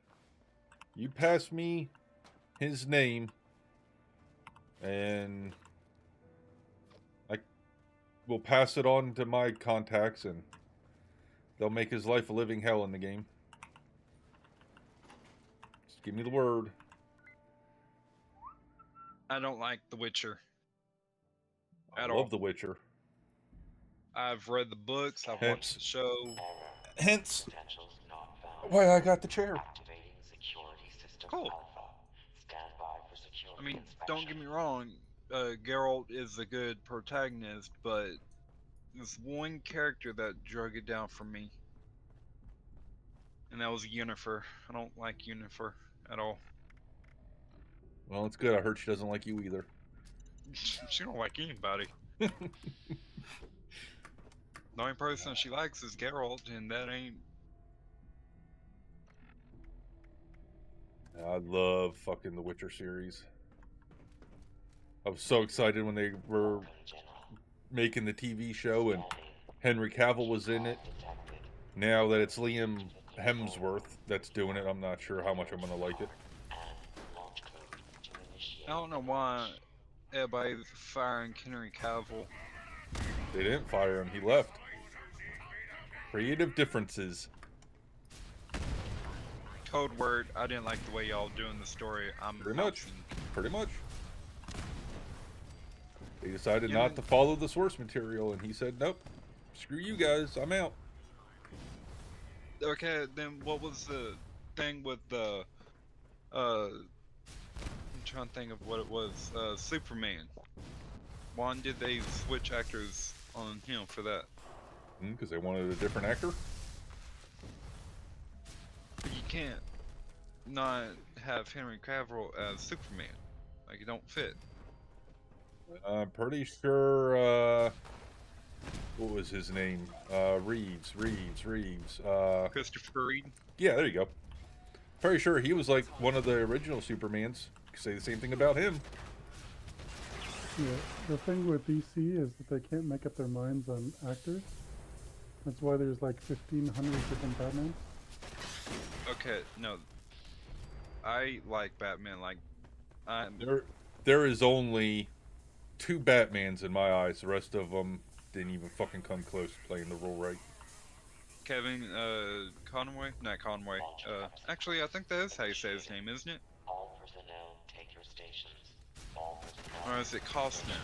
You pass me his name, and I will pass it on to my contacts, and they'll make his life a living hell in the game. Just give me the word. I don't like The Witcher. I At love all. The Witcher. I've read the books, I've watched the show. Hence why I got the chair. Cool. I mean, don't get me wrong, Geralt is a good protagonist, but there's one character that drug it down for me. And that was Yennefer. I don't like Yennefer at all. Well, it's good. I heard she doesn't like you either. She don't like anybody. The only person she likes is Geralt, and that ain't... I love fucking the Witcher series. I was so excited when they were making the TV show and Henry Cavill was in it. Now that it's Liam Hemsworth that's doing it, I'm not sure how much I'm going to like it. I don't know why everybody's firing Henry Cavill. They didn't fire him. He left. Creative differences. Code word, I didn't like the way y'all doing the story. I'm Pretty much. bouncing. Pretty much. They decided Yeah, not man. to follow the source material, and he said, nope, screw you guys, I'm out. Okay, then what was the thing with the, I'm trying to think of what it was, Superman. Why did they switch actors on him for that? Because they wanted a different actor? You can't not have Henry Cavill as Superman. Like, it don't fit. I'm pretty sure, what was his name? Reeves. Christopher Reed? Yeah, there you go. Pretty sure he was like one of the original Supermans. You could say the same thing about him. Yeah, the thing with DC is that they can't make up their minds on actors. That's why there's like 1,500 different Batmans. Okay, no. I like Batman, like, There is only 2 Batmans in my eyes. The rest of them didn't even fucking come close to playing the role right. Kevin, Conway? Not Conway. Actually, I think that is how you say his name, isn't it? All personnel, take your stations. All personnel. Or is it Costner?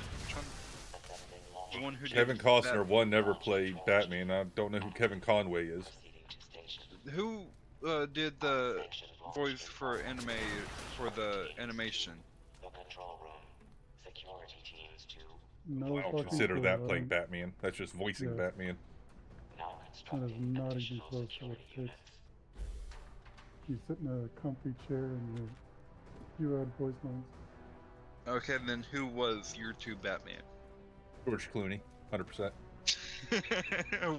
The one who Kevin did Costner, that- one, never played Batman. I don't know who Kevin Conway is. Who did the voice for the animation? The control room. Security teams to No I don't fucking consider clue, that I playing don't- Batman. That's just voicing Yeah. Batman. now That is constructing not even additional close to what security it takes. units. You sit in a comfy chair and you add voice lines. Okay, then who was your 2 Batman? George Clooney, 100%.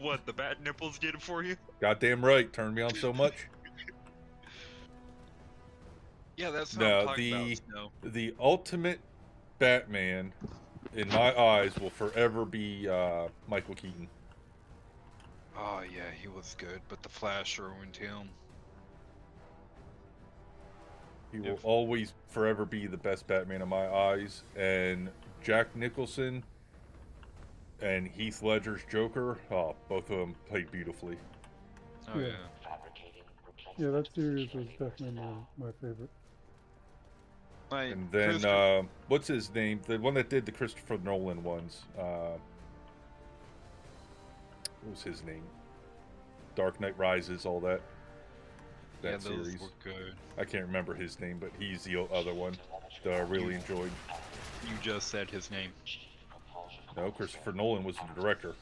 What, the bat nipples did it for you? Goddamn right, turned me on so much. Yeah, that's what No, I'm talking about. No. the ultimate Batman, in my eyes, will forever be Michael Keaton. Oh yeah, he was good, but the Flash ruined him. He will always forever be the best Batman in my eyes. And Jack Nicholson and Heath Ledger's Joker, oh, both of them played beautifully. Oh Yeah. yeah. Fabricating Yeah, that replacement series was security definitely personnel. my favorite. Like, And then, Christopher- what's his name? The one that did the Christopher Nolan ones. What was his name? Dark Knight Rises, all that. That yeah, those series. were good. I can't remember his name, but he's the other one that I really enjoyed. You just said his name. No, Christopher Nolan was the director.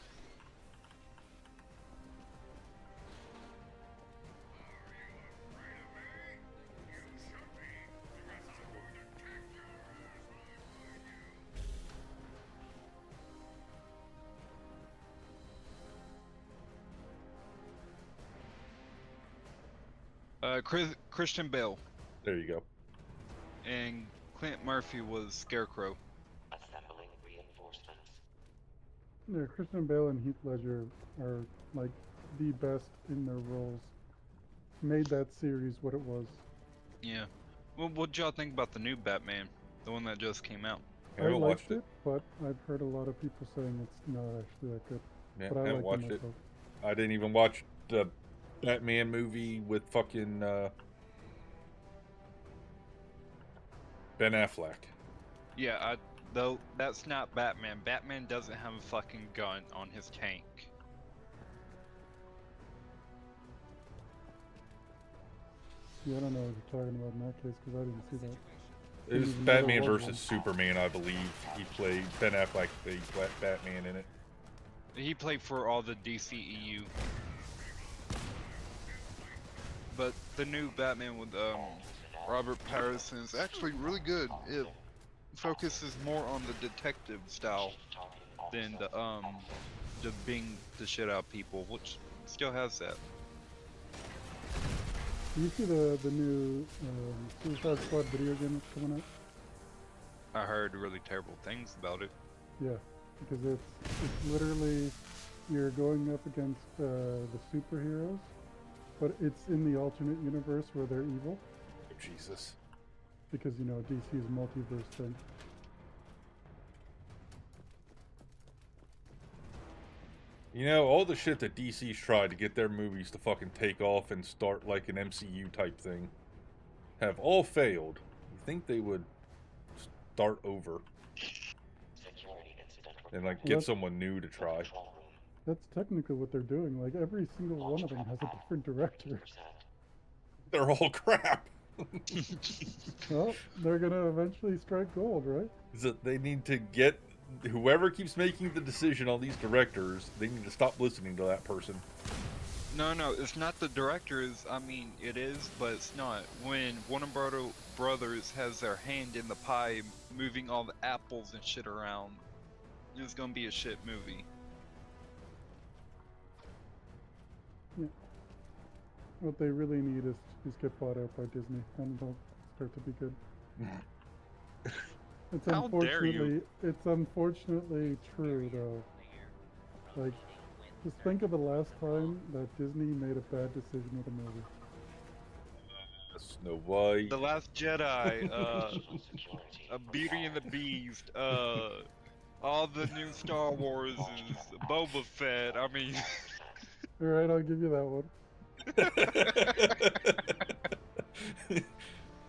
Christian Bale There you go. and Clint Murphy was Scarecrow. Assembling reinforcements. Yeah, Christian Bale and Heath Ledger are like the best in their roles. Made that series what it was. Yeah. Well, what'd y'all think about the new Batman? The one that just came out. I haven't liked watched it. but I've heard a lot of people saying it's not actually that good. Yeah, but I haven't liked watched it. myself. I didn't even watch the Batman movie with fucking Ben Affleck. Yeah, though that's not Batman. Batman doesn't have a fucking gun on his tank. Yeah, I don't know what you're talking about in that case because I didn't see that. It was Didn't even know there Batman was versus one. Superman, I believe. He played Ben Affleck played Batman in it. He played for all the DCEU. But the new Batman with Robert Pattinson is actually really good. It focuses more on the detective style than the being the shit out of people, which still has that. Do you see the new Suicide Squad video game that's coming out? I heard really terrible things about it. Yeah, because it's literally you're going up against the superheroes, but it's in the alternate universe where they're evil. Jesus. Because you know DC's multiverse thing. You know, all the shit that DC's tried to get their movies to fucking take off and start like an MCU type thing have all failed. You think they would start over and like get someone new to try? That's technically what they're doing. Like every single one of them has a different director. They're all crap. Well, they're gonna eventually strike gold, right? Is that they need to get whoever keeps making the decision on these directors, they need to stop listening to that person. No, it's not the directors. I mean, it is, but it's not. When Warner Brothers has their hand in the pie, moving all the apples and shit around, it's gonna be a shit movie. Yeah. What they really need is get bought out by Disney, and they'll start to be good. It's How dare you. It's unfortunately true though. Like, just think of the last time that Disney made a bad decision with a movie. Snow White. The Last Jedi, A Beauty and the Beast, all the new Star Wars is Boba Fett. I mean, All right, I'll give you that one.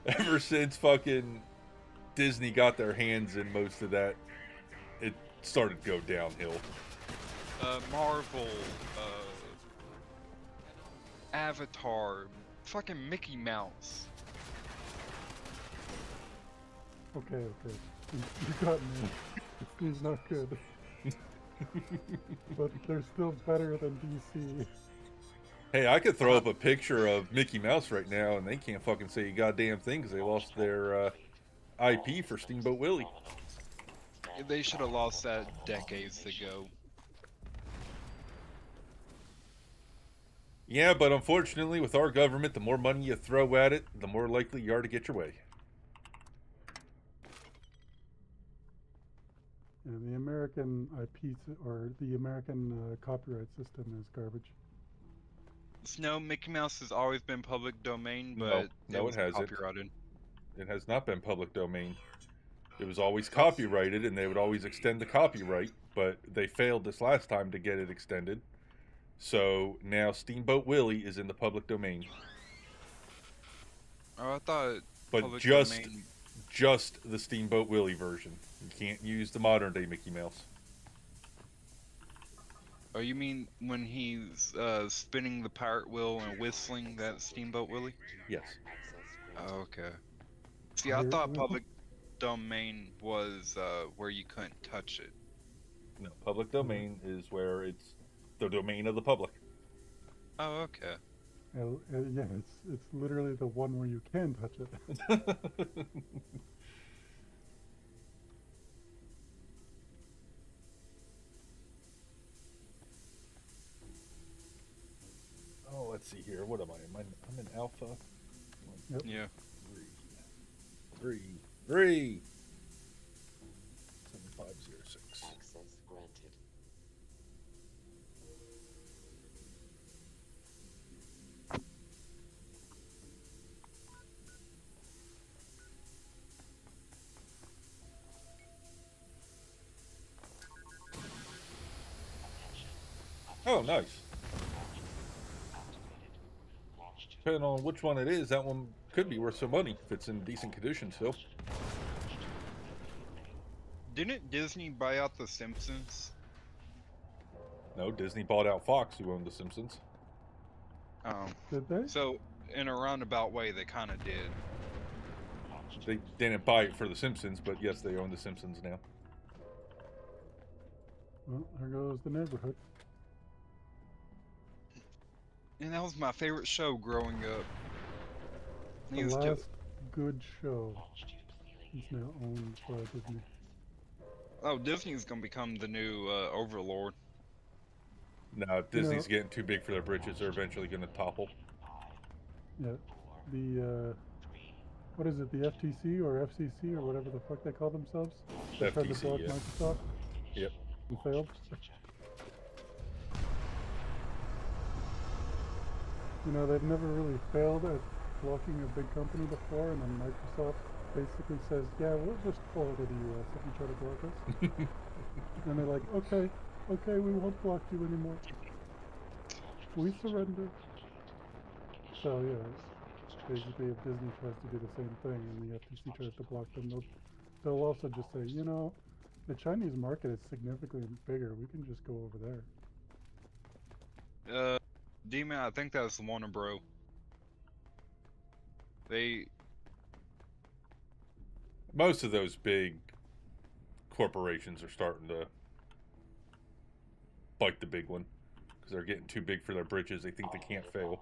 Ever since fucking Disney got their hands in most of that, it started to go downhill. Marvel, Avatar, fucking Mickey Mouse. Okay. You got me. Disney's not good. But they're still better than DC. Hey, I could throw up a picture of Mickey Mouse right now, and they can't fucking say a goddamn thing because they lost their IP for Steamboat Willie. They should have lost that decades ago. Yeah, but unfortunately, with our government, the more money you throw at it, the more likely you are to get your way. And the American IP or the American copyright system is garbage. No, Mickey Mouse has always been public domain, but no, it hasn't. copyrighted. It has not been public domain. It was always copyrighted, and they would always extend the copyright, but they failed this last time to get it extended. So now Steamboat Willie is in the public domain. Oh, I thought But public just domain just the Steamboat Willie version. You can't use the modern day Mickey Mouse. Oh, you mean when he's spinning the pirate wheel and whistling that Steamboat Willie? Yes. Oh, okay. See, I thought public domain was where you couldn't touch it. No, public domain is where it's the domain of the public. Oh, okay. Yeah, it's literally the one where you can touch it. Oh, let's see here. What am I? I'm in alpha. Yep. Yeah. 3. 7506. Access granted. Oh, nice. Depending on which one it is, that one could be worth some money if it's in decent condition still. Didn't Disney buy out The Simpsons? No, Disney bought out Fox, who owned The Simpsons. Did they? So, in a roundabout way, they kind of did. They didn't buy it for The Simpsons, but yes, they own The Simpsons now. Well, there goes the neighborhood. And that was my favorite show growing up. The last good show is now owned by Disney. Oh, Disney's gonna become the new overlord. No, Disney's getting too big for their britches. They're eventually going to topple. Yeah. The, what is it, the FTC or FCC or whatever the fuck they call themselves? They tried to FTC, block yeah. Microsoft Yep. and failed. You know, they've never really failed at blocking a big company before, and then Microsoft basically says, yeah, we'll just pull it to the US if you try to block us. And they're like, okay, we won't block you anymore. We surrender. So, yeah, basically if Disney tries to do the same thing and the FTC tries to block them, they'll also just say, you know, the Chinese market is significantly bigger. We can just go over there. D-Man, I think that's Warner Bro. Most of those big corporations are starting to bite the big one because they're getting too big for their britches. They think they can't fail.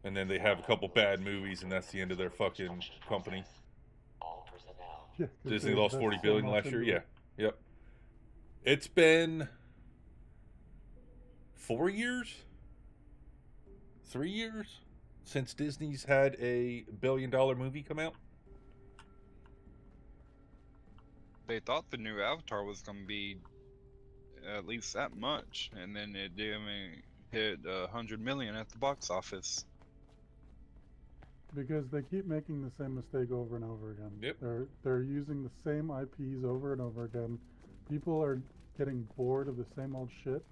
And then they have a couple bad movies, and that's the end of their fucking company. Yeah, Disney lost $40 billion last year. Yeah, yep. It's been 4 years, 3 years since Disney's had a billion-dollar movie come out. They thought the new Avatar was gonna be at least that much, and then it didn't hit 100 million at the box office. Because they keep making the same mistake over and over again. Yep. They're using the same IPs over and over again. People are getting bored of the same old shit,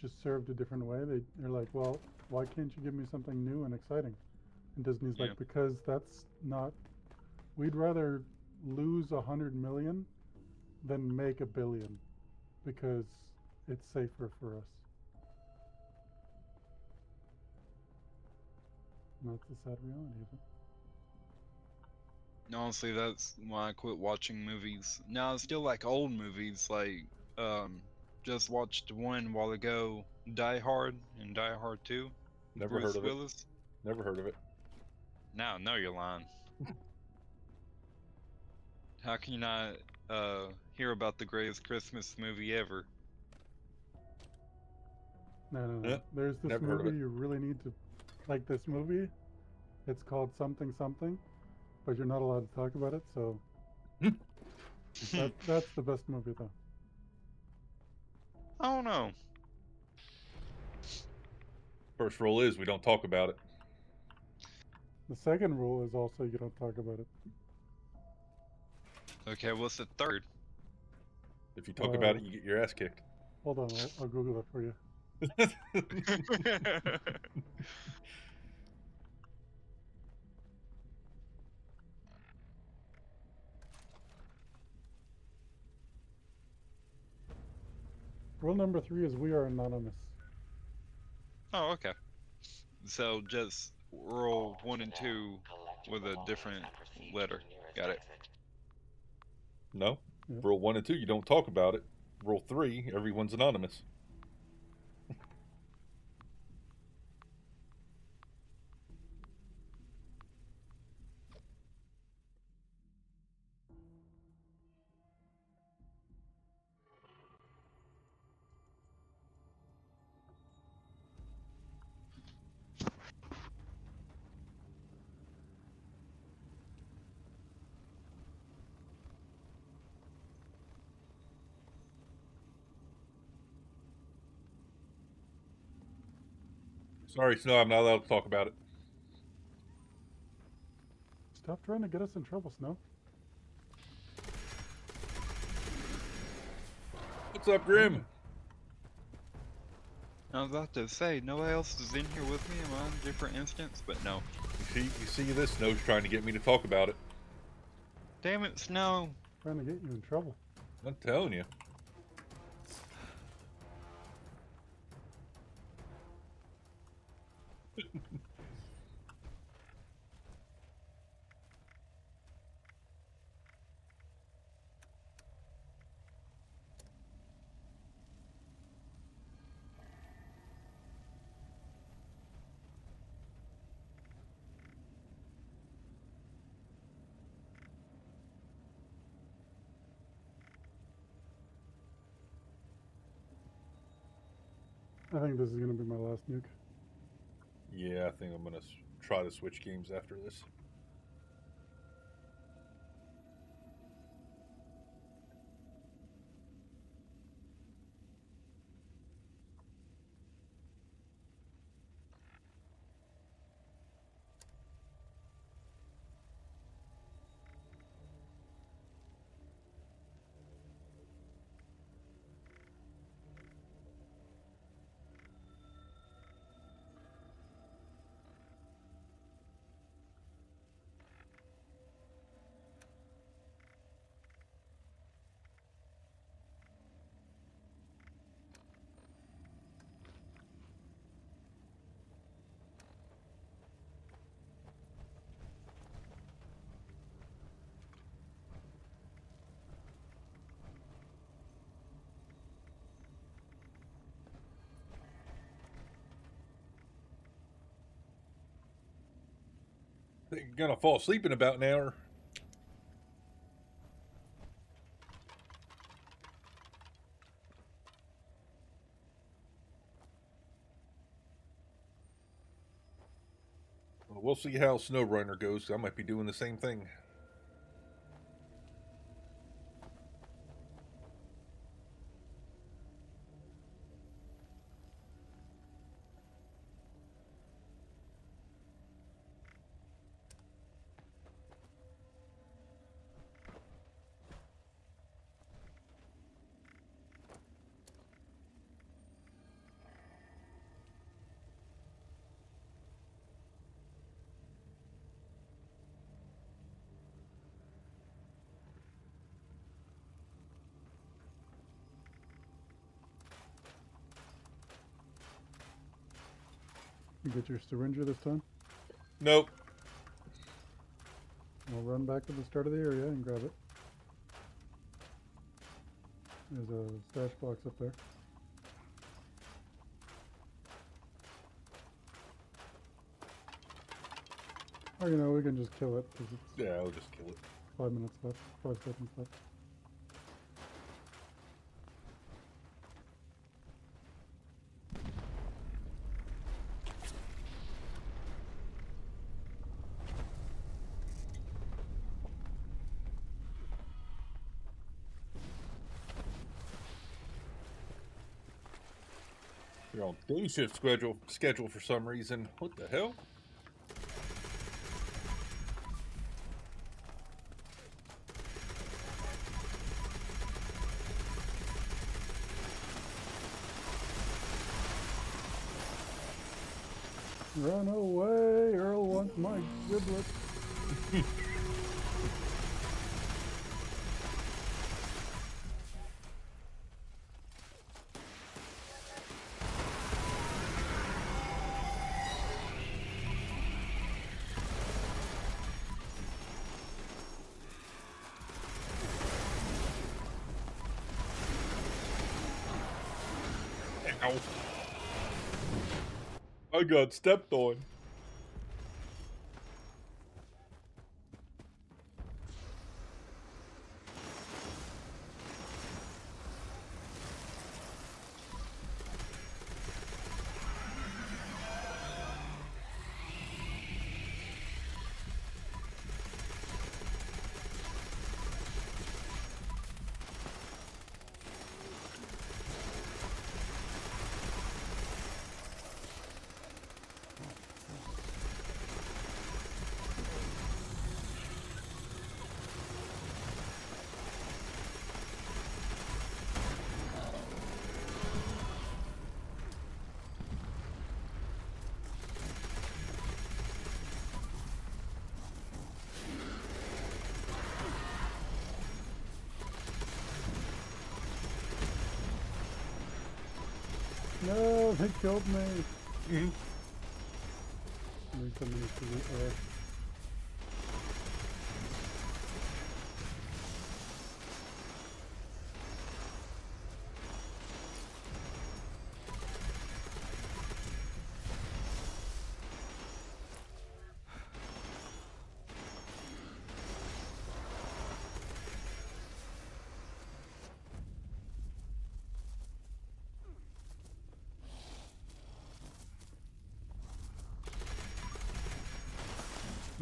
just served a different way. They're like, well, why can't you give me something new and exciting? And Disney's like, because that's not. We'd rather lose 100 million than make $1 billion, because it's safer for us. And that's the sad reality of it. Honestly, that's why I quit watching movies. Now I still like old movies, like just watched one while ago, Die Hard and Die Hard 2. Never Bruce heard of Willis. it. Never heard of it. Now, no, you're lying. How can you not hear about the greatest Christmas movie ever? No. Yeah, There's this never heard of movie it. you really need to, like this movie. It's called something something, but you're not allowed to talk about it. So that's the best movie though. I don't know. First rule is we don't talk about it. The second rule is also you don't talk about it. Okay, what's the third? If you talk about it, you get your ass kicked. Hold on, I'll Google that for you. Rule number 3 is we are anonymous. Oh, okay. So just rule 1 and 2 with a different letter. Got it. No. Yeah. Rule 1 and 2, you don't talk about it. Rule 3, everyone's anonymous. Sorry, Snow, I'm not allowed to talk about it. Stop trying to get us in trouble, Snow. What's up, Grim? I was about to say, nobody else is in here with me. Am I on a different instance? But no. You see this? Snow's trying to get me to talk about it. Damn it, Snow. Trying to get you in trouble. I'm telling you. I think this is going to be my last nuke. Yeah, I think I'm going to try to switch games after this. Think you're gonna fall asleep in about an hour. Well, we'll see how SnowRunner goes. I might be doing the same thing. You get your syringer this time? Nope. I'll run back to the start of the area and grab it. There's a stash box up there. Or, you know, we can just kill it, because it's Yeah, I'll just kill it. 5 minutes left, 5 seconds left. You're on day shift schedule for some reason. What the hell? Run away! Earl wants my giblet. Ow. I got stepped on. No, they killed me. At least I'm gonna see it.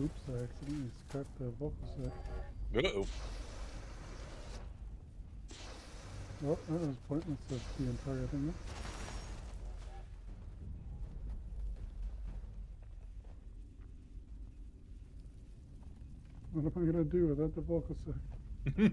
Oops, I accidentally scrapped the vocal set. Uh-oh. Well, that was pointless of the entire thing. Then. What am I gonna do without the vocal set?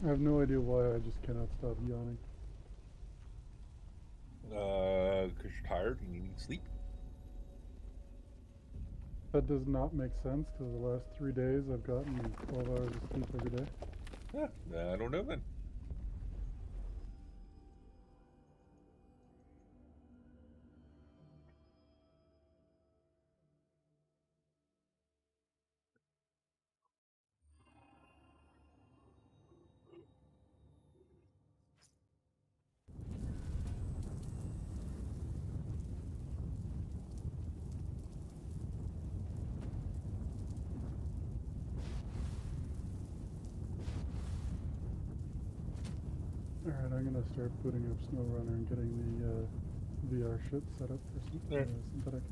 I have no idea why I just cannot stop yawning. Because you're tired and you need sleep. That does not make sense because the last 3 days I've gotten 12 hours of sleep every day. Yeah, I don't know then. Alright, I'm gonna start booting up SnowRunner and getting the VR shit set up for synthetic.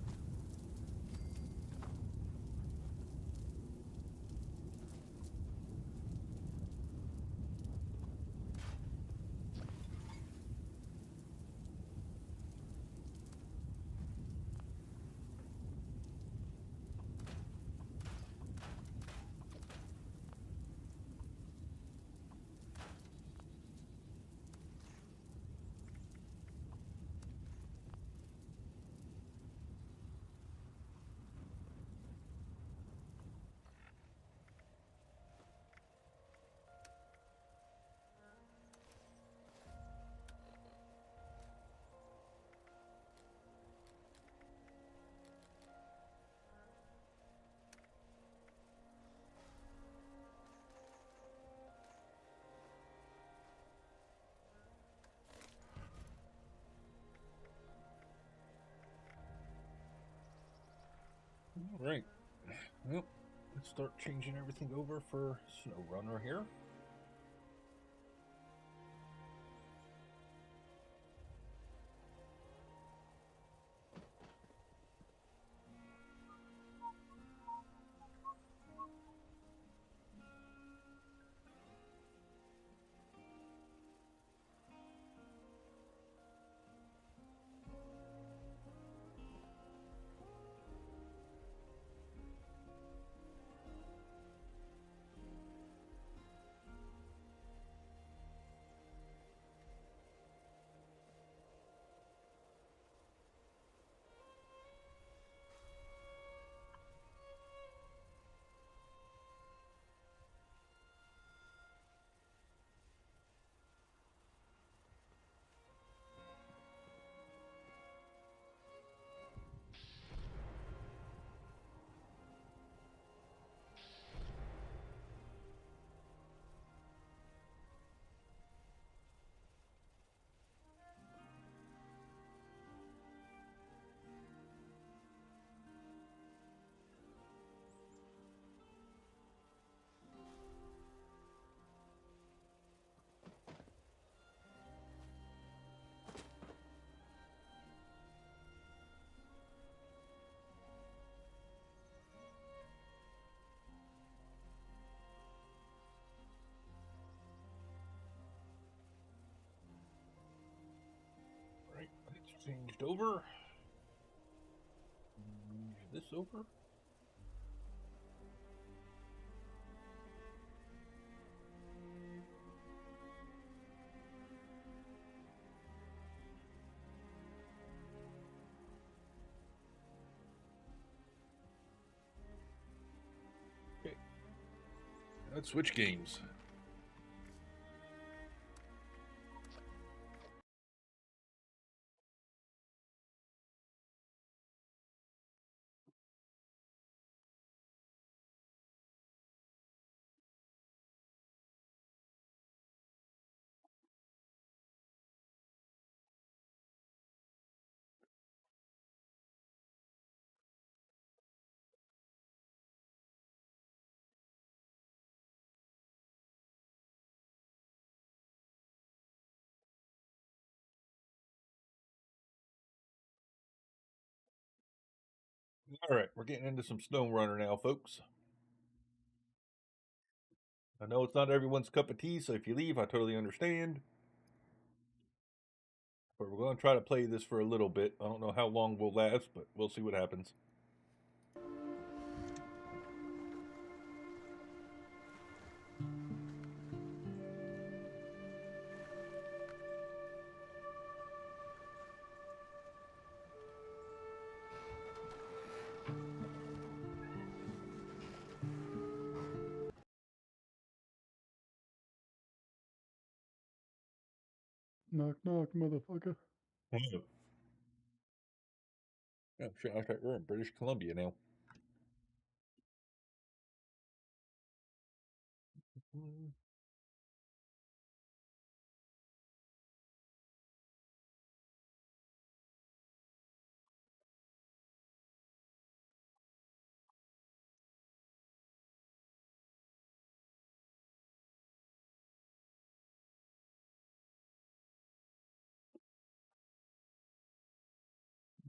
All right. Well, let's start changing everything over for SnowRunner here. switched over. This over. Okay. Let's switch games. All right, we're getting into some SnowRunner now, folks. I know it's not everyone's cup of tea, so if you leave, I totally understand. But we're going to try to play this for a little bit. I don't know how long we'll last, but we'll see what happens. Knock, knock, motherfucker. Oh, shit, I thought we're in British Columbia now.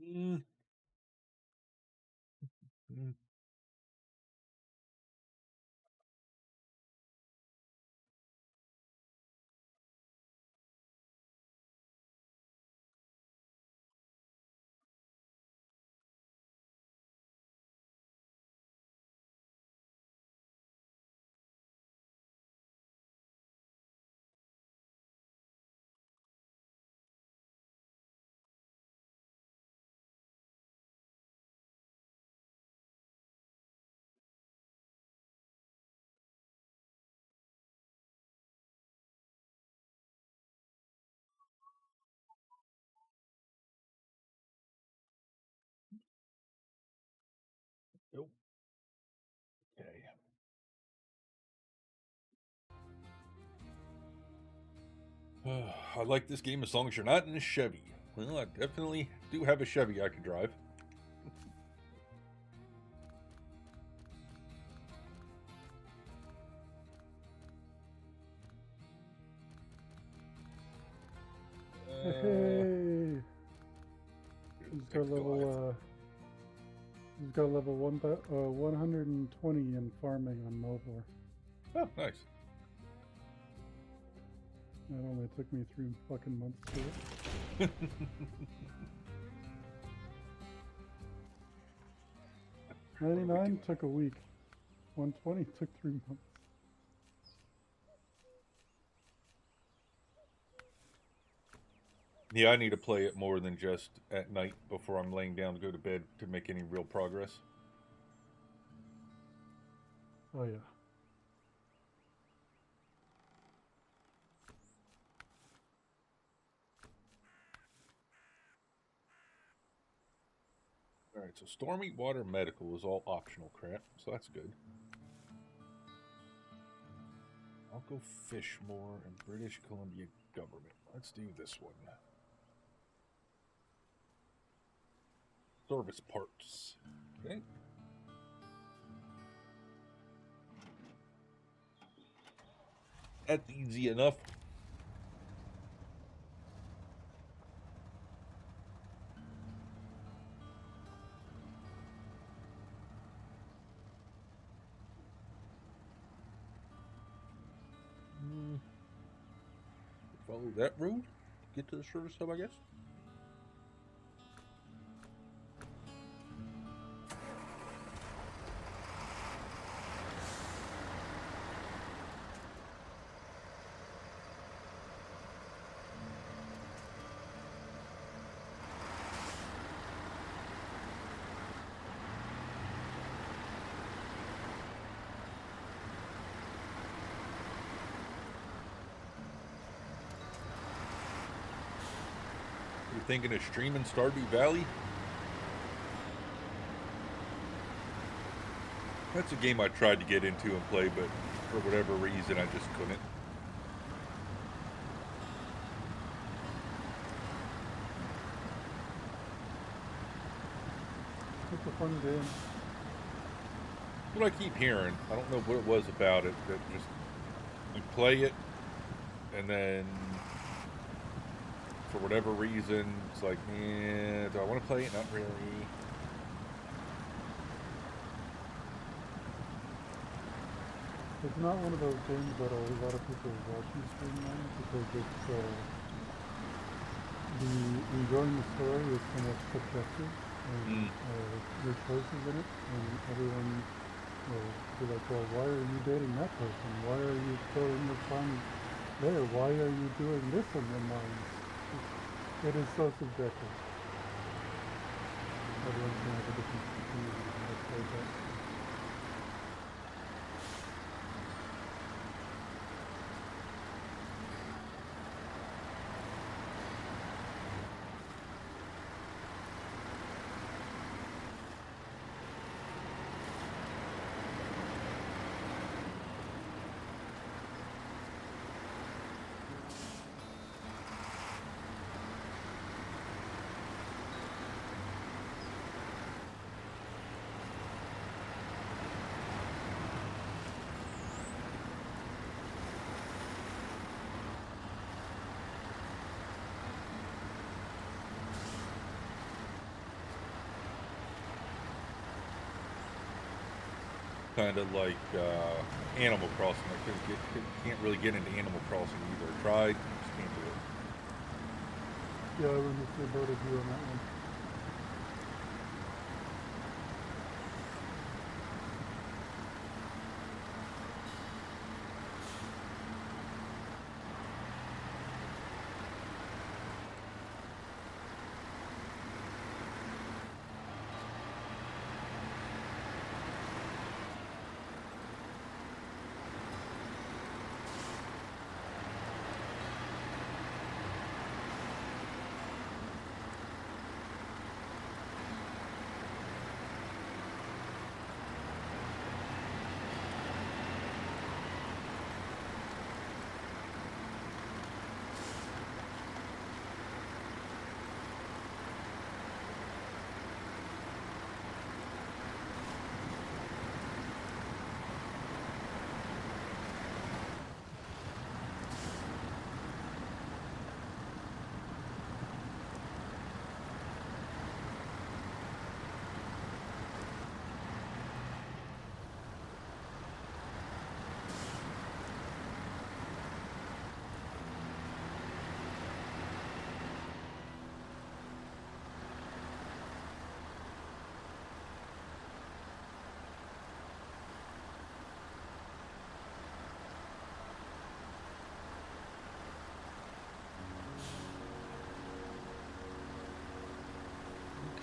Mm. Mm. Nope. Okay. I like this game as long as you're not in a Chevy. Well, I definitely do have a Chevy I can drive. Hey! He's got level, he's got level 120 in farming on Melvor. Oh, nice. That only took me 3 fucking months to do it. 99 took a week. 120 took 3 months. Yeah, I need to play it more than just at night before I'm laying down to go to bed to make any real progress. Oh, yeah. Alright, so Stormy Water Medical is all optional crap, so that's good. I'll go fish more and British Columbia government. Let's do this one. Service parts. Okay. That's easy enough. Follow that road to get to the service hub, I guess. You thinking of streaming Stardew Valley? That's a game I tried to get into and play, but for whatever reason, I just couldn't. It's a fun game. That's what I keep hearing. I don't know what it was about it that just you play it, and then for whatever reason, it's like, do I want to play it? Not really. It's not one of those games that a lot of people watch you stream on because it's the enjoying the story is kind of subjective and your choices in it, and everyone will be like, well, why are you dating that person? Why are you throwing your time there? Why are you doing this in your mind? It is so subjective. Everyone's going to have a different opinion on how to play that. Kind of like Animal Crossing. I can't really get into Animal Crossing either. I tried, just can't do it. Yeah, I would just say both of you on that one.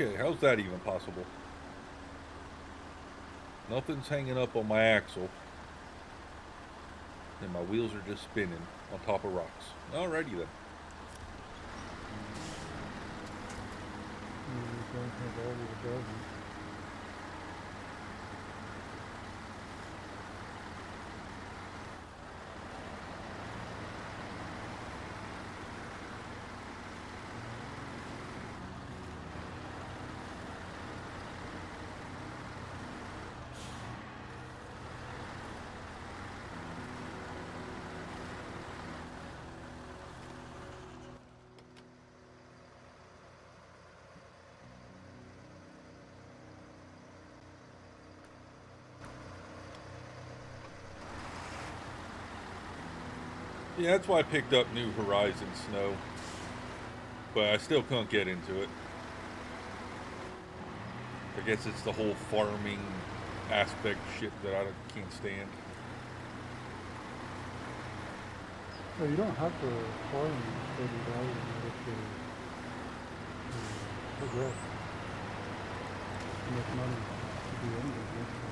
Okay, how's that even possible? Nothing's hanging up on my axle. And my wheels are just spinning on top of rocks. Alrighty then. You don't have all of the dozens. Yeah, that's why I picked up New Horizons Snow. But I still can't get into it. I guess it's the whole farming aspect shit that I can't stand. No, you don't have to farm Stardew Valley in order to progress. To make money to do anything with it.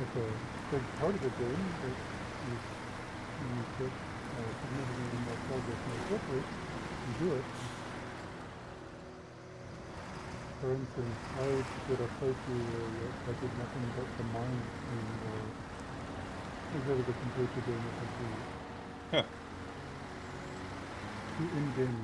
It's a big part of the game, but you could significantly more progress more quickly can do it. For instance, I did a playthrough where I did nothing but the mine in exhibit the complete game essentially. Huh. In-game use.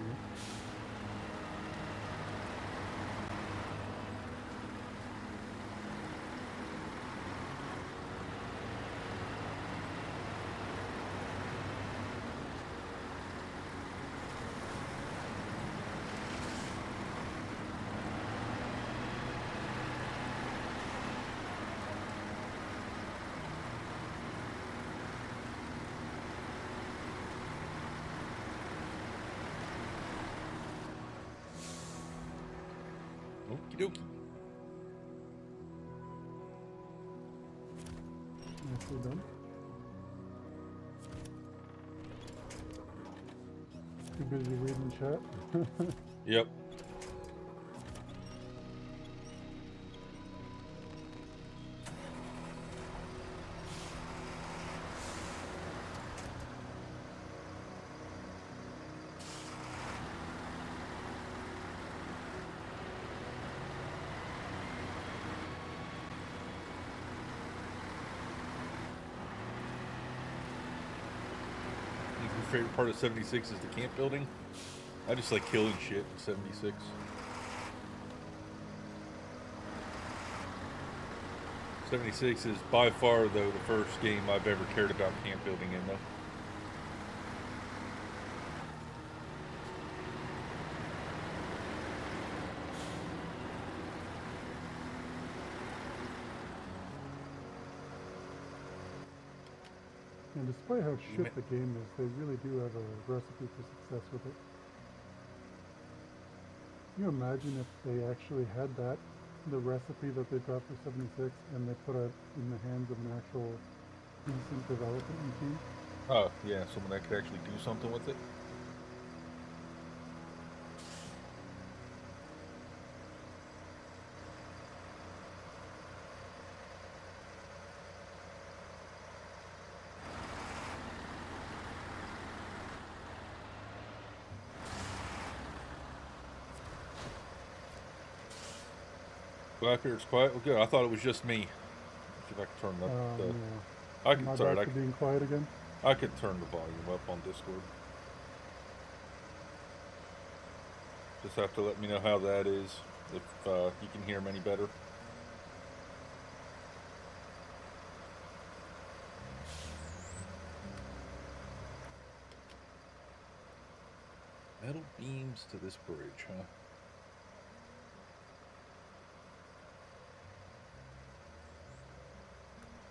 Okie dokie. Nicely done. Too busy reading chat. Yep. Your favorite part of 76 is the camp building? I just like killing shit in 76. '76 is by far, though, the first game I've ever cared about camp building in, though. And despite how shit the game is, they really do have a recipe for success with it. Can you imagine if they actually had that, the recipe that they got for 76, and they put it in the hands of an actual decent development team? Oh, yeah, someone that could actually do something with it. Blackbeard's quiet. Well, good. I thought it was just me. See if I can turn up the. Yeah. I Am can. I Sorry, back to being quiet again? I could turn the volume up on Discord. Just have to let me know how that is. If you can hear him any better. Metal beams to this bridge, huh?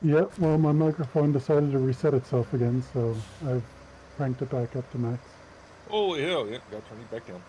Yeah, well, my microphone decided to reset itself again, so I've cranked it back up to max. Holy hell, yeah, gotta turn it back down.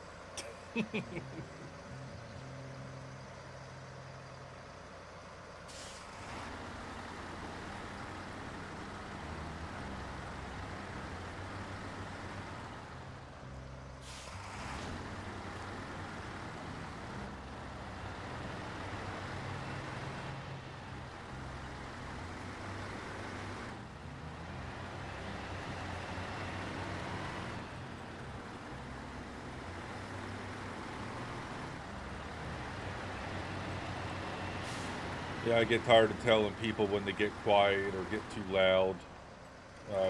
Yeah, I get tired of telling people when they get quiet or get too loud,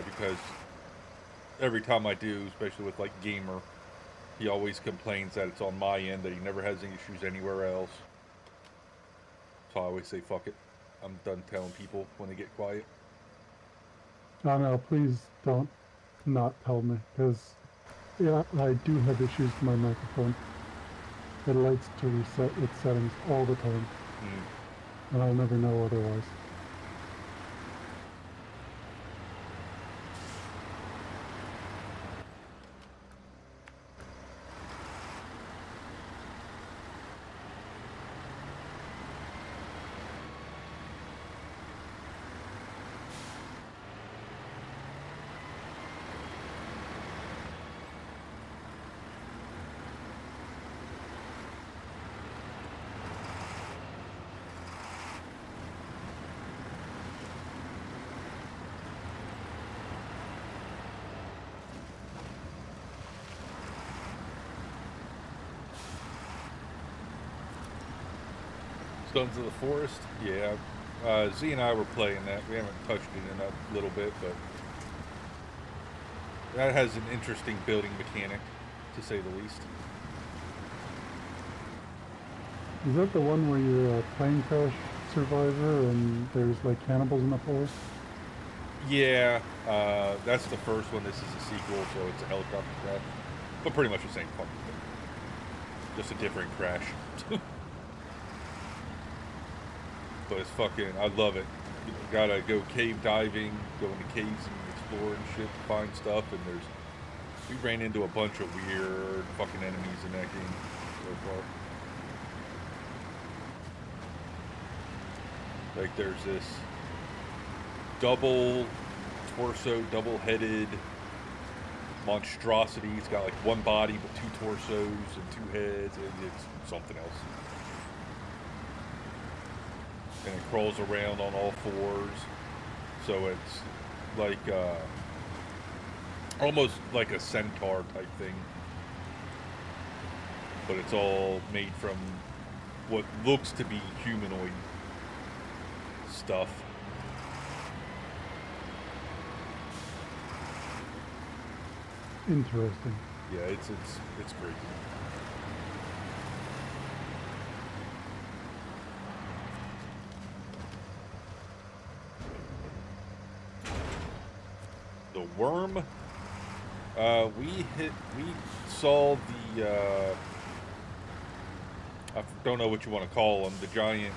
because every time I do, especially with like Gamer, he always complains that it's on my end, that he never has any issues anywhere else. So I always say, fuck it. I'm done telling people when they get quiet. Oh no, please don't not tell me, because yeah, I do have issues with my microphone. It likes to reset its settings all the time. And I'll never know otherwise. Sons of the Forest? Yeah. Z and I were playing that. We haven't touched it in a little bit, but that has an interesting building mechanic, to say the least. Is that the one where you're a plane crash survivor and there's like cannibals in the forest? Yeah, that's the first one. This is a sequel, so it's a helicopter crash. But pretty much the same fucking thing. Just a different crash. But it's fucking, I love it. You gotta go cave diving, go into caves and explore and shit, find stuff, and we ran into a bunch of weird fucking enemies in that game so far. Like there's this double torso, double-headed monstrosity. It's got like one body but two torsos and two heads, and it's something else. And it crawls around on all fours, so it's like almost like a centaur type thing, but it's all made from what looks to be humanoid stuff. Interesting. Yeah, it's crazy. The worm. We saw the I don't know what you want to call them, the giant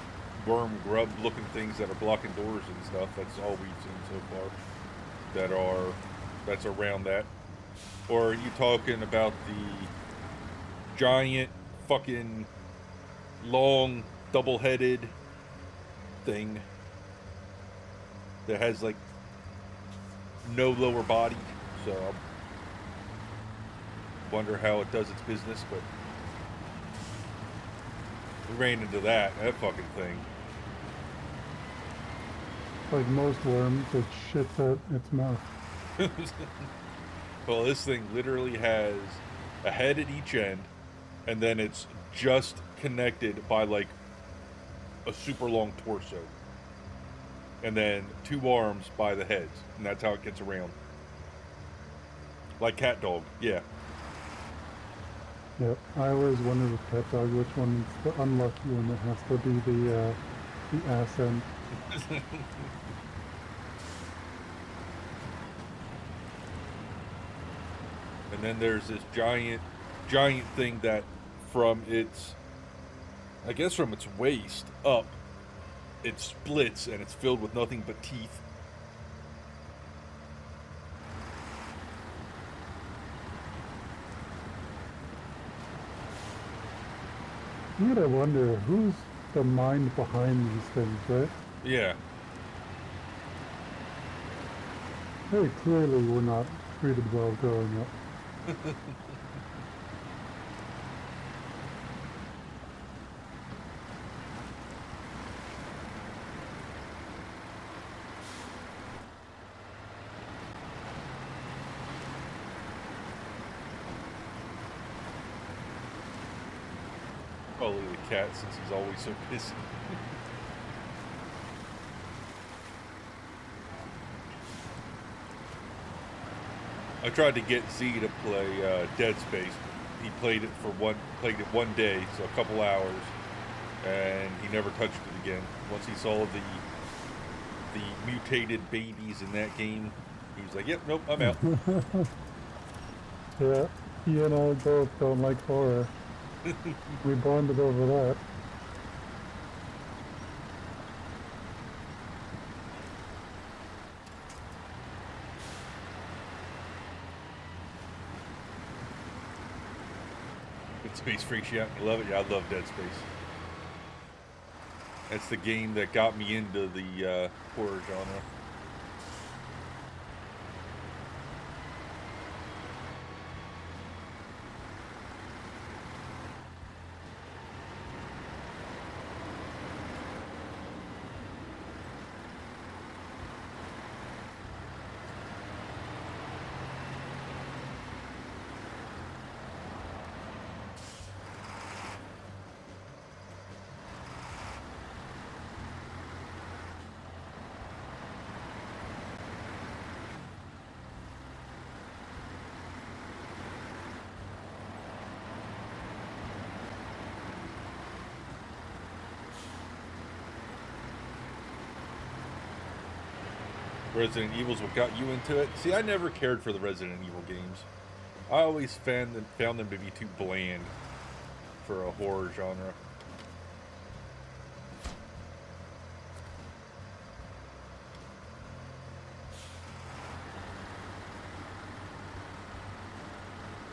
worm grub looking things that are blocking doors and stuff. That's all we've seen so far that's around that. Or are you talking about the giant fucking long double-headed thing that has like no lower body? So I wonder how it does its business, but we ran into that fucking thing. Like most worms, it shits out its mouth. Well, this thing literally has a head at each end, and then it's just connected by like a super long torso. And then two arms by the heads, and that's how it gets around. Like cat dog, yeah. Yep, I always wonder with cat dog which one's the unlucky one that has to be the ass end. And then there's this giant thing that from its waist up, it splits and it's filled with nothing but teeth. You gotta wonder who's the mind behind these things, right? Yeah. Very clearly we're not treated well growing up. Probably the cat, since he's always so pissy. I tried to get Z to play Dead Space. He played it one day, so a couple hours, and he never touched it again. Once he saw the mutated babies in that game, he was like, "Yep, nope, I'm out." Yeah, he and I both don't like horror. We bonded over that. Dead Space freaks you out. You love it? Yeah, I love Dead Space. That's the game that got me into the horror genre. Resident Evil's what got you into it? See, I never cared for the Resident Evil games. I always found them to be too bland for a horror genre.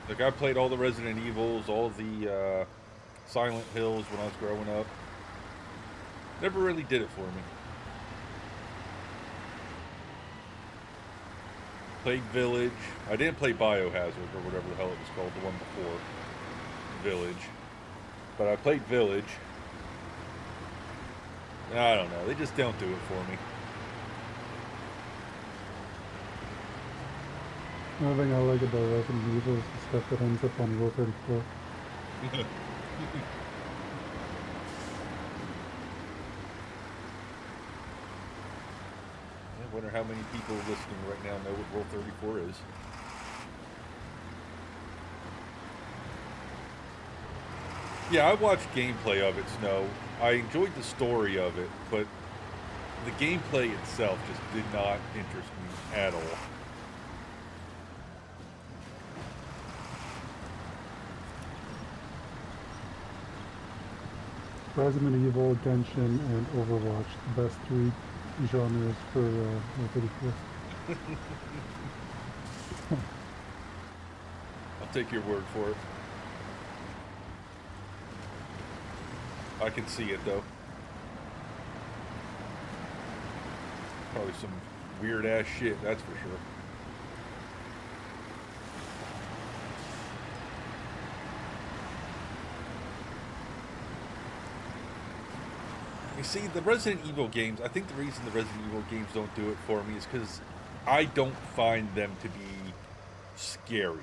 Like, I played all the Resident Evils, all the Silent Hills when I was growing up. Never really did it for me. Played Village. I didn't play Biohazard or whatever the hell it was called, the one before Village. But I played Village. I don't know, they just don't do it for me. Another thing I like about Resident Evil is the stuff that ends up on Rule 34. I wonder how many people listening right now know what Rule 34 is. Yeah, I watched gameplay of it, Snow. I enjoyed the story of it, but the gameplay itself just did not interest me at all. Resident Evil, Genshin, and Overwatch, the best three genres for Rule 34. I'll take your word for it. I can see it, though. Probably some weird-ass shit, that's for sure. You see, the Resident Evil games, I think the reason the Resident Evil games don't do it for me is because I don't find them to be scary.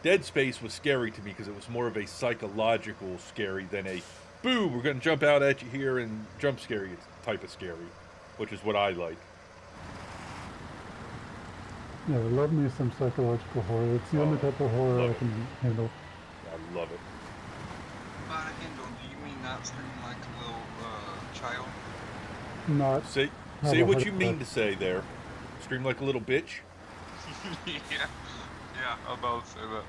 Dead Space was scary to me because it was more of a psychological scary than a, boo, we're going to jump out at you here and jump scare you type of scary, which is what I like. Yeah, I love me some psychological horror. It's the only type of horror I can handle. I love it. By handle, do you mean not scream like a little child? Not. Say what you mean to say there. Scream like a little bitch? Yeah, I'm about to say that.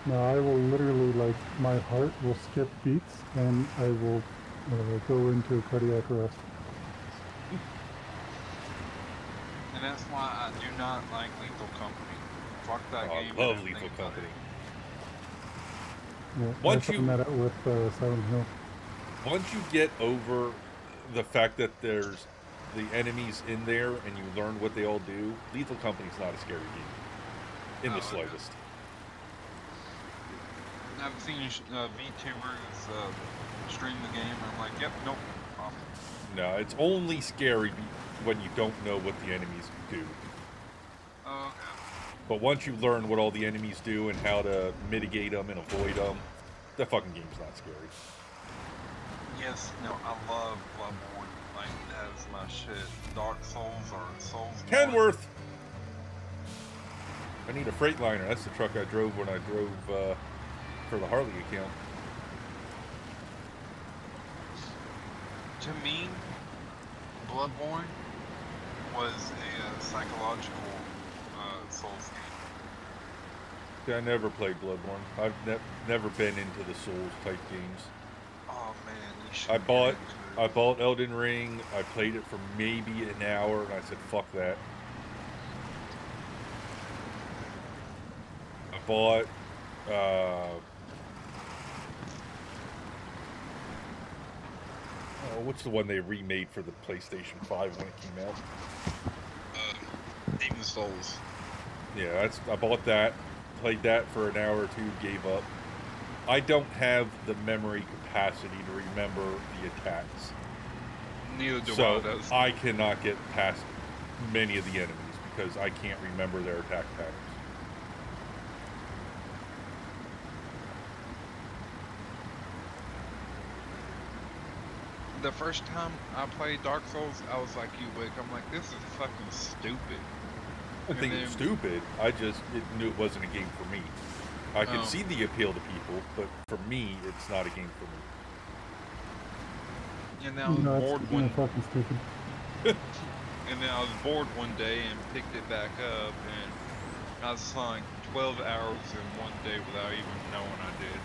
No, I will literally, like, my heart will skip beats and I will go into cardiac arrest. And that's why I do not like Lethal Company. Fuck that game. I love Lethal Company. Yeah, Once I found that out with Silent Hill. Once you get over the fact that there's the enemies in there and you learn what they all do, Lethal Company's not a scary game. In the slightest. I've seen VTubers stream the game. I'm like, yep, nope. No, it's only scary when you don't know what the enemies do. Okay. But once you learn what all the enemies do and how to mitigate them and avoid them, that fucking game's not scary. Yes, no, I love Bloodborne. Like, that's my shit. Dark Souls or Souls. Kenworth! I need a Freightliner. That's the truck I drove when I drove for the Harley account. To me, Bloodborne was a psychological Souls game. See, I never played Bloodborne. I've never been into the Souls type games. Oh man, you should. I bought Elden Ring. I played it for maybe an hour, and I said, "Fuck that." I bought. What's the one they remade for the PlayStation 5 when it came out? Demon's Souls. Yeah, I bought that, played that for an hour or two, gave up. I don't have the memory capacity to remember the attacks. Neither do So I. I cannot get past many of the enemies because I can't remember their attack patterns. The first time I played Dark Souls, I was like you, Wick. I'm like, this is fucking stupid. I think it's stupid. I just knew it wasn't a game for me. I can see the appeal to people, but for me, it's not a game for me. And now No, it's Mordwin, fucking stupid. And then I was bored one day and picked it back up, and I sunk 12 hours in one day without even knowing I did.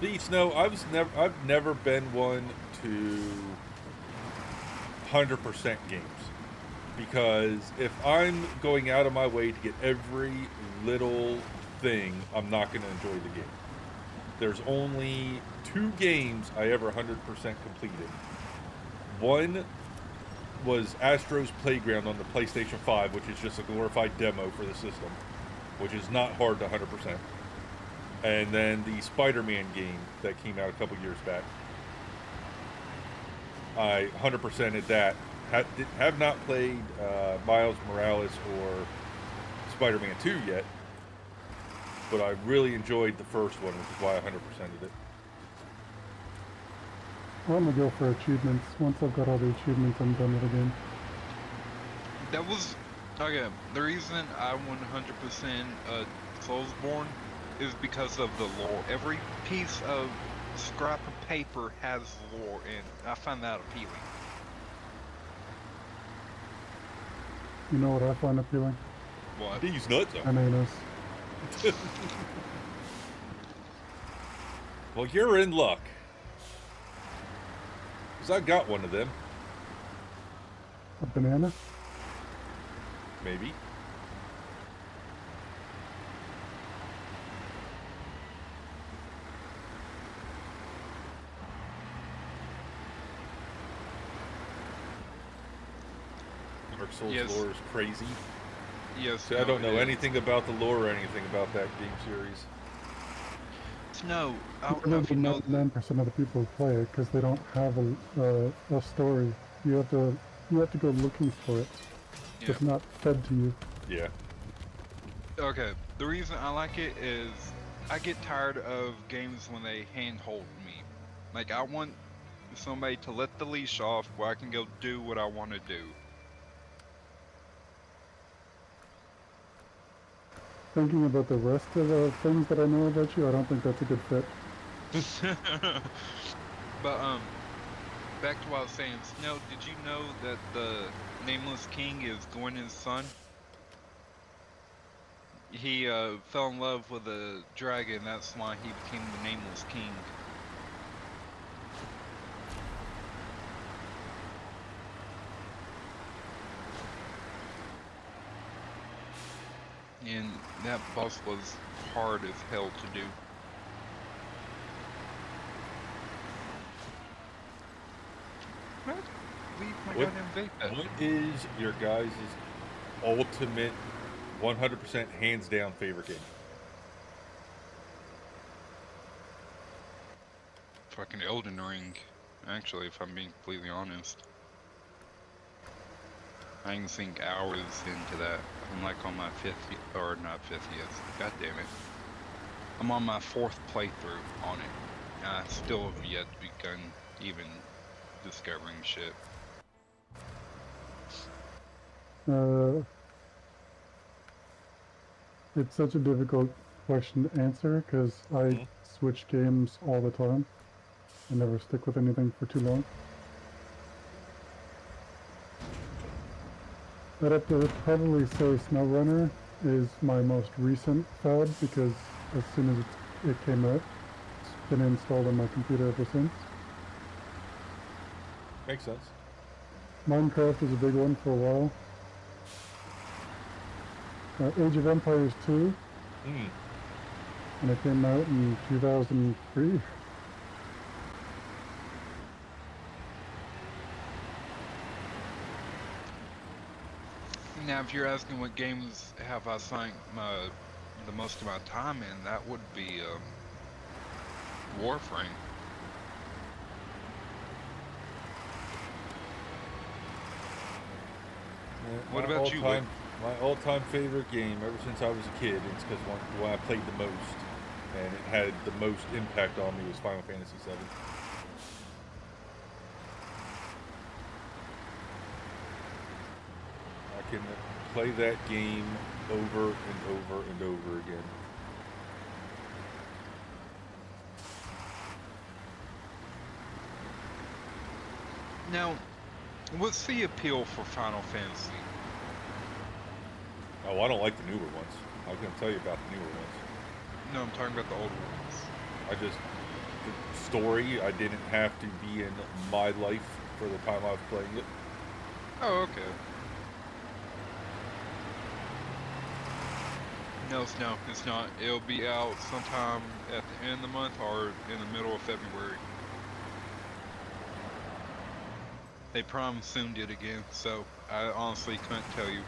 The Snow, I've never been one to 100% games, because if I'm going out of my way to get every little thing, I'm not going to enjoy the game. There's only 2 games I ever 100% completed. One was Astro's Playground on the PlayStation 5, which is just a glorified demo for the system, which is not hard to 100%. And then the Spider-Man game that came out a couple years back. I 100%ed that. Have not played Miles Morales or Spider-Man 2 yet, but I really enjoyed the first one, which is why I 100%ed it. I'm gonna go for achievements. Once I've got all the achievements, I'm done with the game. That was okay. The reason I 100% Soulsborne is because of the lore. Every piece of scrap of paper has lore, and I find that appealing. You know what I find appealing? What? These nuts are. Bananas. Well, you're in luck. Because I got one of them. A banana? Maybe. Dark Souls Yes. lore is crazy. Yes. See, I don't know anything about the lore or anything about that game series. No, I don't know if you know. 99% of the people who play it because they don't have a story. You have to go looking for it. Yeah. It's not fed to you. Yeah. Okay, the reason I like it is I get tired of games when they handhold me. Like, I want somebody to let the leash off where I can go do what I want to do. Thinking about the rest of the things that I know about you, I don't think that's a good fit. But, back to what I was saying. Snow, did you know that the Nameless King is Gwyneth's son? He, fell in love with a dragon, that's why he became the Nameless King. And that boss was hard as hell to do. What? Leave my What- goddamn vape at? What is your guys' ultimate 100% hands down favorite game? Fucking Elden Ring, actually, if I'm being completely honest. I can sink hours into that. I'm like on my 50th, or not 50th, god damn it. I'm on my 4th playthrough on it. And I still have yet begun even discovering shit. It's such a difficult question to answer because I switch games all the time. I never stick with anything for too long. I'd have to probably say SnowRunner is my most recent fad because as soon as it came out, it's been installed on my computer ever since. Makes sense. Minecraft was a big one for a while. Age of Empires 2, and it came out in 2003. Now, if you're asking what games have I sunk the most of my time in, that would be Warframe. What My about you, all-time- My all-time favorite game ever since I was a kid, it's because when I played the most, and it had the most impact on me, was Final Fantasy VII. I can play that game over and over and over again. Now, What's the appeal for Final Fantasy? Oh, I don't like the newer ones. I was gonna tell you about the newer ones. No, I'm talking about the older ones. The story, I didn't have to be in my life for the time I was playing it. Oh, okay. No, it's not. It'll be out sometime at the end of the month or in the middle of February. They promised soon did again, so I honestly couldn't tell you.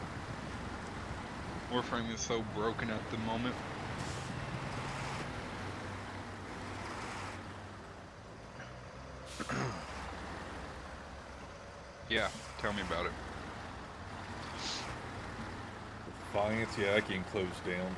Warframe is so broken at the moment. Yeah, tell me about it. Defiance, yeah, that game closed down.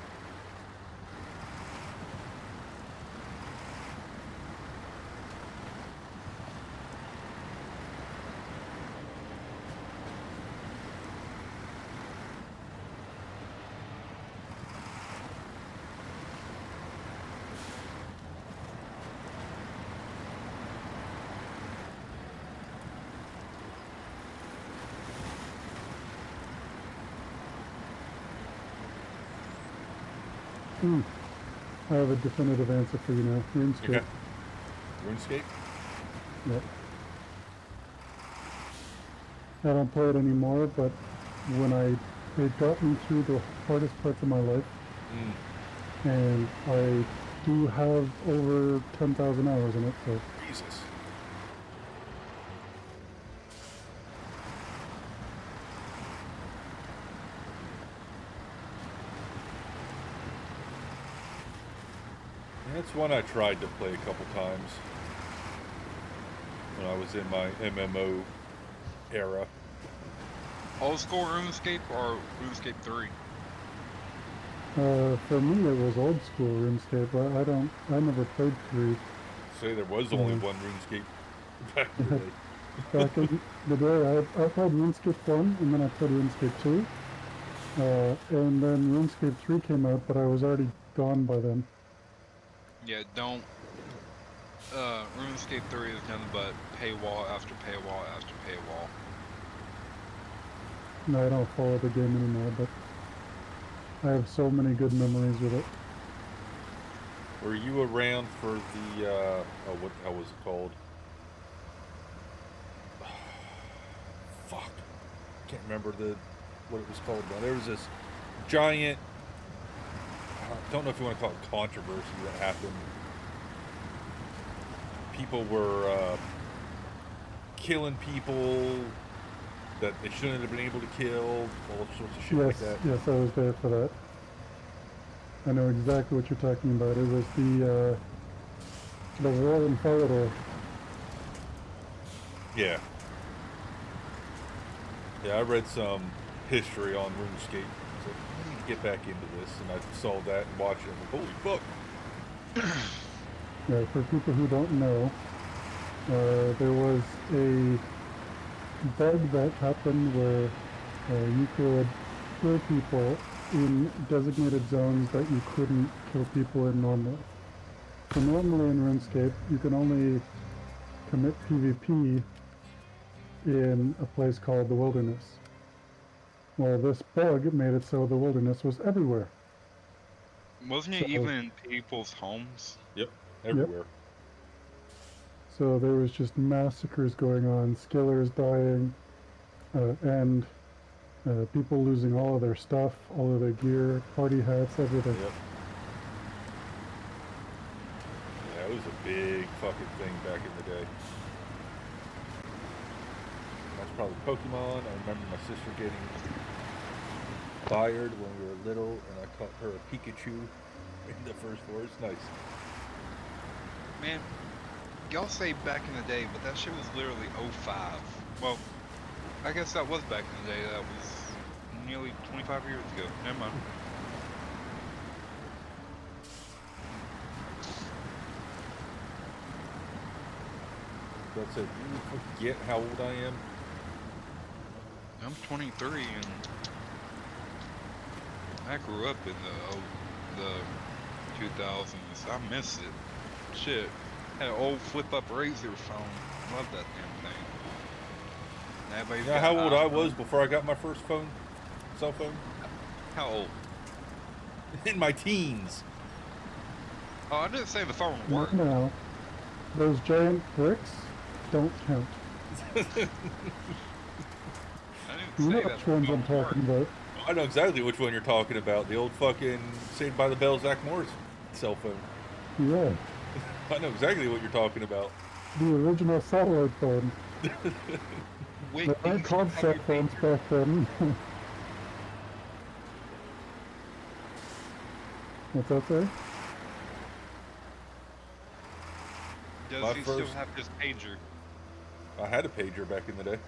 I have a definitive answer for you now. RuneScape. Okay. RuneScape? Yep. I don't play it anymore, but it got me through the hardest parts of my life. And I do have over 10,000 hours in it, so. Jesus. That's one I tried to play a couple times when I was in my MMO era. Old school RuneScape or RuneScape 3? For me, it was old school RuneScape. I never played 3. Say there was only one RuneScape back in the day. Back in the day, I played RuneScape 1, and then I played RuneScape 2. And then RuneScape 3 came out, but I was already gone by then. Yeah, don't. RuneScape 3 is nothing but paywall after paywall after paywall. No, I don't follow the game anymore, but I have so many good memories with it. Were you around for the, what the hell was it called? Fuck. Can't remember what it was called now. There was this giant, I don't know if you want to call it controversy that happened. People were killing people that they shouldn't have been able to kill, all sorts of shit like that. Yes, I was there for that. I know exactly what you're talking about. It was the war in Falador. Yeah. Yeah, I read some history on RuneScape. So I need to get back into this, and I saw that and watched it. I'm like, holy fuck! Yeah, for people who don't know, there was a bug that happened where you could kill people in designated zones that you couldn't kill people in normally. So normally in RuneScape, you can only commit PvP in a place called the Wilderness. Well, this bug made it so the Wilderness was everywhere. Wasn't it even in people's homes? Yep, everywhere. Yep. So there was just massacres going on, skillers dying, and people losing all of their stuff, all of their gear, party hats, everything. Yep. Yeah, it was a big fucking thing back in the day. That's probably Pokemon. I remember my sister getting fired when we were little, and I caught her a Pikachu in the first floor. It's nice. Man, y'all say back in the day, but that shit was literally 05. Well, I guess that was back in the day. That was nearly 25 years ago. Never mind. That's it. You forget how old I am? I'm 23, and I grew up in the 2000s. I miss it. Shit. Had an old flip-up Razor phone. Love that damn thing. Everybody's You know got how an old I iPhone. was before I got my first cell phone? How old? In my teens. Oh, I didn't say the phone No, worked. no. Those giant bricks don't count. I didn't You know say that which the ones I'm phone talking worked. about. I know exactly which one you're talking about. The old fucking Saved by the Bell Zach Morris cell phone. Yeah, I know exactly what you're talking about. the original satellite phone. Wait, They weren't called cell phones back then. What's that say? Does My he still first- have his pager? I had a pager back in the day.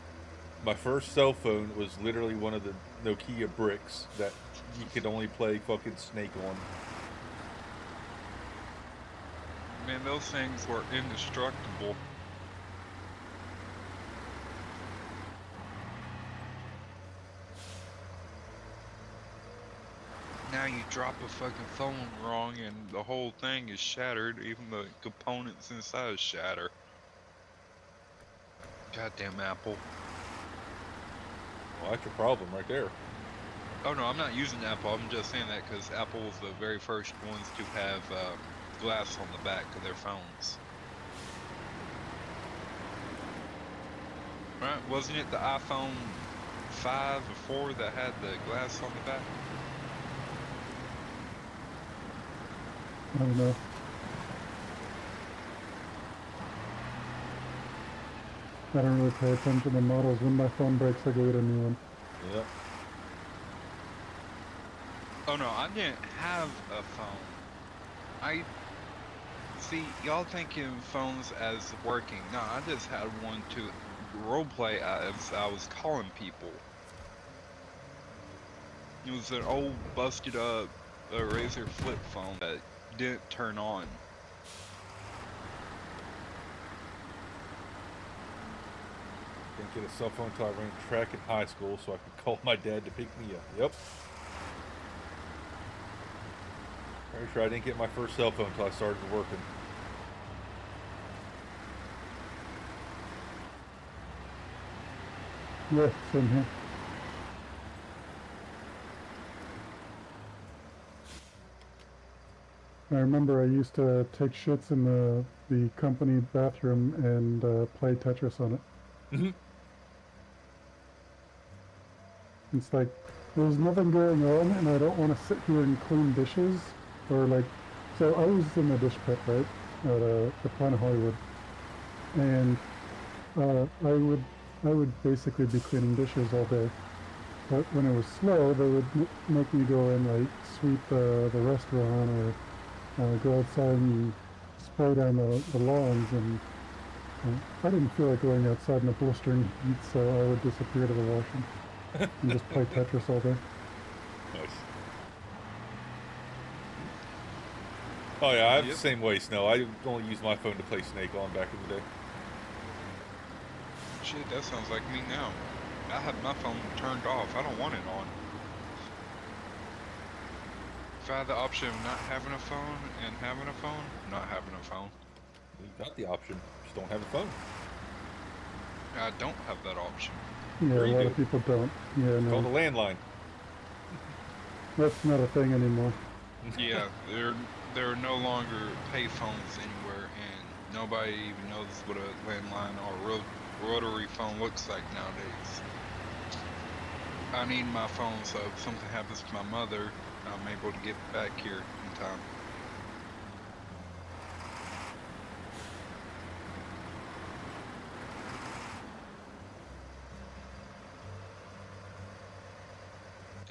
My first cell phone was literally one of the Nokia bricks that you could only play fucking Snake on. Man, those things were indestructible. Now you drop a fucking phone wrong and the whole thing is shattered, even the components inside shatter. Goddamn Apple. Well, that's your problem right there. Oh no, I'm not using Apple, I'm just saying that because Apple was the very first ones to have glass on the back of their phones. Right, wasn't it the iPhone 5 or 4 that had the glass on the back? I don't know. I don't really pay attention to models. When my phone breaks, I go get a new one. Yeah. Oh no, I didn't have a phone. I see y'all thinking phones as working. No, I just had one to roleplay as I was calling people. It was an old busted up Razor flip phone that didn't turn on. Didn't get a cell phone until I ran track in high school so I could call my dad to pick me up. Yep. Pretty sure I didn't get my first cell phone until I started working. Yeah, same here. I remember I used to take shits in the company bathroom and play Tetris on it. Mm-hmm. It's like, there's nothing going on and I don't want to sit here and clean dishes. Or like, so I was in the dish pit, right? At the Planet Hollywood. And I would basically be cleaning dishes all day. But when it was slow, they would make me go and like sweep the restaurant or go outside and spray down the lawns, and I didn't feel like going outside in a blistering heat, so I would disappear to the washroom and just play Tetris all day. Nice. Oh yeah, I have Yep. the same way, Snow. I only used my phone to play Snake on back in the day. Shit, that sounds like me now. I have my phone turned off. I don't want it on. If I had the option of not having a phone and having a phone, not having a phone. You got the option, just don't have a phone. I don't have that option. Yeah, Sure a you lot do. of people don't. Yeah, It's called no, a landline. that's not a thing anymore. Yeah, there are no longer pay phones anywhere, and nobody even knows what a landline or rotary phone looks like nowadays. I need my phone so if something happens to my mother, I'm able to get back here in time.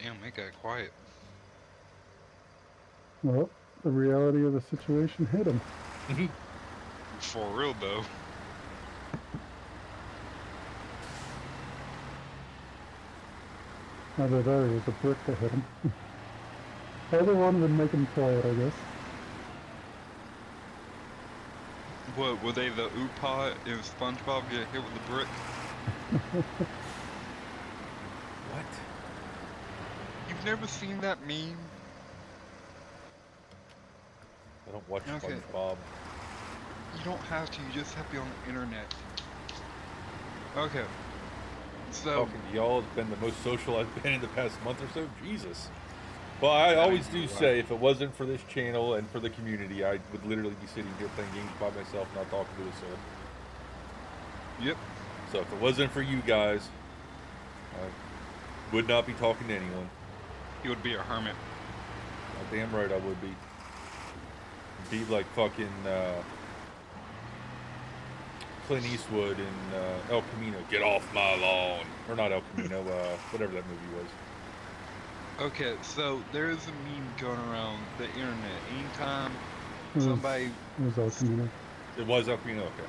Damn, it got quiet. Well, the reality of the situation hit him. For real though. Either that or it was a brick that hit him. Either one would make him quiet, I guess. What, were they the Oopah and SpongeBob get hit with a brick? What? You've never seen that meme? I don't watch Okay. SpongeBob. You don't have to, you just have to be on the internet. Okay. So talking to y'all has been the most social I've been in the past month or so. Jesus. But I always do say, if it wasn't for this channel and for the community, I would literally be sitting here playing games by myself, not talking to a soul. Yep. So if it wasn't for you guys, I would not be talking to anyone. You would be a hermit. Damn right I would be. Be like fucking Clint Eastwood in El Camino. Get off my lawn. Or not El Camino, whatever that movie was. Okay, so there's a meme going around the internet. Anytime somebody... It was El Camino. It was El Camino, okay.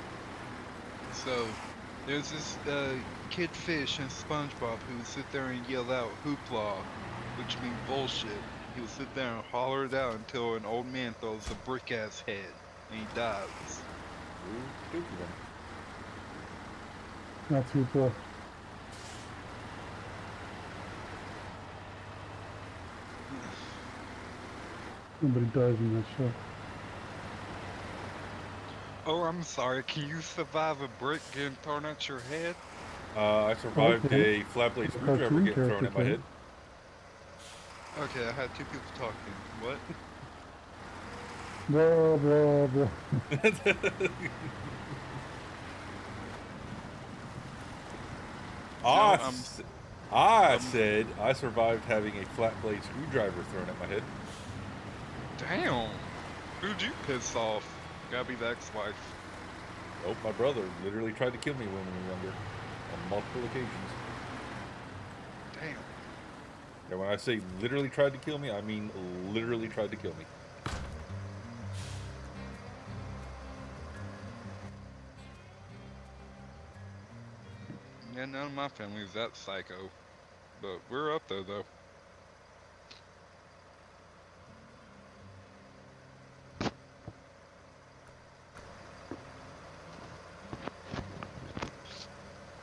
So, there's this kid fish in SpongeBob who would sit there and yell out hoopla, which means bullshit. He would sit there and holler it out until an old man throws a brick-ass head, and he dies. Ooh, spooky one. That's Hoopla. Nobody dies in that show. Oh, I'm sorry. Can you survive a brick getting thrown at your head? I survived a flat blade screwdriver getting thrown at my head. Okay, I had two people talking. What? Blah, blah, blah. I said I survived having a flat blade screwdriver thrown at my head. Damn. Who'd you piss off? Gotta be the ex-wife. Nope, my brother literally tried to kill me when we were younger. On multiple occasions. Damn. And when I say literally tried to kill me, I mean literally tried to kill me. Yeah, none of my family's that psycho. But we're up there, though.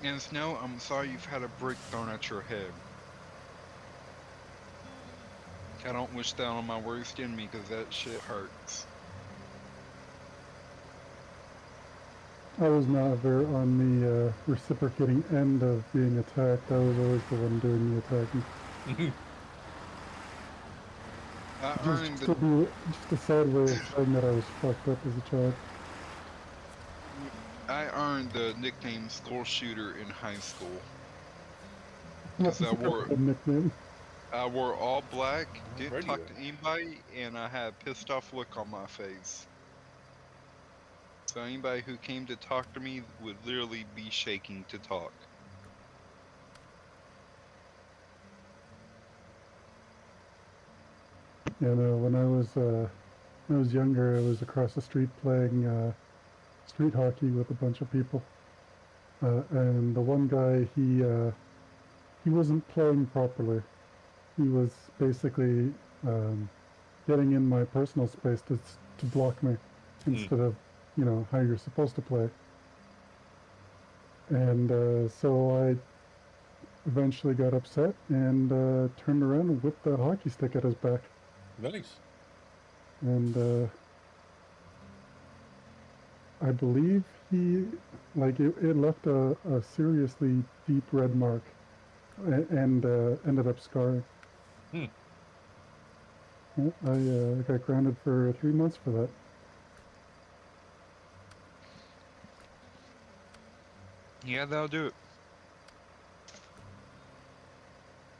And Snow, I'm sorry you've had a brick thrown at your head. I don't wish that on my worst enemy, because that shit hurts. I was never on the reciprocating end of being attacked. I was always the one doing the attacking. Just a sad way of saying that I was fucked up as a child. I earned the nickname School Shooter in high school. That's Because a good nickname. I wore all black, didn't talk to anybody, and I had a pissed off look on my face. So anybody who came to talk to me would literally be shaking to talk. Yeah, no, when I was younger, I was across the street playing street hockey with a bunch of people. And the one guy, he wasn't playing properly. He was basically getting in my personal space to block me instead of, you know, how you're supposed to play. And so I eventually got upset and turned around and whipped the hockey stick at his back. Nice. And I believe he, like, it left a seriously deep red mark and ended up scarring. Hmm. I got grounded for 3 months for that. Yeah, that'll do it.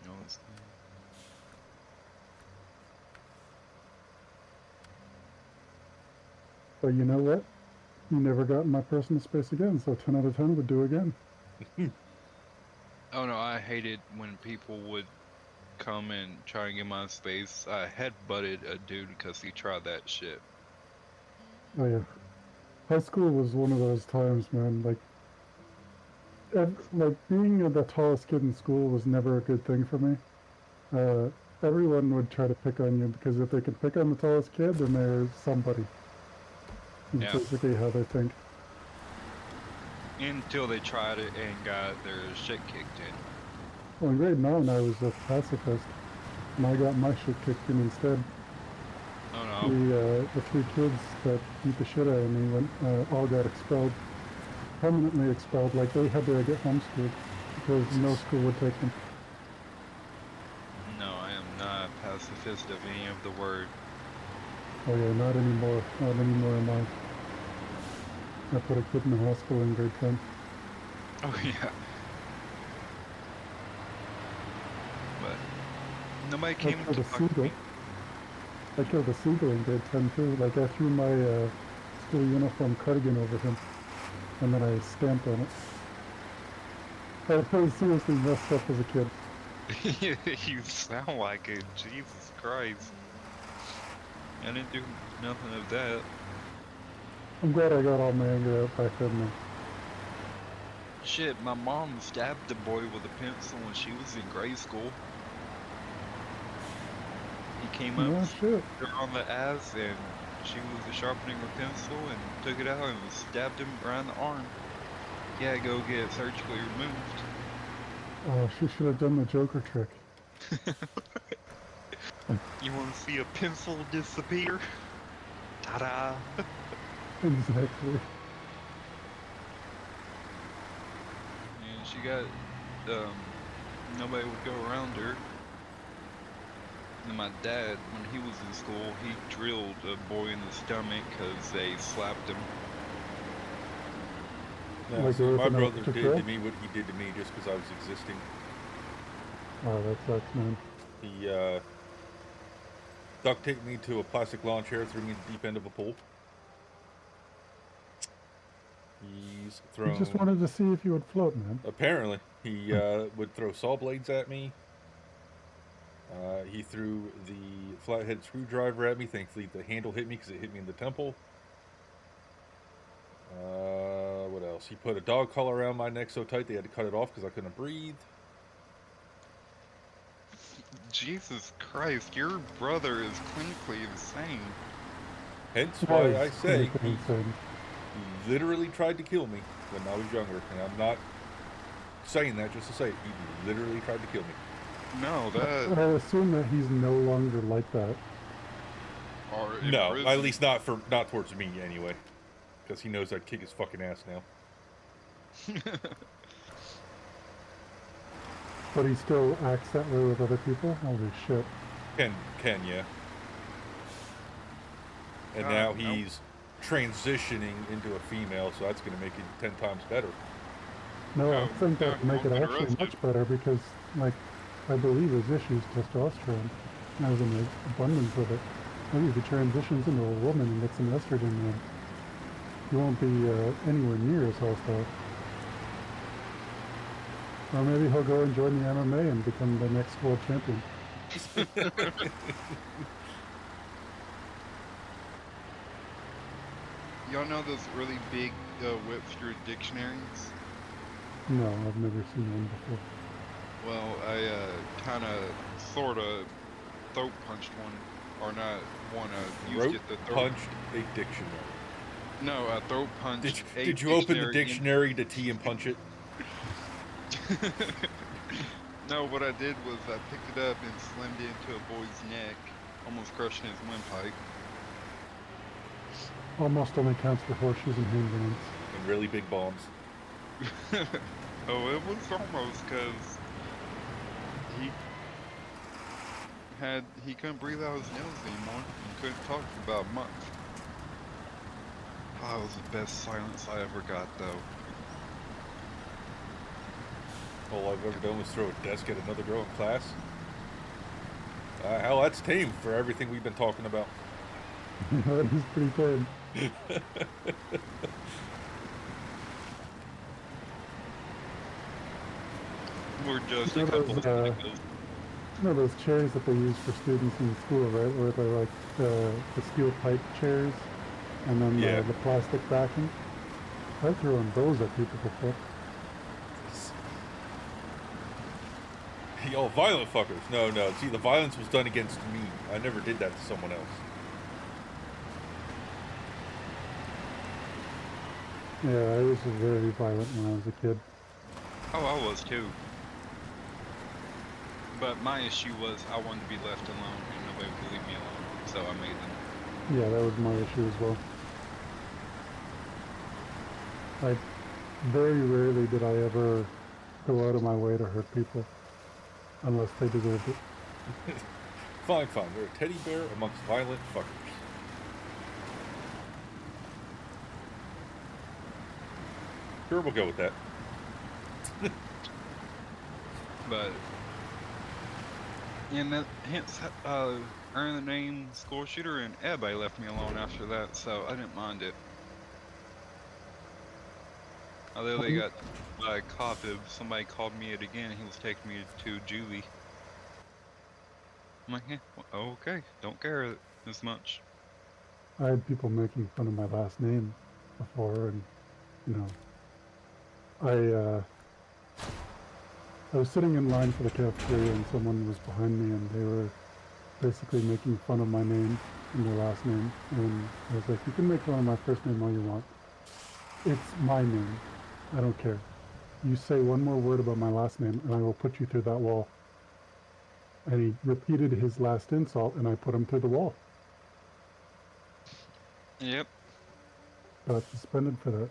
No, it's But you know what? You never got in my personal space again, so 10 out of 10 would do again. Oh no, I hated when people would come and try and get my space. I headbutted a dude because he tried that shit. Oh yeah. High school was one of those times, man. Like being the tallest kid in school was never a good thing for me. Everyone would try to pick on you because if they can pick on the tallest kid, then they're somebody. That's basically how they think. Until they tried it and got their shit kicked in. Well, in grade 9, I was a pacifist, and I got my shit kicked in instead. Oh no. The 3 kids that beat the shit out of me all got expelled. Permanently expelled, like they had to get homeschooled. because no school would take them. No, I am not pacifist of any of the word. Oh yeah, not anymore. Not anymore am I. I put a kid in the hospital in grade 10. Oh yeah. But nobody came killed to a fuck with seagull. me. I killed a seagull in grade 10 too. Like I threw my school uniform cardigan over him, and then I stamped on it. I was seriously messed up as a kid. You sound like it. Jesus Christ. I didn't do nothing of that. I'm glad I got all my anger out back then. Though. Shit, my mom stabbed the boy with a pencil when she was in grade school. He came up, Oh shit. her on the ass, and she was sharpening her pencil and took it out and stabbed him around the arm. He had to go get it surgically removed. Oh, she should have done the Joker trick. You want to see a pencil disappear? Ta-da! Exactly. And she got, nobody would go around her. And my dad, when he was in school, he drilled a boy in the stomach because they slapped him. No, Like see, you're my looking brother up did to to Phil? me what he did to me just because I was existing. Oh, that sucks, man. He duct taped me to a plastic lawn chair, threw me in the deep end of a pool. He's He thrown. just wanted to see if you would float, man. Apparently, he would throw saw blades at me. He threw the flathead screwdriver at me. Thankfully, the handle hit me because it hit me in the temple. What else? He put a dog collar around my neck so tight they had to cut it off because I couldn't breathe. Jesus Christ, your brother is clinically insane. Hence why That I is say clinically he insane. literally tried to kill me when I was younger. And I'm not saying that just to say it. He literally tried to kill me. No, that... I assume that he's no longer like that. Or in No, prison. at least not towards me anyway. Because he knows I'd kick his fucking ass now. But he still acts that way with other people? Holy shit. Ken, yeah. And now he's transitioning into a female, so that's going to make it 10 times better. No, I Oh, think that would yeah, make it well, actually arrested. much better because, like, I believe his issue is testosterone. And I was in abundance of it. Maybe if he transitions into a woman and gets some estrogen in, he won't be anywhere near as hostile. Or maybe he'll go and join the MMA and become the next world champion. Y'all know those really big Webster dictionaries? No, I've never seen one before. Well, I kind of, sort of throat punched one, or not one, used Throat it the throat. punched a dictionary. No, I throat punched Did you open the dictionary to T and punch it? No, what I did was I picked it up and slammed it into a boy's neck, almost crushing his windpipe. Almost only counts for horseshoes and hand grenades. And really big bombs. Oh, it was almost, because he couldn't breathe out his nose anymore and couldn't talk for about a month. Oh, that was the best silence I ever got, though. All I've ever done was throw a desk at another girl in class. Hell, that's tame for everything we've been talking about. That is pretty tame. We're just a You know couple those, of you know those chairs that they use for students in school, right? Where they're like the steel pipe chairs and then Yeah. the plastic backing? I've thrown those at people before. Y'all violent fuckers. No. See, the violence was done against me. I never did that to someone else. Yeah, I was very violent when I was a kid. Oh, I was too. But my issue was I wanted to be left alone and nobody would leave me alone, so I made them. Yeah, that was my issue as well. Like, very rarely did I ever go out of my way to hurt people unless they deserved it. Fine, fine. You're a teddy bear amongst violent fuckers. Sure, we'll go with that. But and that hence earned the name school shooter, and everybody left me alone after that, so I didn't mind it. I literally got by a cop. If somebody called me it again, he was taking me to juvie. I'm like, yeah, well, okay, don't care as much. I had people making fun of my last name before, and you know, I was sitting in line for the cafeteria, and someone was behind me, and they were basically making fun of my name and their last name. And I was like, you can make fun of my first name all you want. It's my name. I don't care. You say one more word about my last name, and I will put you through that wall. And he repeated his last insult, and I put him through the wall. Yep. Got suspended for that.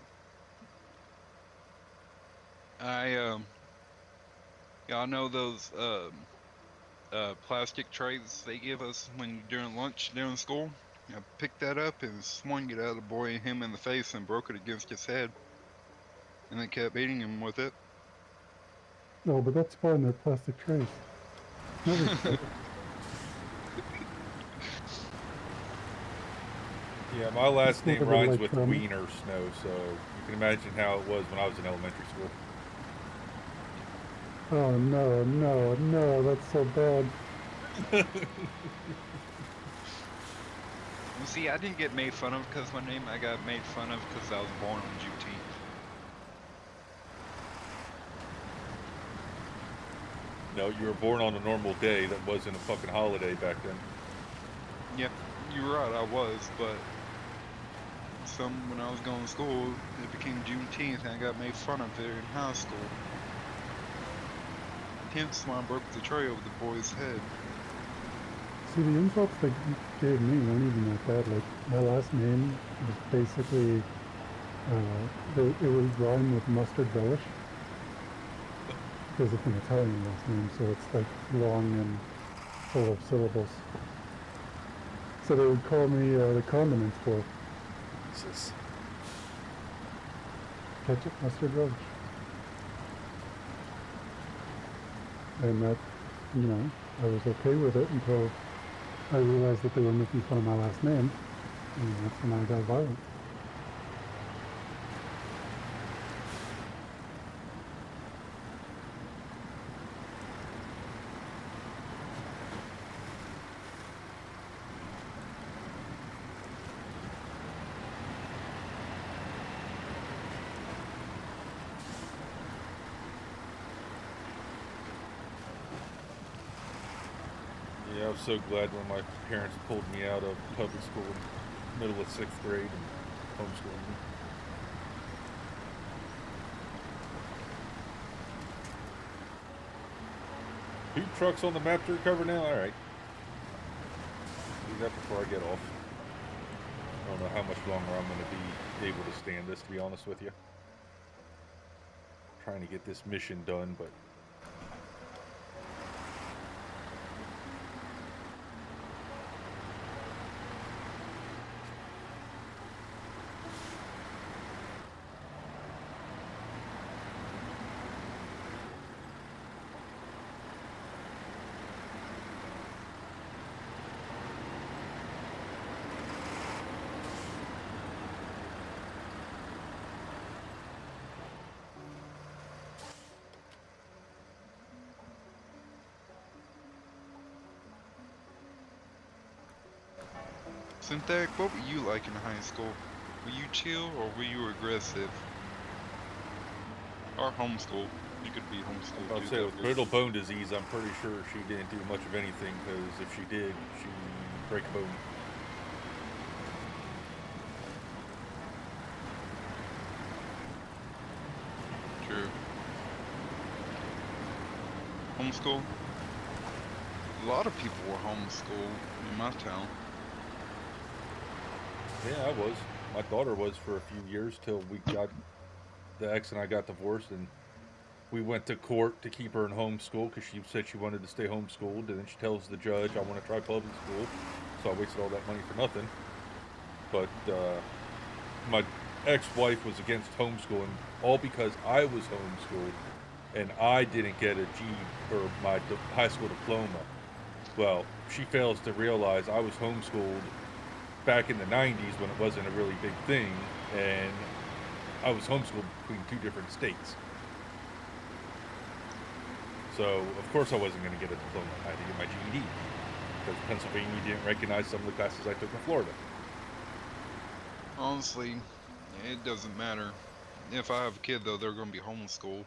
Y'all know those plastic trays they give us when during lunch during school? I picked that up and swung it at a boy, him in the face, and broke it against his head. And they kept beating him with it. No, but that's fine. They're plastic trays. Never. Yeah, my last name Never rhymes liked with them. Wiener Snow, so you can imagine how it was when I was in elementary school. Oh no, no, no, that's so bad. You see, I didn't get made fun of because of my name. I got made fun of because I was born on Juneteenth. No, you were born on a normal day that wasn't a fucking holiday back then. Yeah, you're right, I was, but when I was going to school, it became Juneteenth and I got made fun of it in high school. Hence why I broke the tray over the boy's head. See, the insults they gave me weren't even that bad. Like, my last name was basically, it was rhymed with mustard relish. Because it's an Italian last name, so it's like long and full of syllables. So they would call me the condiments boy. Jesus. Ketchup, mustard, relish. And that, you know, I was okay with it until I realized that they were making fun of my last name, and that's when I got violent. Yeah, I was so glad when my parents pulled me out of public school in the middle of 6th grade and homeschooled me. Two trucks on the map to recover now? Alright. Do that before I get off. I don't know how much longer I'm going to be able to stand this, to be honest with you. Trying to get this mission done, but Synthetic, what were you like in high school? Were you chill or were you aggressive? Or homeschool? You could be homeschooled. I'll too, say with but- brittle bone disease, I'm pretty sure she didn't do much of anything, because if she did, she'd break a bone. True. Homeschool? A lot of people were homeschooled in my town. Yeah, I was. My daughter was for a few years till we got, the ex and I got divorced, and we went to court to keep her in homeschool because she said she wanted to stay homeschooled, and then she tells the judge, I want to try public school, so I wasted all that money for nothing. But my ex-wife was against homeschooling, all because I was homeschooled, and I didn't get a or my high school diploma. Well, she fails to realize I was homeschooled back in the 90s when it wasn't a really big thing, and I was homeschooled between 2 different states. So, of course I wasn't going to get a diploma. I had to get my GED, because Pennsylvania didn't recognize some of the classes I took in Florida. Honestly, it doesn't matter. If I have a kid, though, they're going to be homeschooled.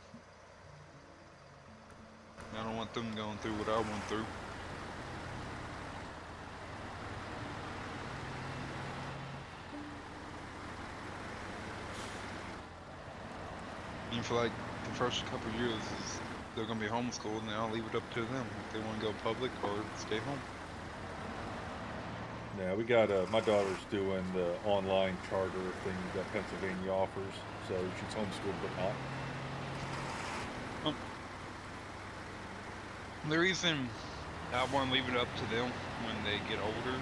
I don't want them going through what I went through. And for like the first couple of years, they're going to be homeschooled, and then I'll leave it up to them if they want to go public or stay home. Yeah, we got my daughter's doing the online charter thing that Pennsylvania offers, so she's homeschooled but not. The reason I want to leave it up to them when they get older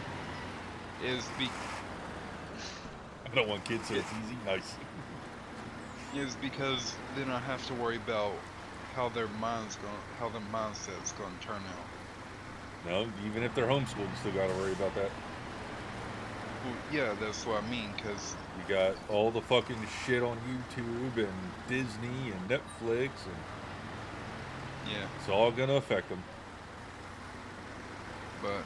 is I don't want kids, so it's easy. Nice. Is because then I have to worry about how their mindset's going to turn out. No, even if they're homeschooled, you still got to worry about that. Well, yeah, that's what I mean, because you got all the fucking shit on YouTube and Disney and Netflix, and yeah, it's all gonna affect them. But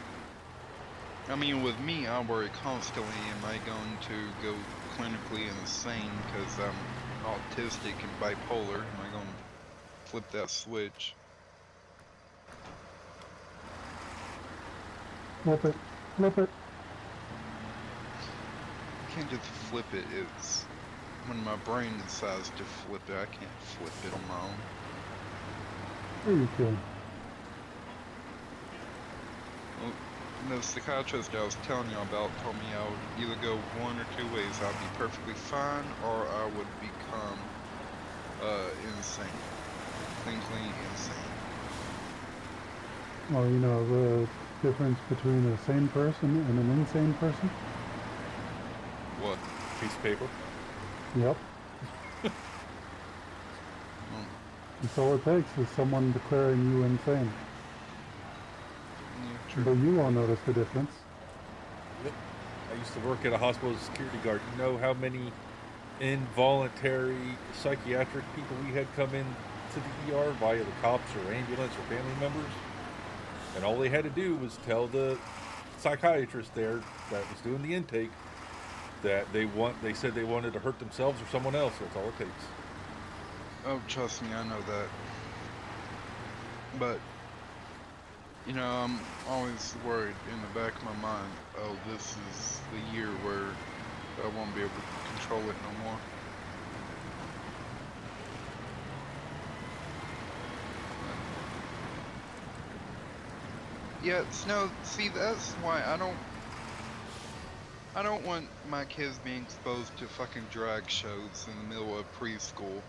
I mean, with me, I worry constantly: am I going to go clinically insane because I'm autistic and bipolar? Am I going to flip that switch? Flip it. Flip it. I can't just flip it. It's when my brain decides to flip it. I can't flip it on my own. There you can. Well, the psychiatrist I was telling you about told me I would either go 1 or 2 ways. I'd be perfectly fine, or I would become insane. Clinically insane. Well, you know the difference between a sane person and an insane person? What? Piece of paper? Yep. That's all it takes is someone declaring you insane. Yeah, true. But you won't notice the difference. Yep. I used to work at a hospital as a security guard. You know how many involuntary psychiatric people we had come in to the ER via the cops or ambulance or family members? And all they had to do was tell the psychiatrist there that was doing the intake that they said they wanted to hurt themselves or someone else. That's all it takes. Oh, trust me, I know that. But, you know, I'm always worried in the back of my mind, oh, this is the year where I won't be able to control it no more. Yeah, no, see, that's why I don't want my kids being exposed to fucking drag shows in the middle of preschool.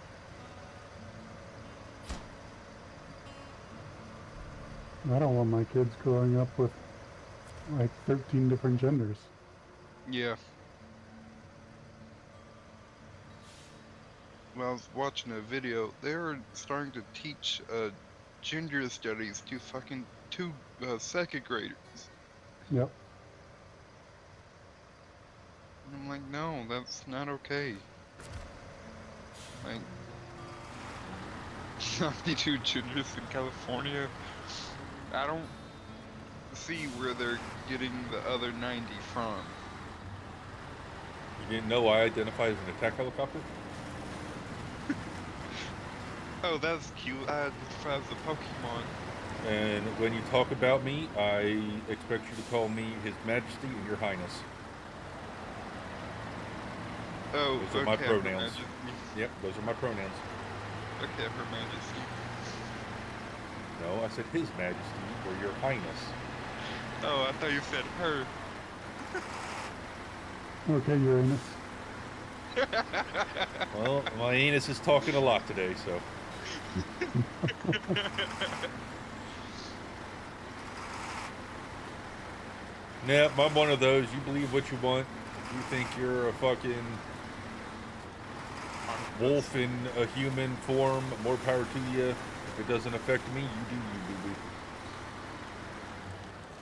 I don't want my kids growing up with like 13 different genders. Yeah. Well, I was watching a video, they were starting to teach gender studies to fucking second graders. Yep. And I'm like, no, that's not okay. Like, 92 genders in California. I don't see where they're getting the other 90 from. You didn't know I identify as an attack helicopter? Oh, that's cute. I identify as a Pokemon. And when you talk about me, I expect you to call me His Majesty and Your Highness. Oh, those are my okay, pronouns. Yep, those are my pronouns. Okay, Her Majesty. No, I said His Majesty or Your Highness. Oh, I thought you said her. Okay, Uranus. Well, my anus is talking a lot today, so. Yeah, I'm one of those. You believe what you want. If you think you're a fucking wolf in a human form, more power to you. If it doesn't affect me, you do you, boo-boo.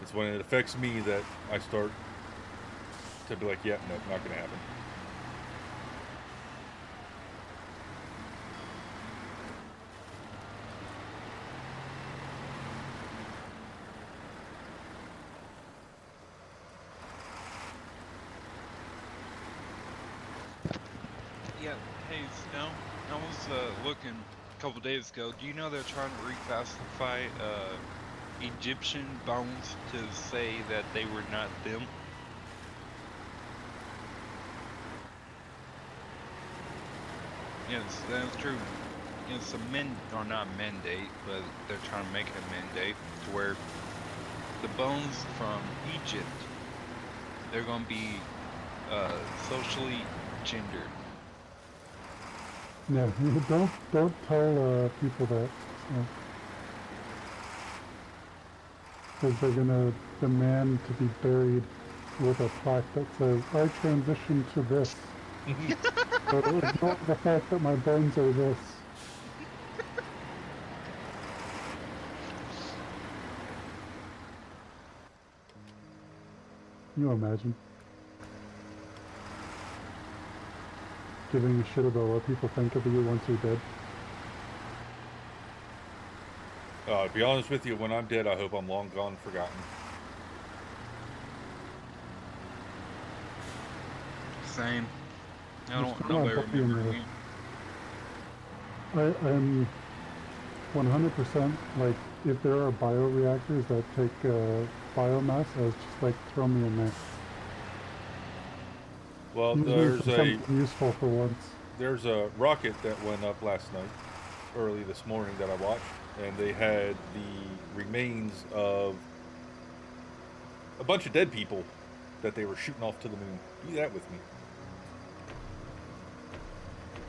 It's when it affects me that I start to be like, yeah, no, not gonna happen. Yeah, hey Snow, I was looking a couple days ago. Do you know they're trying to reclassify Egyptian bones to say that they were not them? Yes, that's true. It's a not mandate, but they're trying to make it a mandate to where the bones from Egypt, they're going to be socially gendered. Yeah, don't tell people that. Because they're gonna demand to be buried with a plaque that says, "I transition to this." But ignore the fact that my bones are this. Can you imagine? Giving a shit about what people think of you once you're dead. To be honest with you, when I'm dead, I hope I'm long gone, forgotten. Same. I don't Just nobody not remember me. I'm 100% like, if there are bioreactors that take biomass, I was just like, throw me in there. Well, Use me there's for something useful for once. There's a rocket that went up last night, early this morning, that I watched, and they had the remains of a bunch of dead people that they were shooting off to the moon. Do that with me.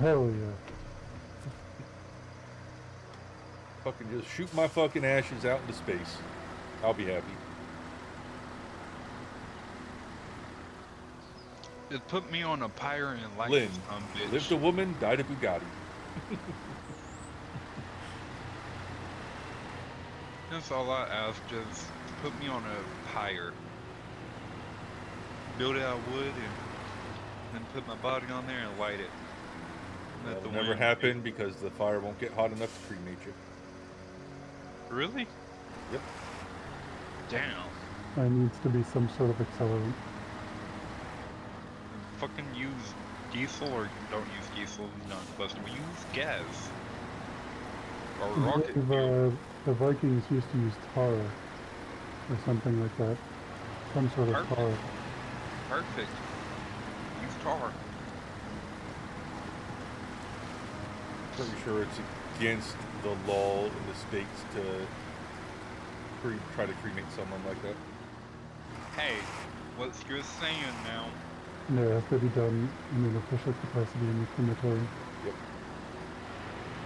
Hell yeah. Fucking just shoot my fucking ashes out into space. I'll be happy. It put me on a pirate and like Lynn, bitch. lived a woman, died a Bugatti. That's all I ask, just put me on a pyre. Build it out of wood and then put my body on there and light it. Let That'll the never wind happen because the fire won't get hot enough to cremate you. Really? Yep. Damn. There needs to be some sort of accelerant. Fucking use diesel or don't use diesel, not supposed to. We use gas. Or rocket fuel. The Vikings used to use tar or something like that. Some sort of tar. Perfect. Use tar. Pretty sure it's against the law in the States to try to cremate someone like that. Hey, what's you're saying now? Yeah, it has to be done in an official capacity in the crematory. Yep.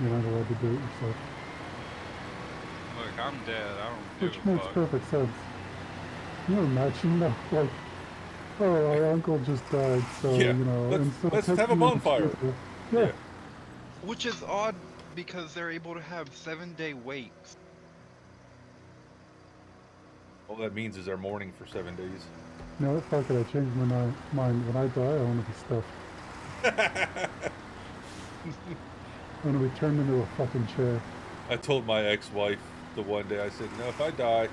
You're not allowed to do it yourself. Look, I'm dead. I don't give Which a makes fuck. perfect sense. Can you imagine that? Like, oh, our uncle just died, so, Yeah, you know... let's take have a him into bonfire. funeral. Yeah. Which is odd because they're able to have 7-day wakes. All that means is they're mourning for 7 days. You know what? Fuck it, I changed my mind. When I die, I want to be stuffed. I want to be turned into a fucking chair. I told my ex-wife the one day, I said, you know, if I die,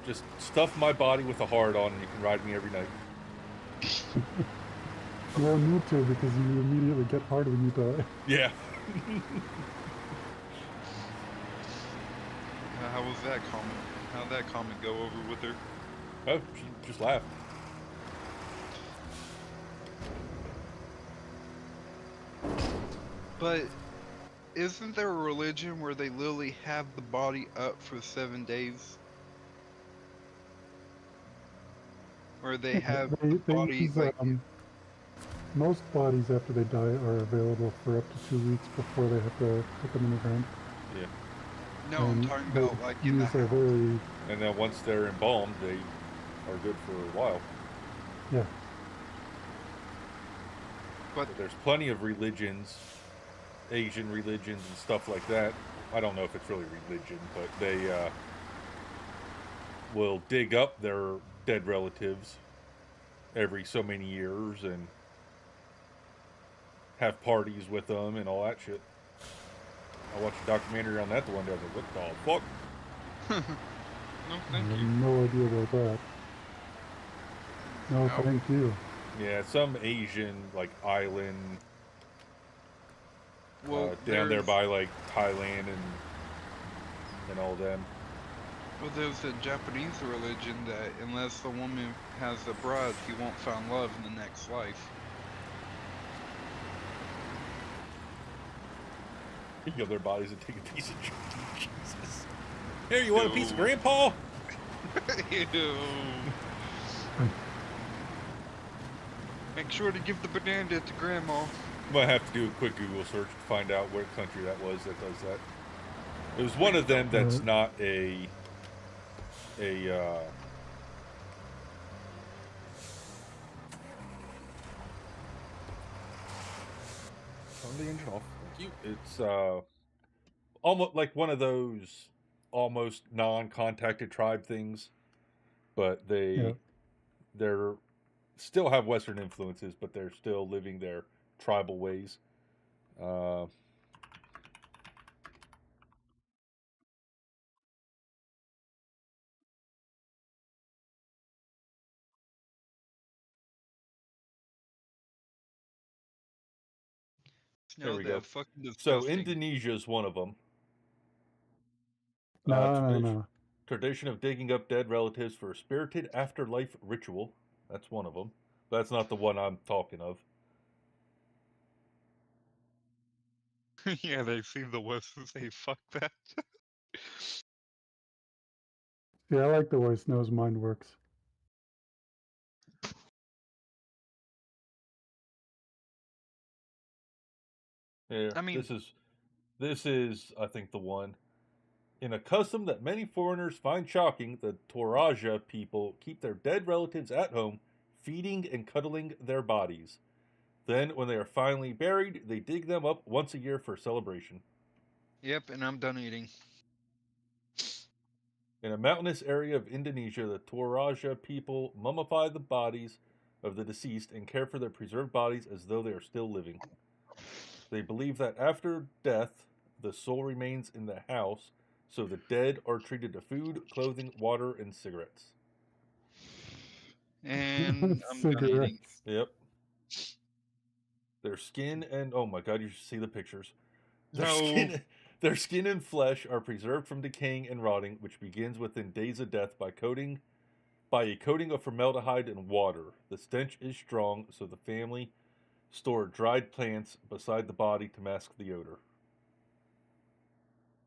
just stuff my body with a heart on and you can ride me every night. You won't need to because you immediately get hard when you die. Yeah. How was that comment? How'd that comment go over with her? Oh, she just laughed. But isn't there a religion where they literally have the body up for 7 days? Where they have the body use, like most bodies after they die are available for up to 2 weeks before they have to put them in the ground. Yeah. No, I'm And talking they about like in the use a house. very And then once they're embalmed, they are good for a while. yeah. But There's plenty of religions, Asian religions and stuff like that. I don't know if it's really religion, but they will dig up their dead relatives every so many years and have parties with them and all that shit. I watched a documentary on that the one day. I was like, what the fuck? no, I thank have you. no idea about that. No, No. thank you. Yeah, some Asian like island Well, down there there's by like Thailand and all them. well, there's a Japanese religion that unless the woman has a bride, he won't find love in the next life. Pick up their bodies and take a piece of Jesus. Here, you want a piece of Ew. Grandpa? Ew. Make sure to give the banana to Grandma. Might have to do a quick Google search to find out what country that was that does that. It was one of them that's not a turn the engine off. Thank you. It's almost like one of those almost non-contacted tribe things, but they're still have Western influences, but they're still living their tribal ways. There we go. Fucking So disgusting. Indonesia is one of them. No. Tradition of digging up dead relatives for a spirited afterlife ritual. That's one of them. But that's not the one I'm talking of. Yeah, they see the West and say, fuck that. Yeah, I like the way Snow's mind works. Here, I mean- this is I think the one. In a custom that many foreigners find shocking, the Toraja people keep their dead relatives at home, feeding and cuddling their bodies. Then, when they are finally buried, they dig them up once a year for celebration. Yep, and I'm done eating. In a mountainous area of Indonesia, the Toraja people mummify the bodies of the deceased and care for their preserved bodies as though they are still living. They believe that after death, the soul remains in the house, so the dead are treated to food, clothing, water, and cigarettes. And I'm done eating. Yep. Their skin and oh my god, you should see the pictures. No. Their skin and flesh are preserved from decaying and rotting, which begins within days of death by a coating of formaldehyde and water. The stench is strong, so the family store dried plants beside the body to mask the odor.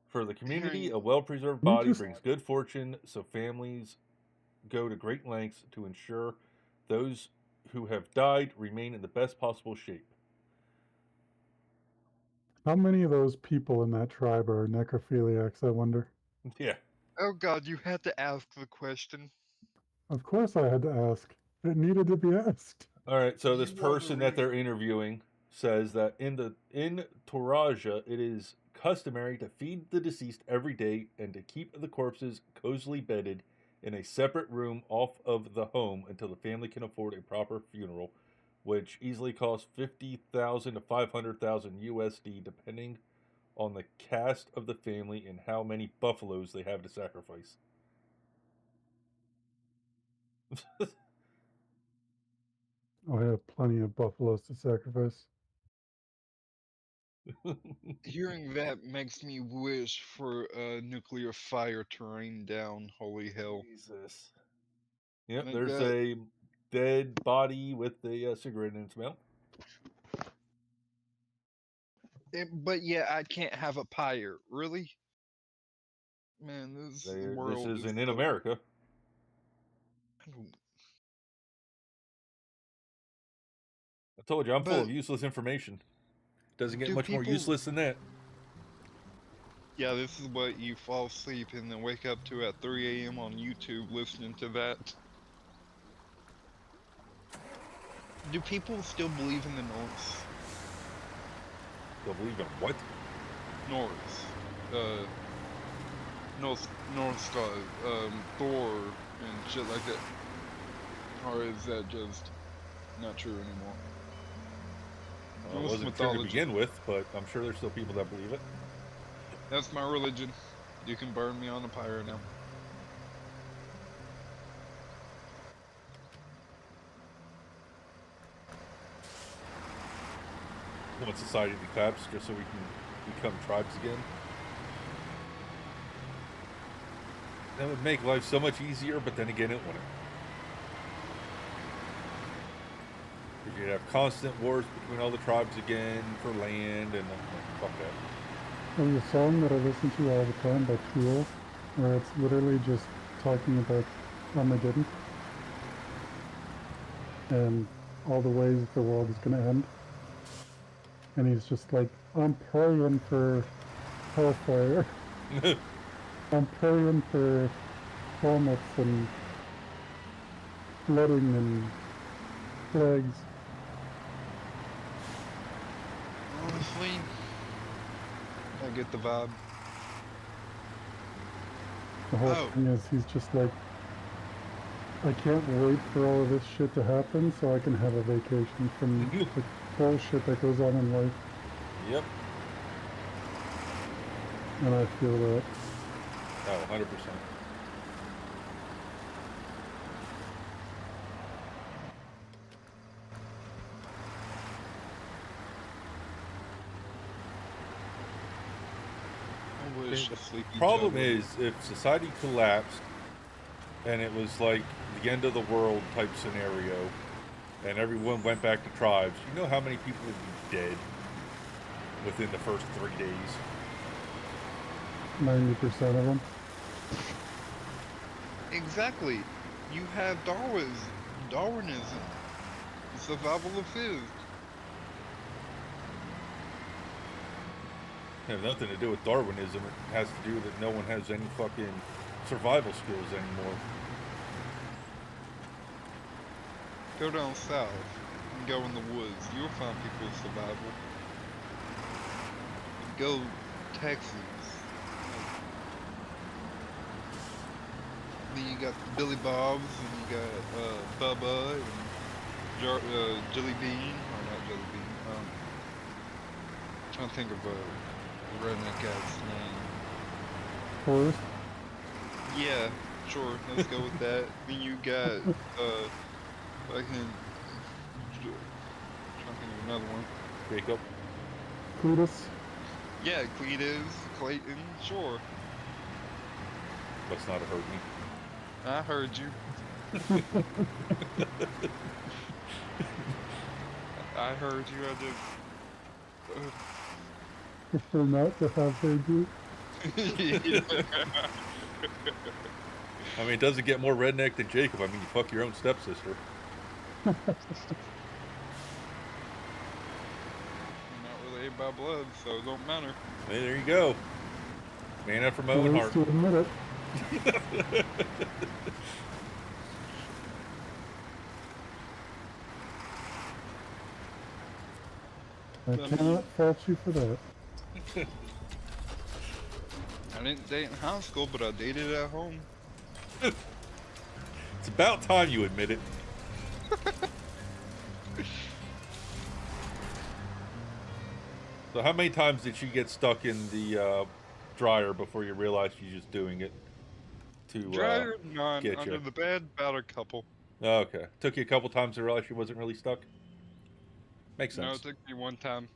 For the community, a well-preserved body brings good fortune, so families go to great lengths to ensure those who have died remain in the best possible shape. How many of those people in that tribe are necrophiliacs, I wonder? Yeah. Oh god, you had to ask the question. Of course I had to ask. It needed to be asked. All right, so this person that they're interviewing says that in Toraja, it is customary to feed the deceased every day and to keep the corpses cozily bedded in a separate room off of the home until the family can afford a proper funeral, which easily costs 50,000 to 500,000 USD, depending on the caste of the family and how many buffaloes they have to sacrifice. I have plenty of buffaloes to sacrifice. Hearing that makes me wish for a nuclear fire to rain down. Holy hell. Jesus. Yep, My there's God. a dead body with a cigarette in its mouth. But yeah, I can't have a pyre. Really? Man, this world This is isn't in so- America. told you, I'm full But- of useless information. Doesn't get Do much more people- useless than that. Yeah, this is what you fall asleep and then wake up to at 3 a.m. on YouTube listening to that. Do people still believe in the Norse? They'll believe in what? Norse. North Star, Thor, and shit like that. Or is that just not true anymore? It Norse wasn't true to mythology. begin with, but I'm sure there's still people that believe it. That's my religion. You can burn me on the pyre now. I want society to collapse just so we can become tribes again. That would make life so much easier, but then again, it wouldn't. You'd have constant wars between all the tribes again for land, and fuck that. There's a song that I listen to all the time by Tool, where it's literally just talking about Armageddon and all the ways the world is going to end. And he's just like, I'm praying for hellfire. I'm praying for comets and flooding and plagues. Honestly, I get the vibe. The whole Oh. thing is he's just like, I can't wait for all of this shit to happen so I can have a vacation from the bullshit that goes on in life. Yep. And I feel that. Oh, 100%. I wish a sleepy Problem Joe is, if society collapsed and it was like the end of the world type scenario, and everyone went back to tribes, you know how many people would be dead within the first 3 days? 90% of them. Exactly. You have Darwinism. Survival of the fittest. It has nothing to do with Darwinism. It has to do that no one has any fucking survival skills anymore. Go down south and go in the woods. You'll find people with survival. Go Texas. Then you got Billy Bob's and you got Bubba and Jelly Bean, or not Jelly Bean. Trying to think of a redneck guy's name. Forrest? Yeah, sure. Let's go with that. Then you got I can trying to think of another one. Jacob? Cletus? Yeah, Cletus, Clayton, sure. Must not have heard me. I heard you. I heard you. I just. Prefer not to have heard you. I mean, it doesn't get more redneck than Jacob. I mean, you fuck your own stepsister. I'm not related by blood, so it don't matter. Hey, there you go. Man after my He own likes heart. to admit it. I cannot fault you for that. I didn't date in high school, but I dated at home. It's about time you admit it. So how many times did she get stuck in the dryer before you realized she's just doing it to Dryer, none. get Under you? the bed, about a couple. Oh, okay. Took you a couple times to realize she wasn't really stuck? Makes No, sense. it took me one time.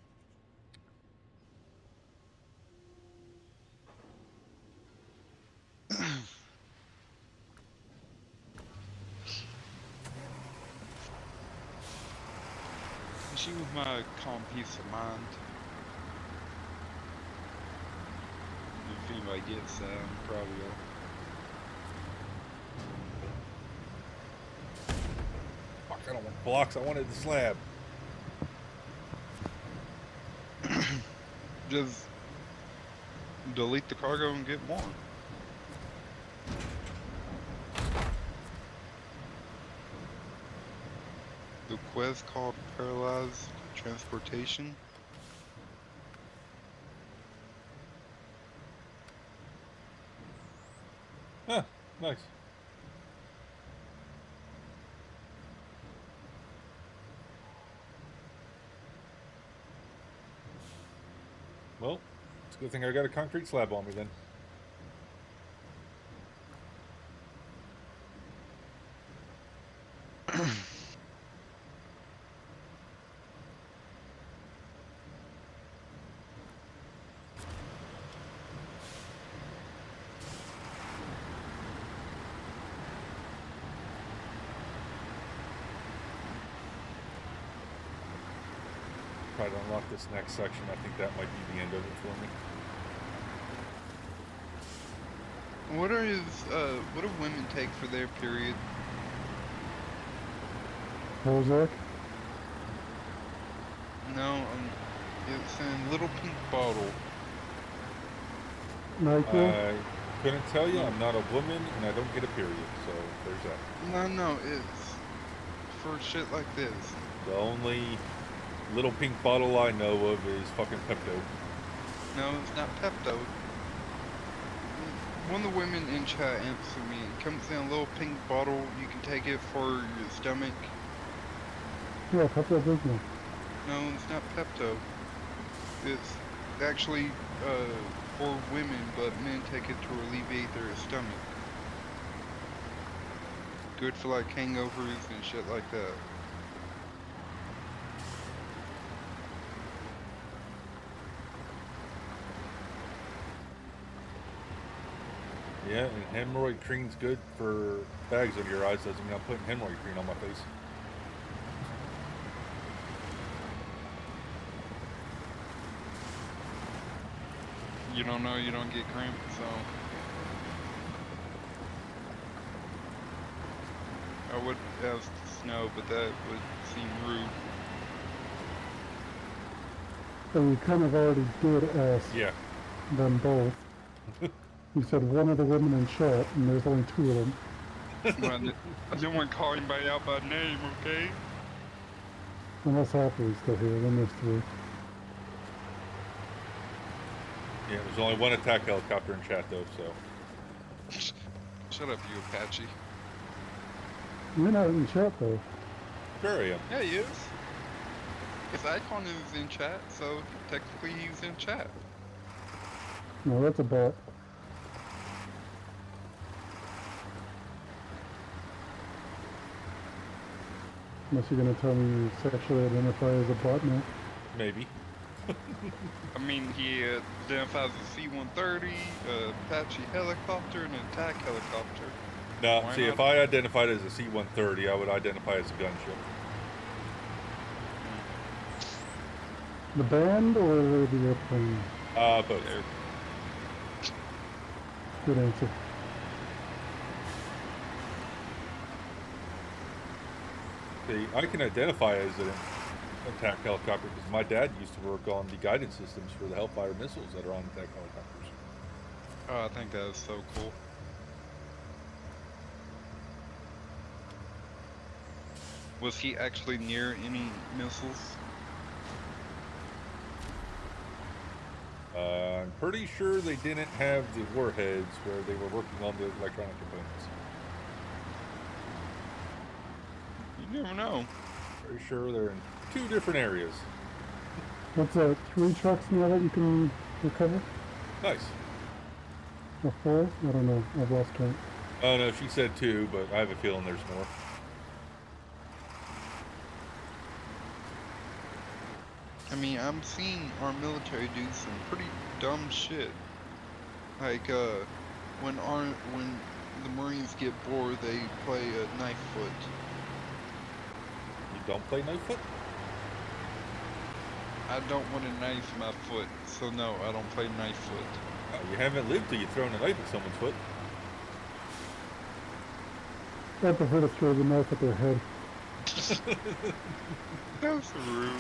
She was my calm peace of mind. If anybody gets that, I'm proud of y'all. Fuck, I don't want blocks. I wanted the slab. Just delete the cargo and get more. The quest called Paralyzed Transportation. Ah, nice. Well, it's a good thing I got a concrete slab on me then. Try to unlock this next section. I think that might be the end of it for me. What do women take for their period? Prozac? No, it's in little pink bottle. NyQuil? I couldn't tell you. I'm not a woman and I don't get a period, so there's that. No, it's for shit like this. The only little pink bottle I know of is fucking Pepto. No, it's not Pepto. One of the women in chat answered me. It comes in a little pink bottle. You can take it for your stomach. Yeah, Pepto Bismol. No, it's not Pepto. It's actually for women, but men take it to alleviate their stomach. Good for like hangovers and shit like that. Yeah, and hemorrhoid cream's good for bags under your eyes. Doesn't mean I'm putting hemorrhoid cream on my face. You don't know you don't get cramp, so I would ask Snow, but that would seem rude. So we kind of already did ask them both. You said one of the women in chat, and there's only two of them. Well, I didn't want to call anybody out by name, okay? Unless Happy's still here, then there's three. Yeah, there's only one attack helicopter in chat though, so. Shut up, you Apache. You're not in chat though. Sure I am. Yeah, he is. His icon is in chat, so technically he's in chat. No, that's a bot. Unless you're gonna tell me you sexually identify as a bot now. Maybe. I mean, he identifies as C-130, Apache helicopter, and an attack helicopter. No, Why see, not? if I identified as a C-130, I would identify as a gunship. The band or the airplane? Both. Good answer. See, I can identify as an attack helicopter because my dad used to work on the guidance systems for the Hellfire missiles that are on attack helicopters. Oh, I think that is so cool. Was he actually near any missiles? I'm pretty sure they didn't have the warheads where they were working on the electronic components. You never know. Pretty sure they're in two different areas. What's that? 3 trucks now that you can recover? Nice. Or 4? I don't know. I've lost count. Oh no, she said 2, but I have a feeling there's more. I mean, I'm seeing our military do some pretty dumb shit. Like, when the Marines get bored, they play Knife Foot. You don't play knife foot? I don't want to knife my foot, so no, I don't play Knife Foot. You haven't lived till you've thrown a knife at someone's foot. I prefer to throw the knife at their head. That's rude.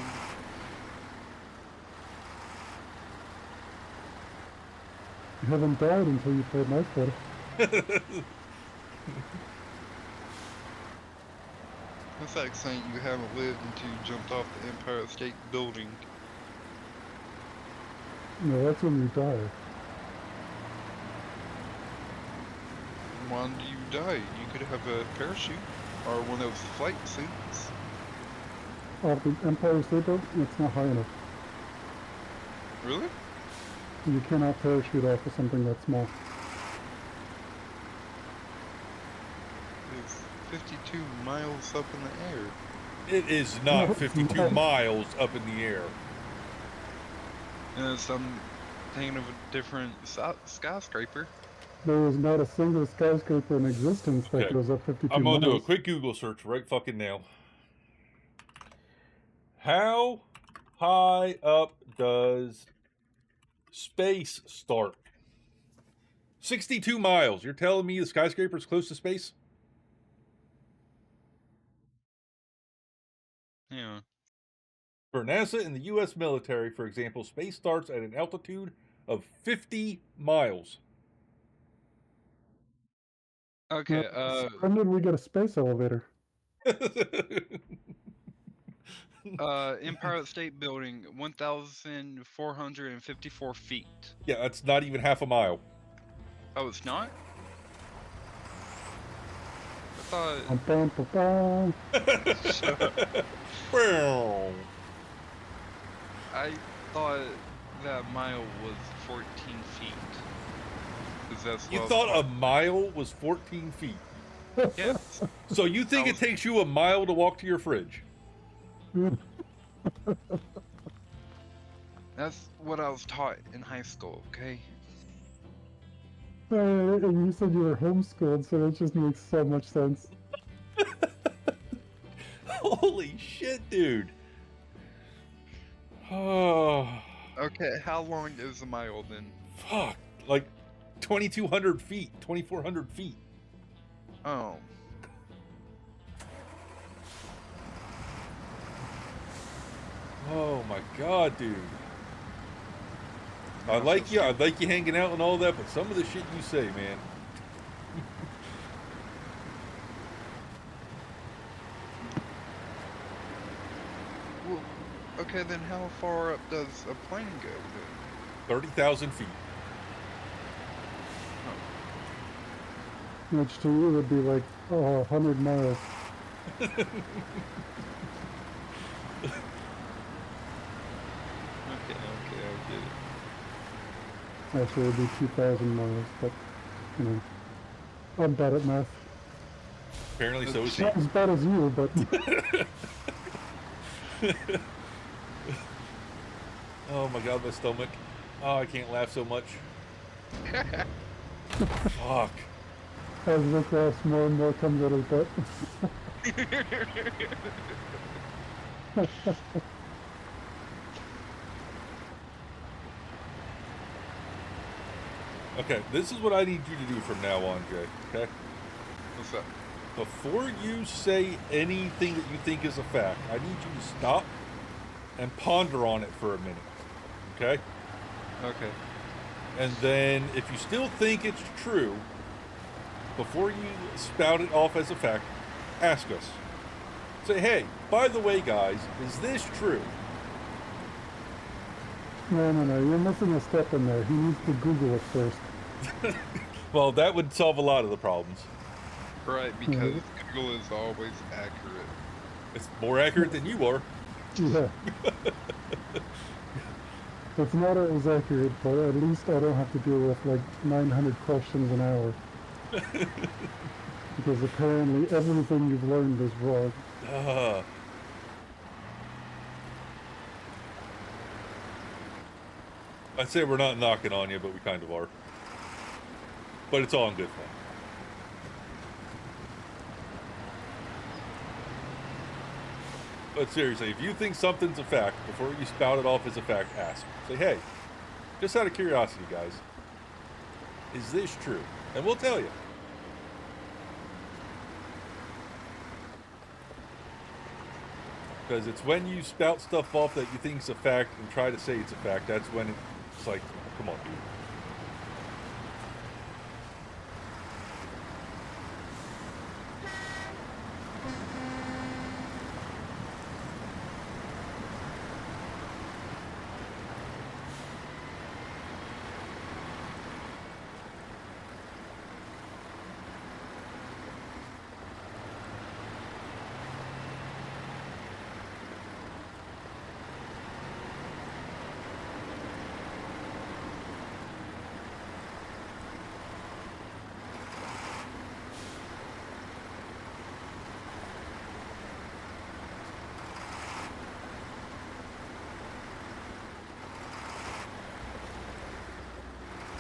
You haven't died until you played Knife Fighter. That's like saying you haven't lived until you jumped off the Empire State Building. No, that's when you die. Why do you die? You could have a parachute or one of those flight suits. Off the Empire State Building, it's not high enough. Really? You cannot parachute off of something that small. It's 52 miles up in the air. It is not No, 52 no. miles up in the air. I'm thinking of a different skyscraper. There is not a single skyscraper in existence that Okay. goes up 52 I'm gonna miles. do a quick Google search right fucking now. How high up does space start? 62 miles. You're telling me the skyscraper's close to space? Yeah. For NASA and the U.S. military, for example, space starts at an altitude of 50 miles. Okay, When did we get a space elevator? Empire State Building, 1,454 feet. Yeah, that's not even half a mile. Oh, it's not? I thought... Bum, bum, bum, Well, I thought that mile was 14 feet. 'Cause that's you what- thought a mile was 14 feet. Yes. So you think it takes you a mile to walk to your fridge? That's what I was taught in high school, okay? and you said you were homeschooled, so that just makes so much sense. Holy shit, dude. Oh, Okay, how long is a mile then? fuck. Like 2,200 feet, 2,400 feet. Oh. Oh my god, dude. I like you hanging out and all that, but some of the shit you say, man. Well, okay, then how far up does a plane go then? 30,000 feet. Which to you would be like 100 miles. Okay, I get it. Actually, it would be 2,000 miles, but, you know, I'm bad at math. Apparently so is he. Not as bad as you, but Oh my god, my stomach. Oh, I can't laugh so much. Fuck. as Rick Ross more and more comes out of his butt. Okay, this is what I need you to do from now on, Jay. Okay? What's up? Before you say anything that you think is a fact, I need you to stop and ponder on it for a minute. Okay? Okay. And then, if you still think it's true, before you spout it off as a fact, ask us. Say, hey, by the way, guys, is this true? No, you're missing a step in there. He needs to Google it first. Well, that would solve a lot of the problems. Right, because Google is always accurate. It's more accurate than you are. Yeah. It's not always accurate, but at least I don't have to deal with like 900 questions an hour. Because apparently everything you've learned is wrong. I'd say we're not knocking on you, but we kind of are. But it's all in good fun. But seriously, if you think something's a fact, before you spout it off as a fact, ask. Say, hey, just out of curiosity, guys, is this true? And we'll tell you. Because it's when you spout stuff off that you think is a fact and try to say it's a fact, that's when it's like, come on, dude.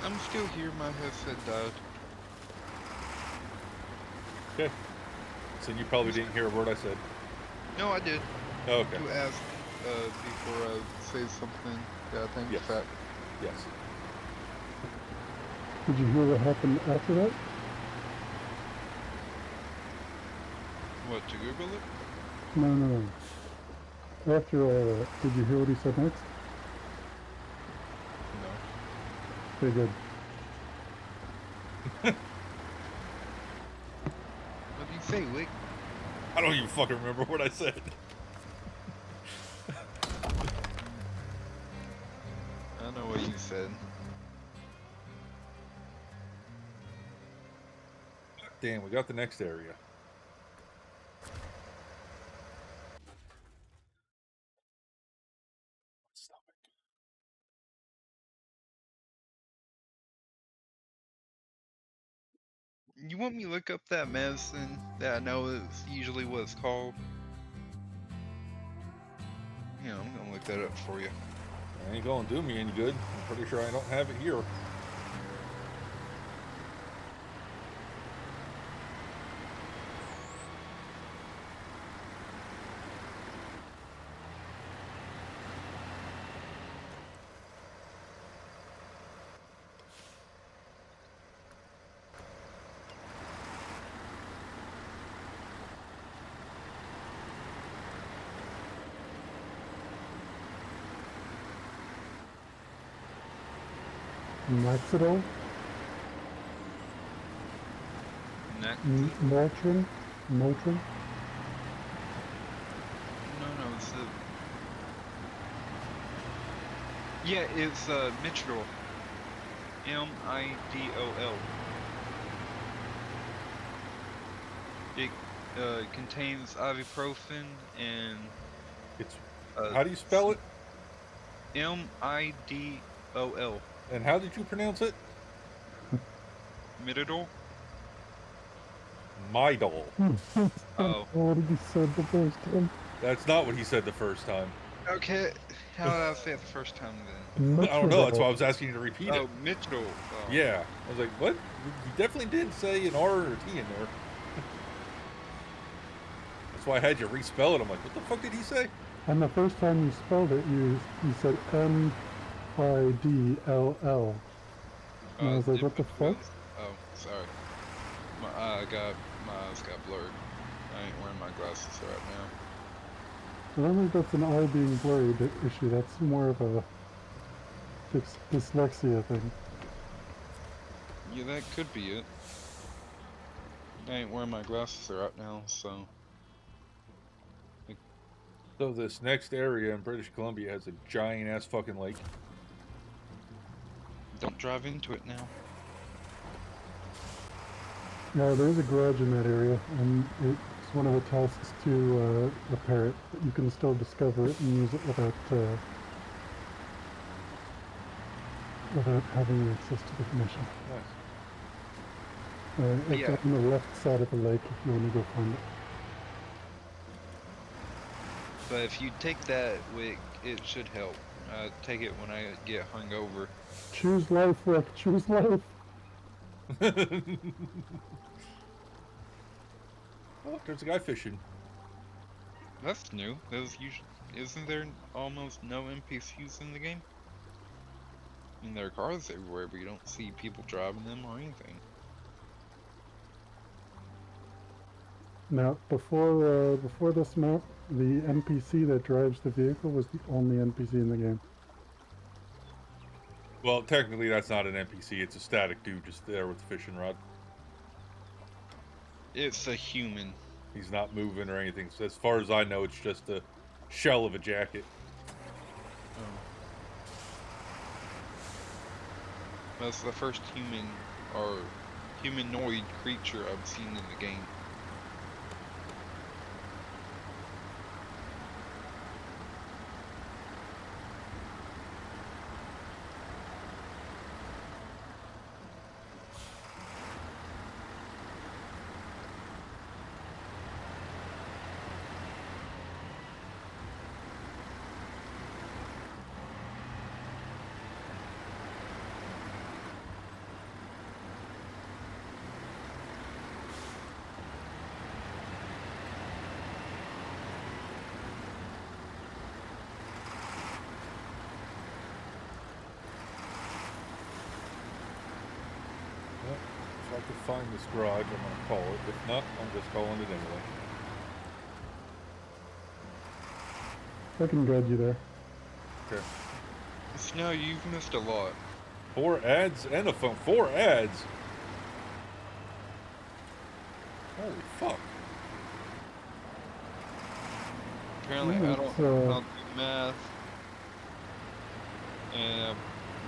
I'm still here. My headset died. Okay. So you probably didn't hear a word I said. No, I did. Oh, okay. You asked before I say something. Yeah, thanks, Yes. Pat. Yes. Did you hear what happened after that? What, to Google it? No. After all that, did you hear what he said next? No. Pretty good. What do you say, Wick? I don't even fucking remember what I said. I know what you said. Damn, we got the next area. Stop it. You want me to look up that medicine that I know is usually what it's called? Yeah, I'm gonna look that up for you. It ain't gonna do me any good. I'm pretty sure I don't have it here. Maxidol? Motrin? Motrin? No, it's yeah, it's Midol. Midol. It contains ibuprofen and It's how do you spell it? Midol. And how did you pronounce it? Midol? Midol. Oh. What did he said the first time? That's not what he said the first time. Okay, how did I say it the first time then? I don't know, that's why I was asking you to repeat it. Oh, Midol. Oh. Yeah. I was like, what? He definitely did say an R or a T in there. That's why I had you respell it. I'm like, what the fuck did he say? And the first time you spelled it, you said Midll. And I was like, what the fuck? Oh, sorry. My eyes got blurred. I ain't wearing my glasses right now. I don't think that's an eye being blurred issue. That's more of a dyslexia thing. Yeah, that could be it. I ain't wearing my glasses right now, so. So this next area in British Columbia has a giant ass fucking lake. Don't drive into it now. Yeah, there's a garage in that area, and it's one of the tasks to repair it, but you can still discover it and use it without having access to the mission. Nice. It's on the left side of the lake if you want to go find it. But if you take that wick, it should help. I take it when I get hungover. Choose life, Rick. Choose life. Oh, there's a guy fishing. That's new. Isn't there almost no NPCs in the game? I mean, there are cars everywhere, but you don't see people driving them or anything. Now, before this map, the NPC that drives the vehicle was the only NPC in the game. Well, technically that's not an NPC, it's a static dude just there with the fishing rod. It's a human. He's not moving or anything, so as far as I know, it's just a shell of a jacket. Oh. That's the first human or humanoid creature I've seen in the game. I can find this garage, I'm gonna call it. If not, I'm just calling it anyway. I can guide you there. Okay. Snow, you've missed a lot. 4 ads and a phone. 4 ads? Holy fuck. Apparently, Yeah, I don't it's, do math. And I'm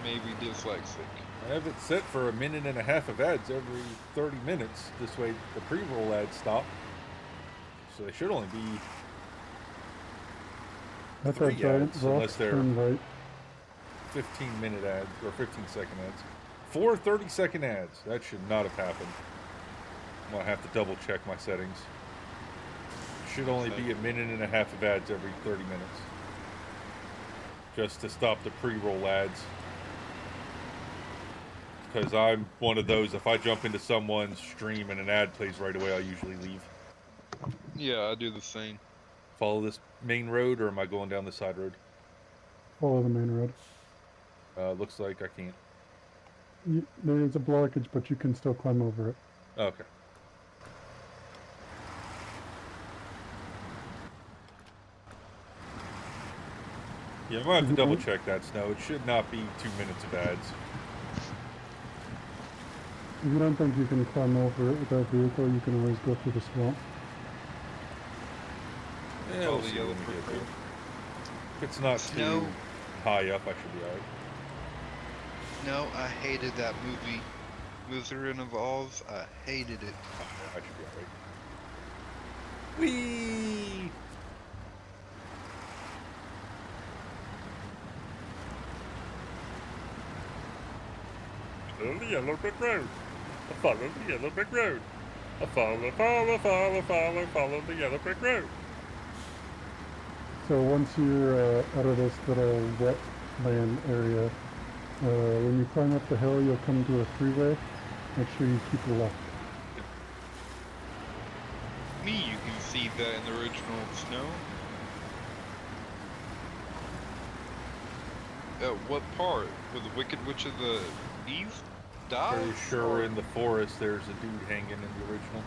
maybe dyslexic. I have it set for 1.5 minutes of ads every 30 minutes. This way the pre-roll ads stop. So they should only be That's 3 a giant ads, rock unless they're turn right. 15-minute ads or 15-second ads. 4 30-second ads. That should not have happened. I'm gonna have to double check my settings. Should only be 1.5 minutes of ads every 30 minutes. Just to stop the pre-roll ads. Because I'm one of those, if I jump into someone's stream and an ad plays right away, I usually leave. Yeah, I do the same. Follow this main road, or am I going down the side road? Follow the main road. Looks like I can't. There's a blockage, but you can still climb over it. Okay. Yeah, I might have to double check that, Snow. It should not be 2 minutes of ads. If you don't think you can climb over it with that vehicle, you can always go through the swamp. Yeah, we'll see when we get there. If it's not too high up, I should be alright. No, I hated that movie. Wizard of Oz, I hated it. I should be alright. Whee! Follow the yellow brick road. I follow the yellow brick road. I follow the yellow brick road. So once you're out of this little wetland area, when you climb up the hill, you'll come to a freeway. Make sure you keep a left. Me, you can see that in the original Snow. What part? Where the Wicked Witch of the East dies? Pretty sure in the forest there's a dude hanging in the original.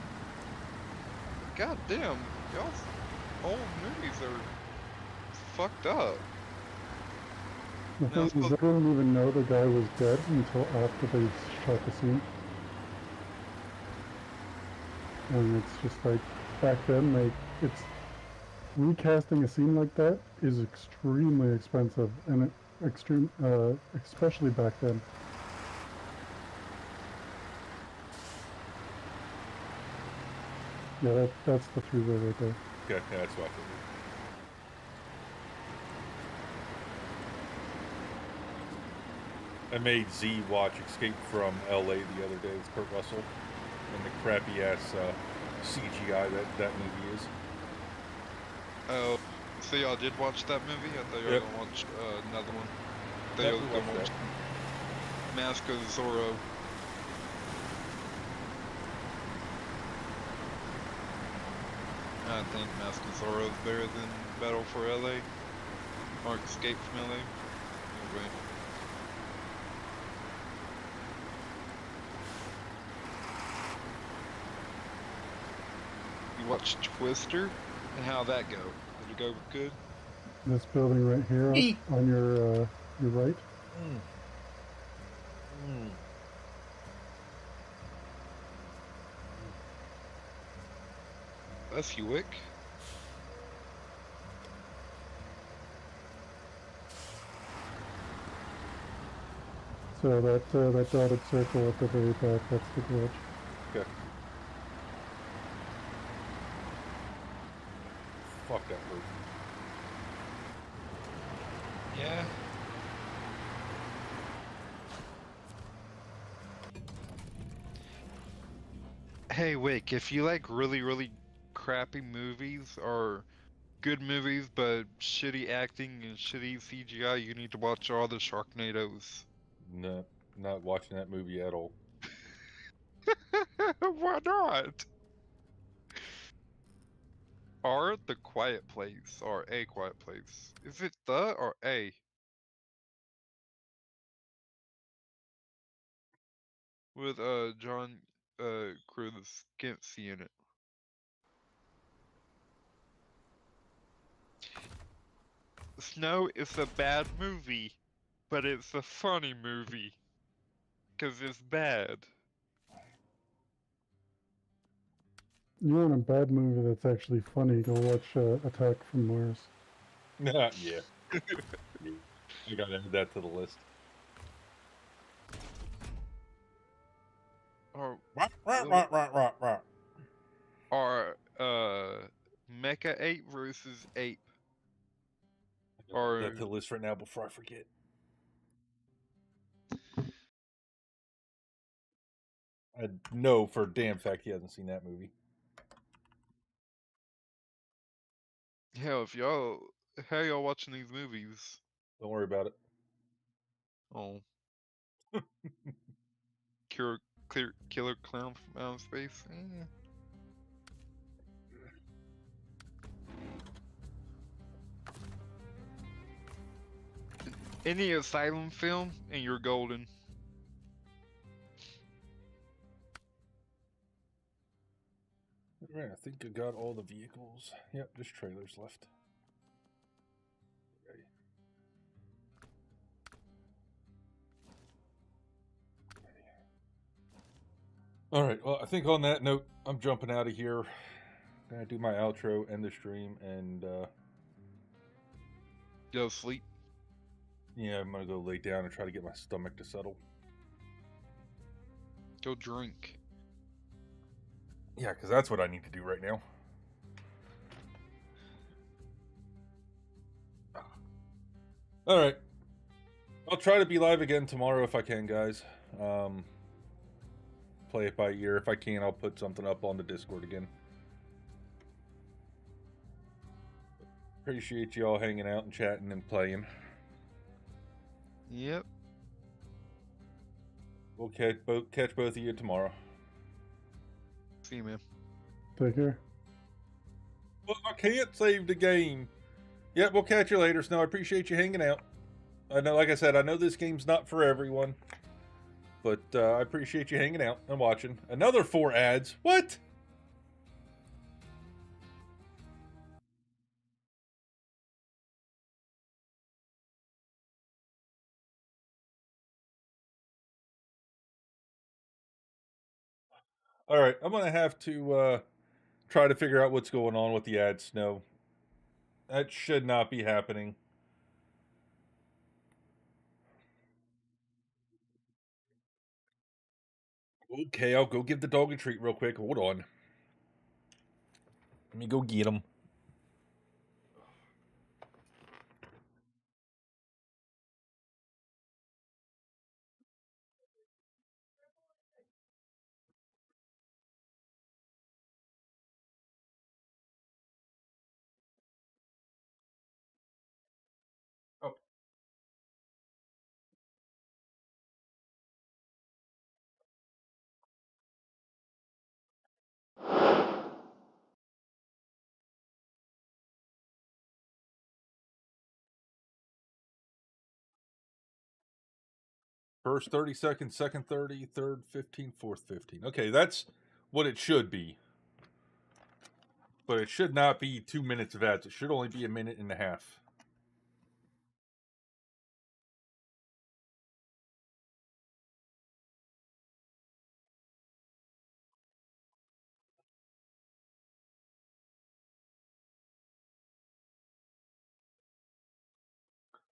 God damn, y'all's old movies are fucked up. The thing is, they didn't even know the guy was dead until after they shot the scene. And it's just like, back then, recasting a scene like that is extremely expensive, and especially back then. Yeah, that's the freeway right there. Okay, yeah, that's what I figured. I made Z watch Escape from LA the other day with Kurt Russell and the crappy ass CGI that movie is. Oh, so y'all did watch that movie? I thought you were gonna watch another one. I thought you were gonna watch Mask of Zorro. I think Mask of Zorro is better than Battle for LA or Escape from LA. Anyway. You watched Twister, and how'd that go? Did it go good? This building right here on your right. That's Hewick. So that dotted circle at the very back, that's the glitch. Okay. Fuck that bird. Yeah. Hey, Wick, if you like really, really crappy movies or good movies but shitty acting and shitty CGI, you need to watch all the Sharknadoes. No, not watching that movie at all. Why not? Or The Quiet Place, or A Quiet Place. Is it the or A? With John Krasinski in it. Snow is a bad movie, but it's a funny movie. 'Cause it's bad. You want a bad movie that's actually funny, go watch Attack from Mars. Yeah. You gotta add that to the list. Or Rah. or Mecha Ape versus Ape. Or Add that to the list right now before I forget. I know for a damn fact he hasn't seen that movie. hell, how y'all watching these movies? Don't worry about it. Oh. Killer Clown from Outer Space? Any Asylum film, and you're golden. Alright, I think I got all the vehicles. Yep, just trailers left. Okay. Alright, well, I think on that note, I'm jumping out of here. Gonna do my outro, end the stream, and go sleep. Yeah, I'm gonna go lay down and try to get my stomach to settle. Go drink. Yeah, because that's what I need to do right now. Alright. I'll try to be live again tomorrow if I can, guys. Play it by ear. If I can, I'll put something up on the Discord again. Appreciate you all hanging out and chatting and playing. Yep. We'll catch both of you tomorrow. See you, man. Take care. Well, I can't save the game. Yep, we'll catch you later, Snow. I appreciate you hanging out. I know, like I said, I know this game's not for everyone. But I appreciate you hanging out and watching. Another 4 ads. What? Alright, I'm going to have to try to figure out what's going on with the ads, Snow. That should not be happening. Okay, I'll go give the dog a treat real quick. Hold on. Let me go get him. Oh. First 30 seconds, second 30, third 15, fourth 15. Okay, that's what it should be. But it should not be 2 minutes of ads. It should only be 1.5 minutes.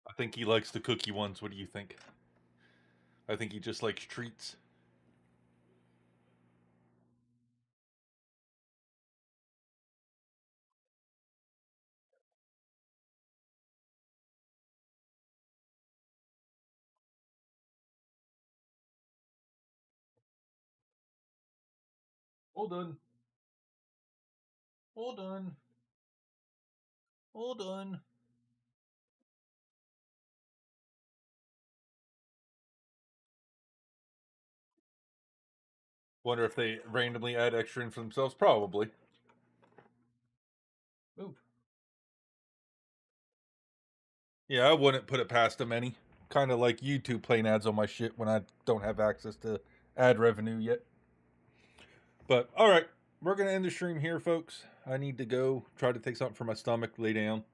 I think he likes the cookie ones. What do you think? I think he just likes treats. Hold on. Hold on. Hold on. Wonder if they randomly add extra in for themselves? Probably. Move. Yeah, I wouldn't put it past them any. Kind of like YouTube playing ads on my shit when I don't have access to ad revenue yet. But all right, we're gonna end the stream here, folks. I need to go try to take something for my stomach, lay down.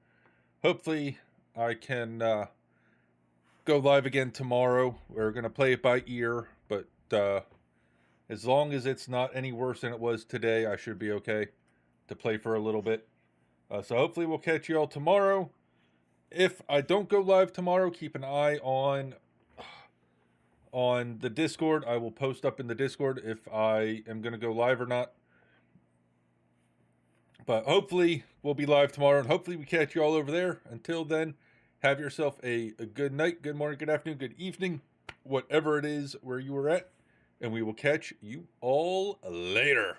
Hopefully, I can go live again tomorrow. We're gonna play it by ear, but as long as it's not any worse than it was today, I should be okay to play for a little bit. So hopefully we'll catch you all tomorrow. If I don't go live tomorrow, keep an eye on the Discord. I will post up in the Discord if I am going to go live or not. But hopefully we'll be live tomorrow, and hopefully we catch you all over there. Until then, have yourself a good night, good morning, good afternoon, good evening, whatever it is where you are at. And we will catch you all later.